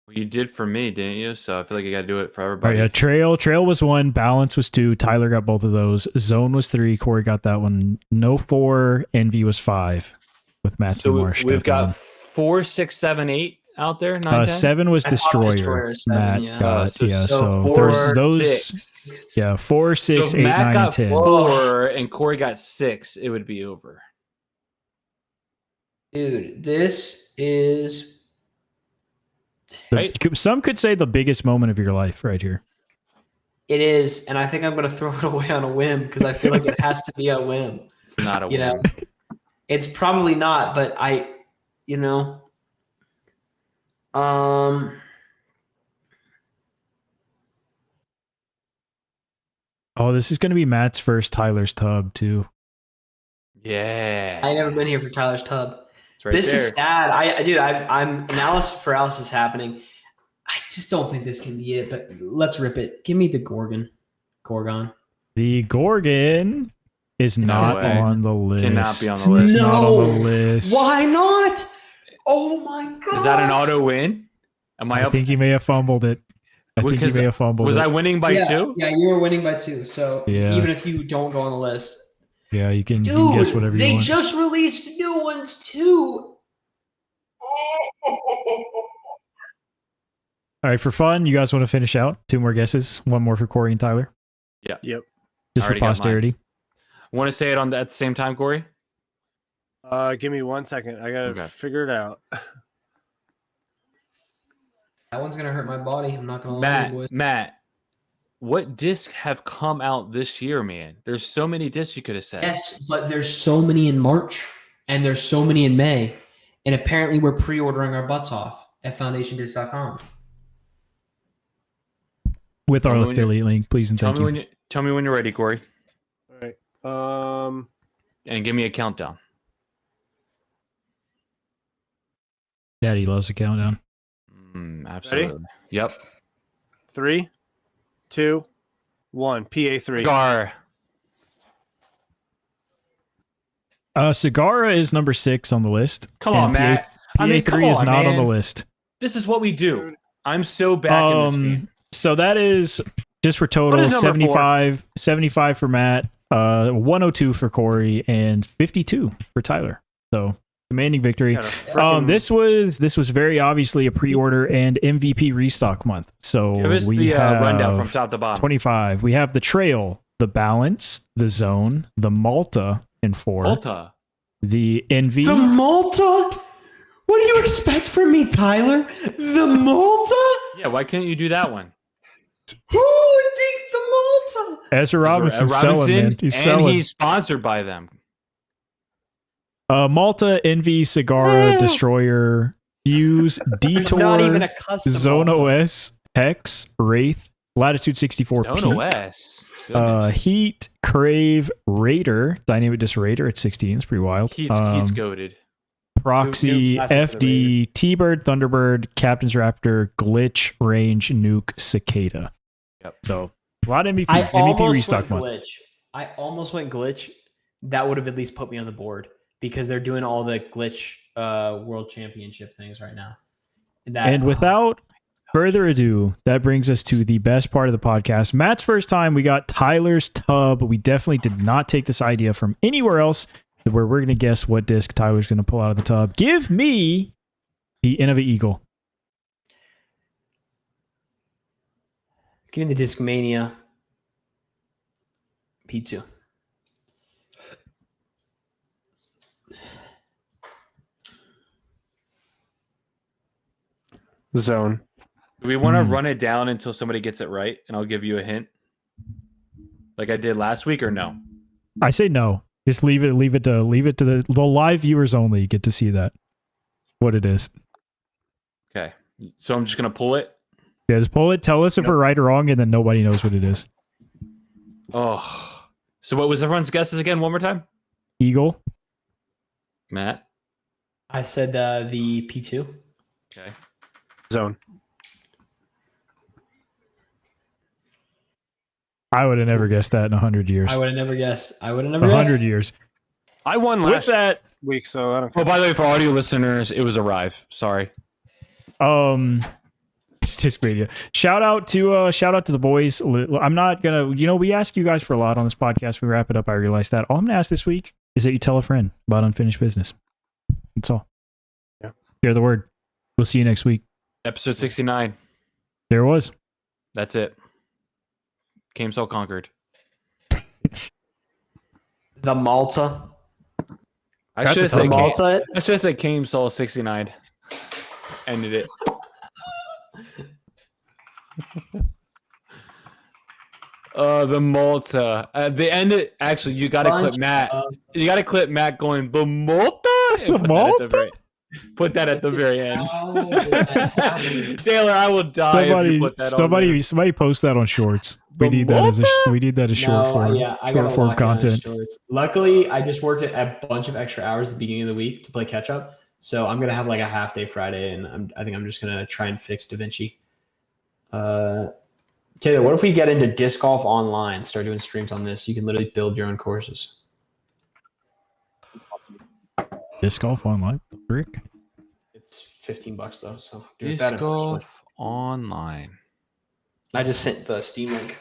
Well, you did for me, didn't you? So I feel like I gotta do it for All everybody. right, Trail was 1, Balance was 2, Tyler got both of those, Zone was 3, Corey got that one, No 4, Envy was 5, with Matthew So Marsh. we've that one. got 4, 6, 7, 8 out there? 9, 10? 7 was I thought Destroyer. Destroyer is 7, Matt yeah. got So yeah. so So four, there's those. 6. Yeah, 4, So 6, if 8, Matt 9, and got 10. 4 and Corey got 6, it would be over. Dude, this is Right? Some could say the biggest moment of your life right here. it is, and I think I'm gonna throw it away on a whim because I feel like it has to be a whim. It's not a You know, win. it's probably not, but Oh, this is going to be Matt's first Tyler's Tub too. Yeah. I never been here for Tyler's Tub. It's right This there. is sad. I'm analysis paralysis happening. I just don't think this can be it. But let's rip it. Give me the Gorgon. The Gorgon is not way. on the list. Cannot be on the list. It's not on the No. list. Why not? Oh my god! Is that an auto win? Am I I up? think he may have fumbled it. I think he Because may have fumbled Was it. I winning by yeah, 2? Yeah, you were winning by 2. So Yeah. even if you don't go on the list, Yeah, you can dude, guess whatever you they want. just released new ones too. All right, for fun, you guys want to finish out? 2 more guesses. 1 more for Corey and Tyler. Yep. Just I for already got mine. posterity. Want to say it at the same time, Corey? Give me 1 second. I gotta Okay. figure it out. That one's gonna hurt my body. I'm not gonna lie, to you boys. Matt, what discs have come out this year, man? There's so many discs you could have said. Yes, but there's so many in March and there's so many in May, and apparently we're pre-ordering our butts off at foundationdisc.com. With Tell our me when you're- affiliate link, please and Tell thank me you. when you're ready, Corey, All right. and give me a countdown. Daddy loves the countdown. Absolutely. Yep. 3, 2, 1. PA3. Gar. Sagara is number 6 on the list. Come and on, Matt. I mean, come PA3 is on, not on man. the list. This is what we do. I'm so back in this game. So that is just for total What is number 75 for Matt, 102 for Corey, and 52 for Tyler. So commanding victory. Got a frickin- This was very obviously a pre-order and MVP restock month. So Give us we the have rundown from top to bottom. 25. We have the Trail, the Balance, the Zone, the Malta in 4, Malta. the Envy. The Malta? What do you expect from me, Tyler? The Malta? Yeah, why couldn't you do that one? Who would think the Malta? Ezra Robinson's selling, man. He's and selling. he's sponsored by them. Malta, Envy, Sagara, Destroyer, Fuse, Detour, Not even a custom Zone Malta. OS, Hex, Wraith, Latitude 64, Don't Peak, OS. Goodness. Heat, Crave, Raider, Dynamic Disc Raider at 16. It's pretty wild. He's goaded. Proxy, New classic for the FD, T-Bird, Thunderbird, Captain's Raptor, Glitch, Range, Nuke, Cicada. Yep. So a lot of MVP, I MVP almost restock went month. glitch. I almost went glitch. That would have at least put me on the board because they're doing all the glitch world championship things right now. And without further ado, that brings us to the best part of the podcast. Matt's first time, we got Tyler's Tub. We definitely did not take this idea from anywhere else where we're going to guess what disc Tyler's going to pull out of the tub. Give me the Innova Eagle. give me the Discmania P2. Zone. Do we want to Hmm. run it down until somebody gets it right, and I'll give you a hint, like I did last week, or no? I say no. Just leave it to the live viewers only get to see that what it is. Okay, so I'm just gonna pull it. Yeah, just pull it. Tell us if we're right or wrong, and then nobody knows what it is. Oh, so what was everyone's guesses again? One more time, Eagle. Matt. I said the P2. Okay, Zone. I would have never guessed that in 100 years. I would have never guessed. I would have never 100 guessed. years. I won With last that, week, so I don't Oh, care. by the way, for audio listeners, it was Arrive. Sorry. it's Discmania. Shout out to the boys. I'm not gonna, we ask you guys for a lot on this podcast. We wrap it up. I realize that. All I'm gonna ask this week is that you tell a friend about unfinished business. That's all. Yeah. Share the word. We'll see you next week. Episode 69. There it was. That's it. Came Soul conquered. The Malta. I That's should a have tough said one. Malta. I should have said Came Soul 69. Ended it. The Malta. The end. Actually, you got to clip Matt. You got to clip Matt going the Malta. And put that at the very end. Taylor, I will die if you put that Somebody post that on shorts. We need that as short form. Yeah, I short gotta form lock in on content. shorts. Luckily, I just worked a bunch of extra hours at the beginning of the week to play catch up. So I'm gonna have like a half day Friday, and I think I'm just gonna try and fix DaVinci. Taylor, what if we get into disc golf online? Start doing streams on this. You can literally build your own courses. Disc golf online. Frick. It's $15 though, so do it Disc better. golf online. I just sent the Steam link.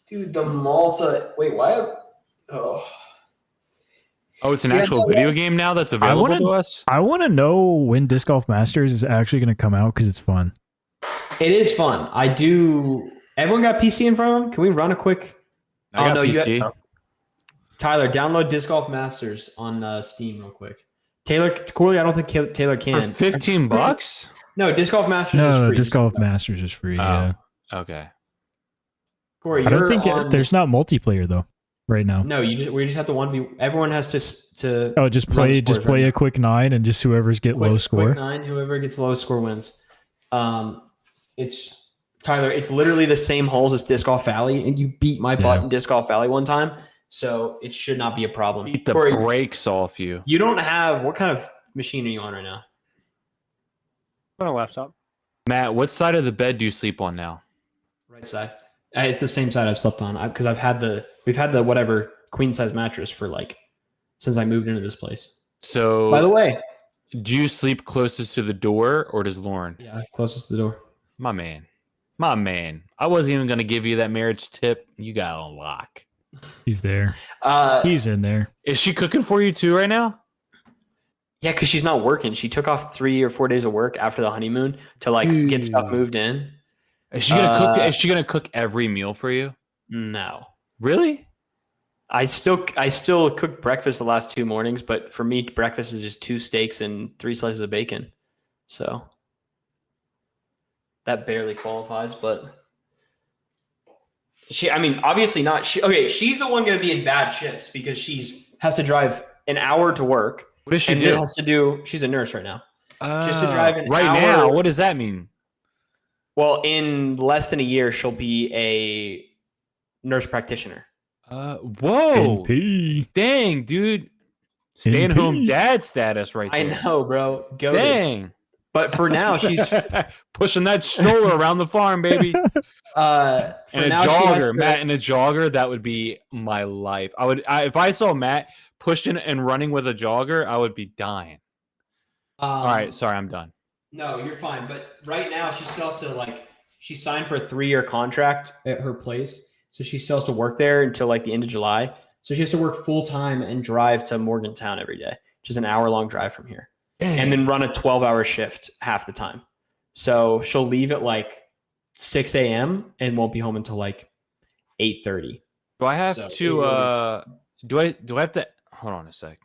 Dude, the Malta. Wait, why? Oh, Oh, it's an actual video game now that's available to us? I want to know when Disc Golf Masters is actually going to come out because it's fun. it is fun. I do. Everyone got PC in front of them? Can we run a quick? I got no, you PC. Tyler, download Disc Golf Masters on Steam real quick. Taylor, Corley, I don't think Taylor For can. $15? No, Disc Golf Masters is No, free. Disc Golf Masters is free. Yeah. Okay. Corey, I don't you're think on, there's not multiplayer though right now. No, we just have to 1v. Everyone has to. Oh, just run play scores right a now. quick 9 and just whoever's get low score. Quick 9, whoever gets the lowest score wins. It's Tyler. It's literally the same holes as Disc Golf Valley, and you beat my butt Yeah. in Disc Golf Valley one time, so it should not be a problem. Beat the Corey, brakes off you. you don't have what kind of machine are you on right now? On a laptop. Matt, what side of the bed do you sleep on now? Right side. It's the same side I've slept on because we've had the whatever queen size mattress for like since I moved into this place. So, By the way, do you sleep closest to the door or does Lauren? yeah, closest to the door. My man. My man. I wasn't even going to give you that marriage tip. You got it on lock. He's there. Yeah, He's in there. Is she cooking for you too right now? because she's not working. She took off 3 or 4 days of work after the honeymoon to like get stuff moved in. Is she gonna cook? Is she gonna cook every meal for you? No. Really? I still cooked breakfast the last 2 mornings, but for me, breakfast is just 2 steaks and 3 slices of bacon. So that barely qualifies, but obviously not. She's the one going to be in bad shifts because has to drive an hour to work. What does she And do? then has to do. She's a nurse right now. She has to drive an right hour. now. What does that mean? Well, in less than a year, she'll be a nurse practitioner. Whoa! NP. Dang, dude! Staying home dad status right I there. know, bro. Go. Dang! But for now, she's pushing that stroller around the farm, baby. for And a now she has jogger, to- Matt, and a jogger. That would be my life. If I saw Matt pushing and running with a jogger, I would be dying. All right, sorry, I'm done. No, you're fine. But right now, she still has to she signed for a 3-year contract at her place, so she still has to work there until like the end of July. So she has to work full time and drive to Morgantown every day, which is an hour-long drive from here, and then run a 12-hour shift half the time. So she'll leave at like 6 a.m. and won't be home until like 8:30. Do I have So, to? Do I have to? Hold on a sec.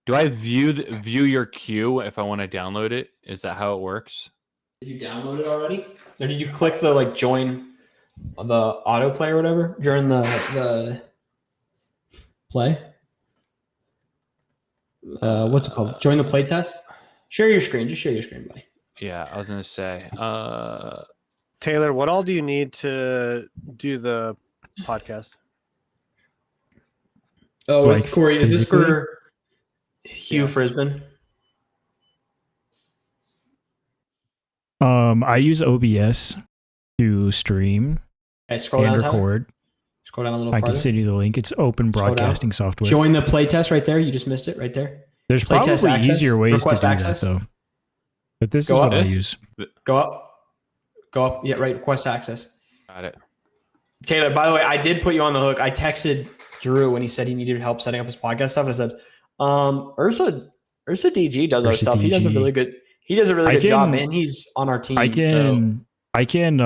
Do I view your queue if I want to download it? Is that how it works? Did you download it already, or did you click the join the autoplay or whatever during the play? What's it called? Join the play test. Share your screen. Just share your screen, buddy. Yeah, I was gonna say. Taylor, what all do you need to do the podcast? Oh, Like, Corey, is this physically? for Hugh Frisbin? I use OBS to stream Okay, scroll and down, Tyler. record. Scroll down a little I farther. can send you the link. It's open Scroll down. broadcasting software. Join the play test right there. You just missed it right there. There's Play test probably access, easier ways to do request that access. though. But this Go is up. what I This? use. Go up. Go up. Yeah, right. Request access. Got it. Taylor, by the way, I did put you on the hook. I texted Drew when he said he needed help setting up his podcast stuff. And I said, Ursa DG does our Ursa stuff. He does a DG. really good. He does a really I good job, can- man. He's on our team. I can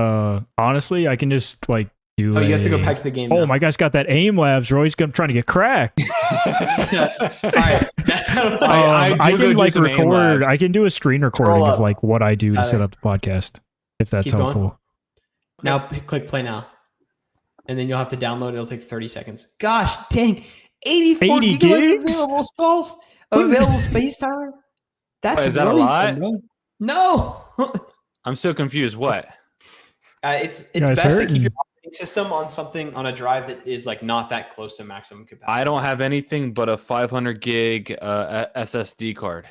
honestly I can just like do So. Oh, you have to go a- back to the game. Oh, now. my guy's got that aim labs, bro. He's trying to get cracked. All right. I do go can do like some aim record. labs. I can do a screen recording Scroll of up. like what I do to Tyler. set up the podcast, if that's Keep going. helpful. Now click play now, and then you'll have to download. It'll take 30 seconds. Gosh dang, 84 80 gigabytes gigs? available stalls, available space, Tyler. That's Wait, is that a worrisome, lot? bro. No. I'm so confused. What? It's guys best to hurting. keep your operating system on something on a drive that is like not that close to maximum capacity. I don't have anything but a 500 gig SSD card.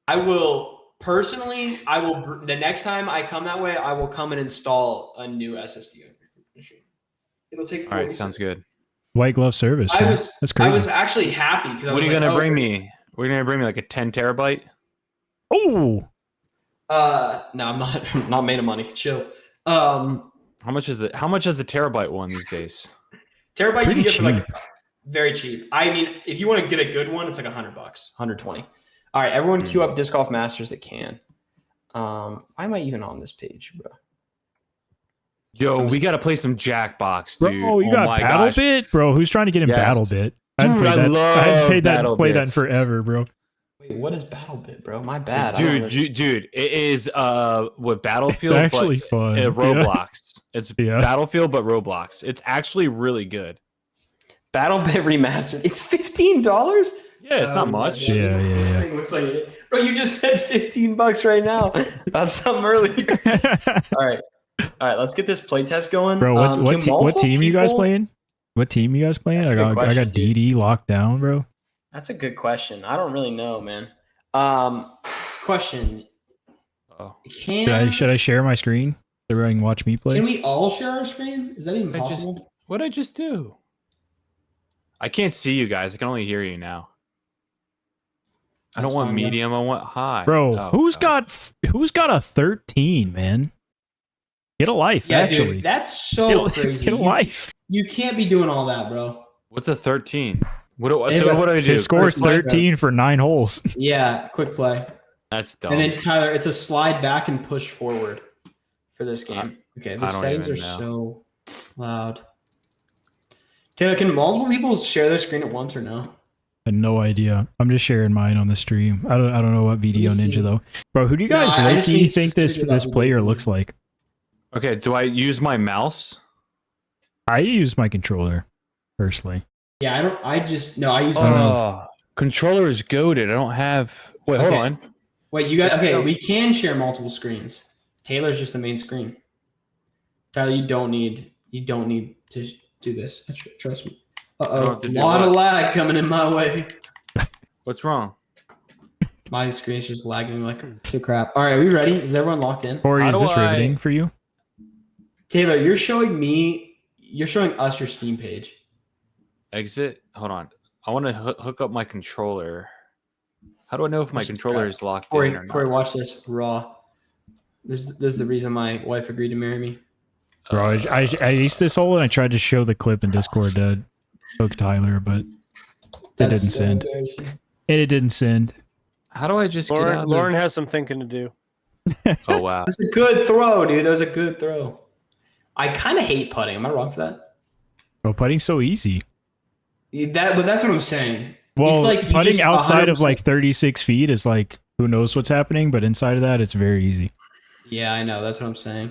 I will personally. I will the next time I come that way. I will come and install a new SSD machine. It'll take. All right, 40 sounds good. White glove service. I man. was. That's I crazy. was actually happy because. What are you gonna bring me? We're gonna bring me like a 10 terabyte. Oh, No, I'm not. Not made of money. Chill. How much is it? How much is a terabyte one these days? Terabyte you Pretty can get for like cheap. very cheap. I mean, if you want to get a good one, it's like $100, 120. All right, everyone, queue up Disc Golf Masters that can. Why am I even on this page, bro? Yo, we gotta play some Jackbox, bro, dude. you Oh got my Battle gosh. Bit, bro. Who's trying to get in Yes. Battle Bit? I haven't Dude, played I that. I haven't love played that. Battle Played that in Bits. forever, bro. Wait, what is BattleBit, bro? My bad. I don't Dude, understand. dude, it is what It's Battlefield, actually fun. but Yeah. Roblox. It's Yeah. Battlefield, but Roblox. It's actually really good. BattleBit remastered. It's $15. Yeah, it's not much. Yeah, yeah, Thing looks like it. Bro, you just said $15 right now. That's something earlier. All right, let's get this playtest going. Bro, Can what multiple team you guys people- playing? What team you guys playing? That's a I good got question, dude. DD locked down, bro. That's a good question. I don't really know, man. Question: Oh. Should I share my screen? So everyone can watch me play. Can we all share our screen? Is that even I just- possible? What'd I just do? I can't see you guys. I can only hear you now. I That's don't want fine, bro. medium. I want high. Bro, Oh, who's God. got a 13, man? Get a life, Yeah, actually. dude, that's so get, crazy. get a You- life. You can't be doing all that, bro. What's a 13? What do, Hey, so but what do I do? His score is First play, bro. 13 for 9 holes. Yeah, quick play. That's dumb. And then Tyler, it's a slide back and push forward for this game. Okay, the I don't settings are even know. so loud. Taylor, can multiple people share their screen at once or no? I had no idea. I'm just sharing mine on the stream. I don't know what Video Let me Ninja see. though. Bro, who do you No, guys I just like? need You think to this figure out Video player Ninja. looks like? Okay, do I use my mouse? I use my controller personally. Yeah, I don't. I just no. I use. I don't know. Oh, controller is goaded. I don't have. Wait, hold Okay. on. Wait, you got okay. So- We can share multiple screens. Taylor's just the main screen. Tyler, you don't need to do this. Trust me. I don't Uh have to oh, do lot of what? lag coming in my way. What's wrong? My screen's just lagging like to crap. All right, are we ready? Is everyone locked in? Corey, How is do this I- riveting for you? Taylor, you're showing us your Steam page. Exit. Hold on. I want to hook up my controller. How do I know if my Just controller try. is locked Corey, in or not? Corey, watch this raw. This is the reason my wife agreed to marry me. Bro, I aced this hole and I tried to show the clip in Discord to hook Tyler, but That's didn't so send. embarrassing. it didn't send. How do I just get out Lauren, of- Lauren has some thinking to do. Oh wow. That's a good throw, dude. That was a good throw. I kind of hate putting. Am I wrong for that? Bro, putting's so easy. But that's what I'm saying. Well, It's like you putting just outside of 100% like 36 feet is like who knows what's happening, but inside of that, it's very easy. Yeah, I know. That's what I'm saying.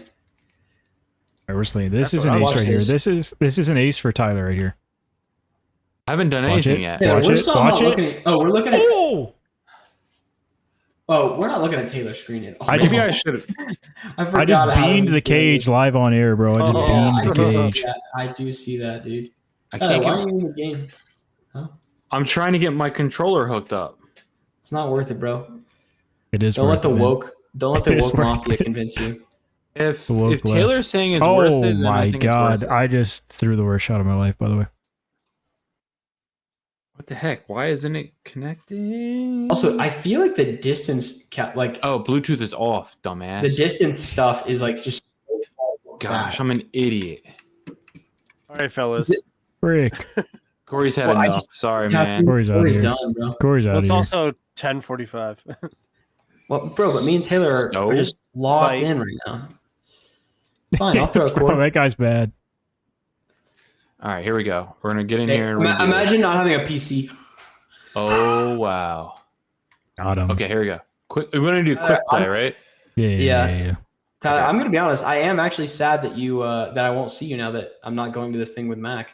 All right, we're saying this That's is what an I ace right here. watched This is an ace for Tyler right here. I haven't done Watch anything it. yet. Yeah, Watch we're it, still watch not it. looking at. Oh, we're looking at. Oh, Oh, we're not looking at Taylor's screen yet. Oh, I just- Maybe I should have. I I forgot just how to beamed the use cage live on air, bro. I just Oh, Yeah, I beamed do the see cage. that. I do see that, dude. I Tyler, can't why get, are you in the game? I'm trying to get my controller hooked up. It's not worth it, bro. It is. Don't worth let the it, man. woke. Don't let the It is woke worth mafia it. convince you. If The woke if Taylor's left. saying it's worth it, then I my think it's worth god! it. I just threw the worst shot of my life. By the way. What the heck? Why isn't it connecting? Also, I feel like the distance, like Oh, Bluetooth is off, dumbass. the distance stuff, is like just. so far Gosh, back. I'm an idiot. All right, fellas. Frick. Corey's had Well, I enough. just Sorry, tapped man. in. Corey's out Corey's here. done, bro. Corey's out Let's here. also 10:45. Well, bro, but me and Taylor No. are just locked Like- in right now. Fine, I'll throw a Bro, quarter. that guy's bad. All right, here we go. We're gonna get in Hey, here and redo imagine not having a PC. this. Oh wow. Got him. Okay, here we go. Quick. We're gonna do quick play, right? Yeah. Tyler, Okay. I'm gonna be honest. I am actually sad that you that I won't see you now that I'm not going to this thing with Mac.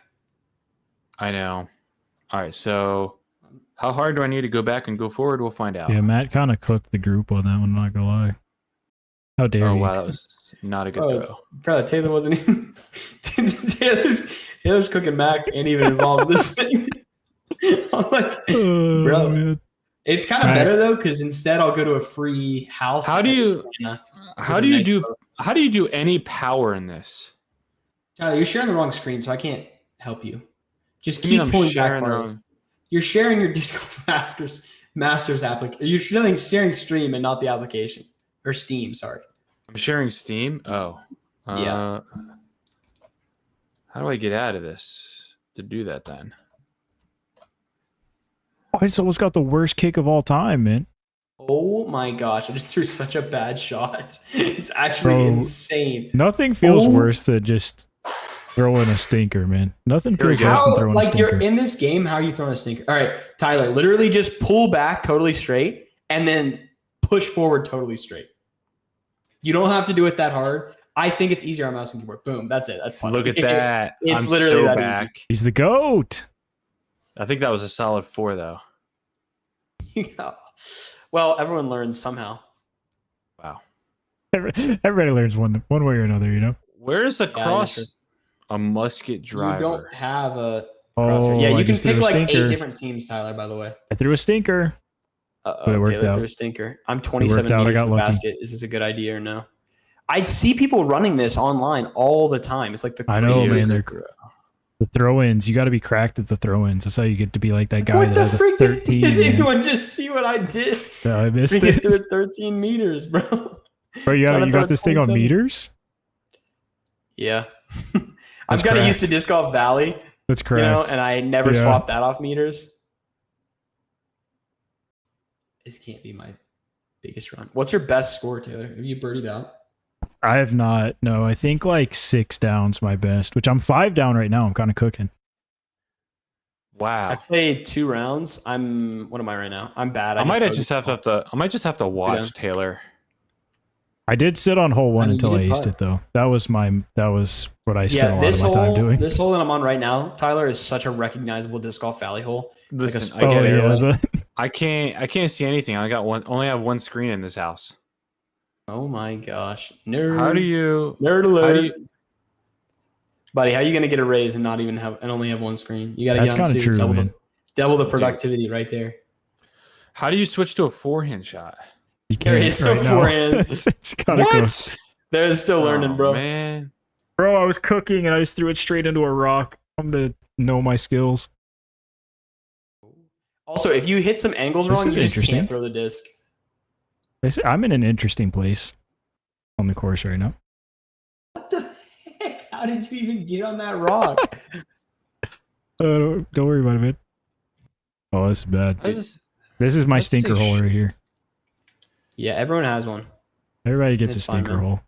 I know. All right, so how hard do I need to go back and go forward? We'll find out. Yeah, Matt kind of cooked the group on that one, I'm not gonna lie. How dare Oh you? wow, that was not a good Oh, throw. Bro, Taylor wasn't even. Taylor's cooking Mac ain't even involved in this thing. I'm like, Oh, bro. man. it's kind of Right. better though because instead I'll go to a free house. How do you how do you nice do photo. how do you do any power in this? Tyler, you're sharing the wrong screen, so I can't help you. Just You mean keep I'm pulling back. sharing the farther. wrong- You're sharing your Discord Masters application. You're sharing Stream and not the application or Steam. Sorry. I'm sharing Steam. Oh. Yeah. How do I get out of this to do that then? Oh, he's almost got the worst kick of all time, man. Oh my gosh! I just threw such a bad shot. It's actually Bro. insane. Nothing feels Oh. worse than just throwing a stinker, man. Nothing Here we feels go. worse than How, throwing a like stinker. you're in this game? How are you throwing a stinker? All right, Tyler. Literally, just pull back totally straight and then push forward totally straight. You don't have to do it that hard. I think it's easier on mouse and keyboard. Boom. That's it. That's fun. Look at that. It's I'm literally so that back. He's the GOAT. I think that was a solid 4 though. Yeah. Well, everyone learns somehow. Wow. Everybody learns one way or another, you know? Where's the Yeah, cross? sure. A musket You driver. don't have a Oh, crosshair. Yeah, I you can just threw pick a like 8 stinker. different teams, Tyler, by the way. I threw a stinker. But it Uh-oh, worked Taylor out. threw a stinker. I'm worked 27 out. I meters got from the lucky. basket. Is this a good idea or no? I see people running this online all the time. It's like the I know, craziest. man. The throw-ins. You got to be cracked at the throw-ins. That's how you get to be like that guy What that the has a freak? 13. Did man. anyone just see what I did? Yeah, I missed Freaking it. threw it 13 meters, bro. Bro, Trying to you throw got this thing on 27. meters? Yeah. That's I've got used to cracked. Disc Golf Valley, That's you correct. know, and I never Yeah. swapped that off meters. This can't be my biggest run. What's your best score, Taylor? Have you birdied out? I have not. No, I think like 6 down's my best, which I'm 5 down right now. I'm kind of cooking. I Wow. played 2 rounds. What am I right now? I'm bad. I might just have to watch down. Taylor. I did sit on hole 1 I mean, until you I did aced putt. it though. That was what I spent a Yeah, lot this of my time hole, doing. this hole that I'm on right now, Tyler, is such a recognizable Disc Golf Valley hole. Listen, spot I Oh get it. fairway. yeah, I can't see anything. Only have one screen in this house. Oh my gosh, nerd! How do you nerd how alert, do you buddy? How are you gonna get a raise and not even have and only have one screen? You got to that's get on kind of two. true, double man. double the productivity right there. how do you switch to a forehand shot? You There can't is no right now. forehand. it's kind of close. They're still learning, Oh, bro. Man. Bro, I was cooking and I just threw it straight into a rock. I'm to know my skills. Also, if you hit some angles This wrong, is you just interesting. can't throw the disc. I'm in an interesting place on the course right now. What the heck? How did you even get on that rock? Don't worry about it, man. Oh, this is bad. This is my let's say stinker hole right here. Yeah, everyone has one, Everybody gets It's a fine, stinker man. hole.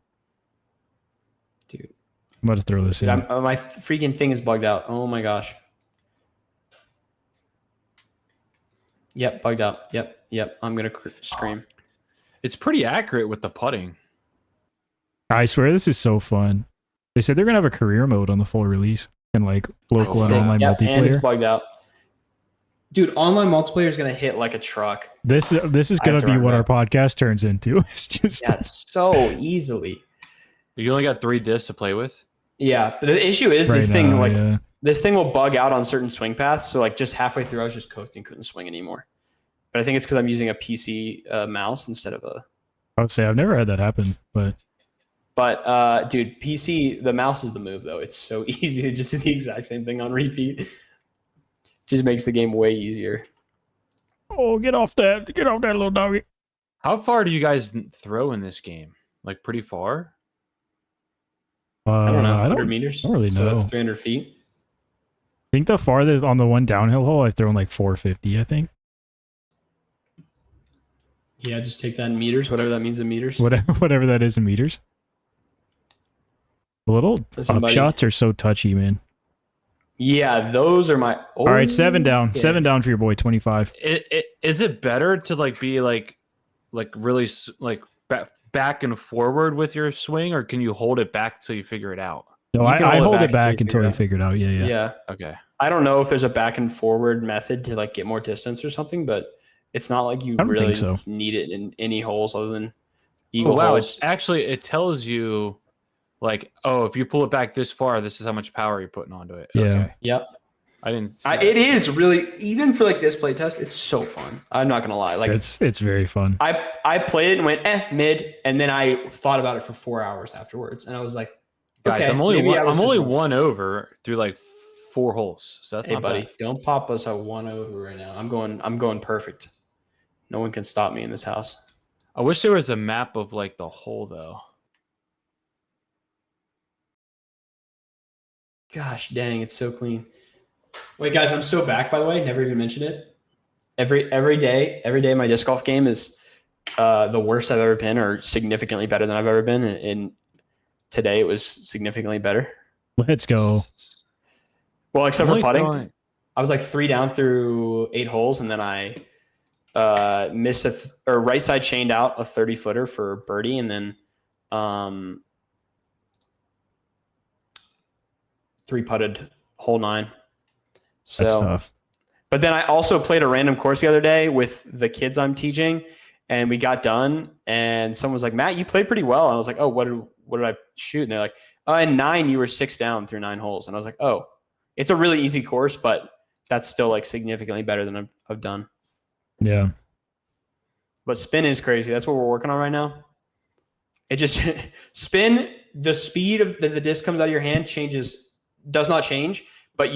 dude. I'm about to throw this in. My freaking thing is bugged out. Oh my gosh. Yep, bugged out. Yep. I'm gonna scream. It's pretty accurate with the putting. I swear this is so fun. They said they're gonna have a career mode on the full release and like local and Sick. online Yep, and it's multiplayer. bugged out. Dude, online multiplayer is gonna hit like a truck. This is I gonna have to be run what that. our podcast turns into. It's just Yeah, so easily. You only got 3 discs to play with. Yeah, but the issue is right this thing now, like yeah. this thing will bug out on certain swing paths. So like just halfway through, I was just cooked and couldn't swing anymore. But I think it's because I'm using a PC mouse instead of a. I would say I've never had that happen, but But dude, PC the mouse is the move though. It's so easy to just do the exact same thing on repeat. Just makes the game way easier. oh, get off that little doggy. How far do you guys throw in this game? Like pretty far? I don't know, I 100 don't meters. don't really So know. that's 300 feet. think the farthest on the one downhill hole I've thrown like 450. I think. Yeah, just take that in meters, whatever that means in meters. Whatever that is in meters. The little Listen, up buddy. shots are so touchy, man. Yeah, those are my. All right, 7 down. Okay. 7 down for your boy, 25. Is it better to like be like really like back and forward with your swing, or can you hold it back till you figure it out? No, You I can hold it back until you you figure it out. Yeah, yeah. Yeah. Okay. I don't know if there's a back and forward method to like get more distance or something, but it's not like you I don't think really so. need it in any holes other than Oh, eagle wow. holes. Actually, it tells you like, oh, if you pull it back this far, this is how much power you're putting onto it. Yeah. Okay. Yep. I didn't see It is really, even for like this play test, it's so fun. I'm not gonna lie. Like It's very fun. I played it and went mid, and then I thought about it for 4 hours afterwards, and I was like, Guys, okay, I'm only maybe one, I was I'm just only wrong. one over through like 4 holes. So that's Hey not buddy, bad. don't pop us a 1 over right now. I'm going perfect. No one can stop me in this house. I wish there was a map of like the hole though. Gosh dang, it's so clean. Wait, guys, I'm so back, by the way. Never even mentioned it. Every day, my disc golf game is the worst I've ever been, or significantly better than I've ever been. And today, it was significantly better. Let's go. Well, except I'm for only putting, throwing- I was like 3 down through 8 holes, and then I missed or right side chained out a 30-footer for birdie, and then 3 putted hole 9. So, That's tough. but then I also played a random course the other day with the kids I'm teaching, and we got done, and someone was like, "Matt, you played pretty well." And I was like, "Oh, what did I shoot?" And they're like, "In 9, you were 6 down through 9 holes." And I was like, "Oh, it's a really easy course, but that's still like significantly better than I've done." Yeah. But spin is crazy. That's what we're working on right now. It just spin, the speed of the disc comes out of your hand does not change, but you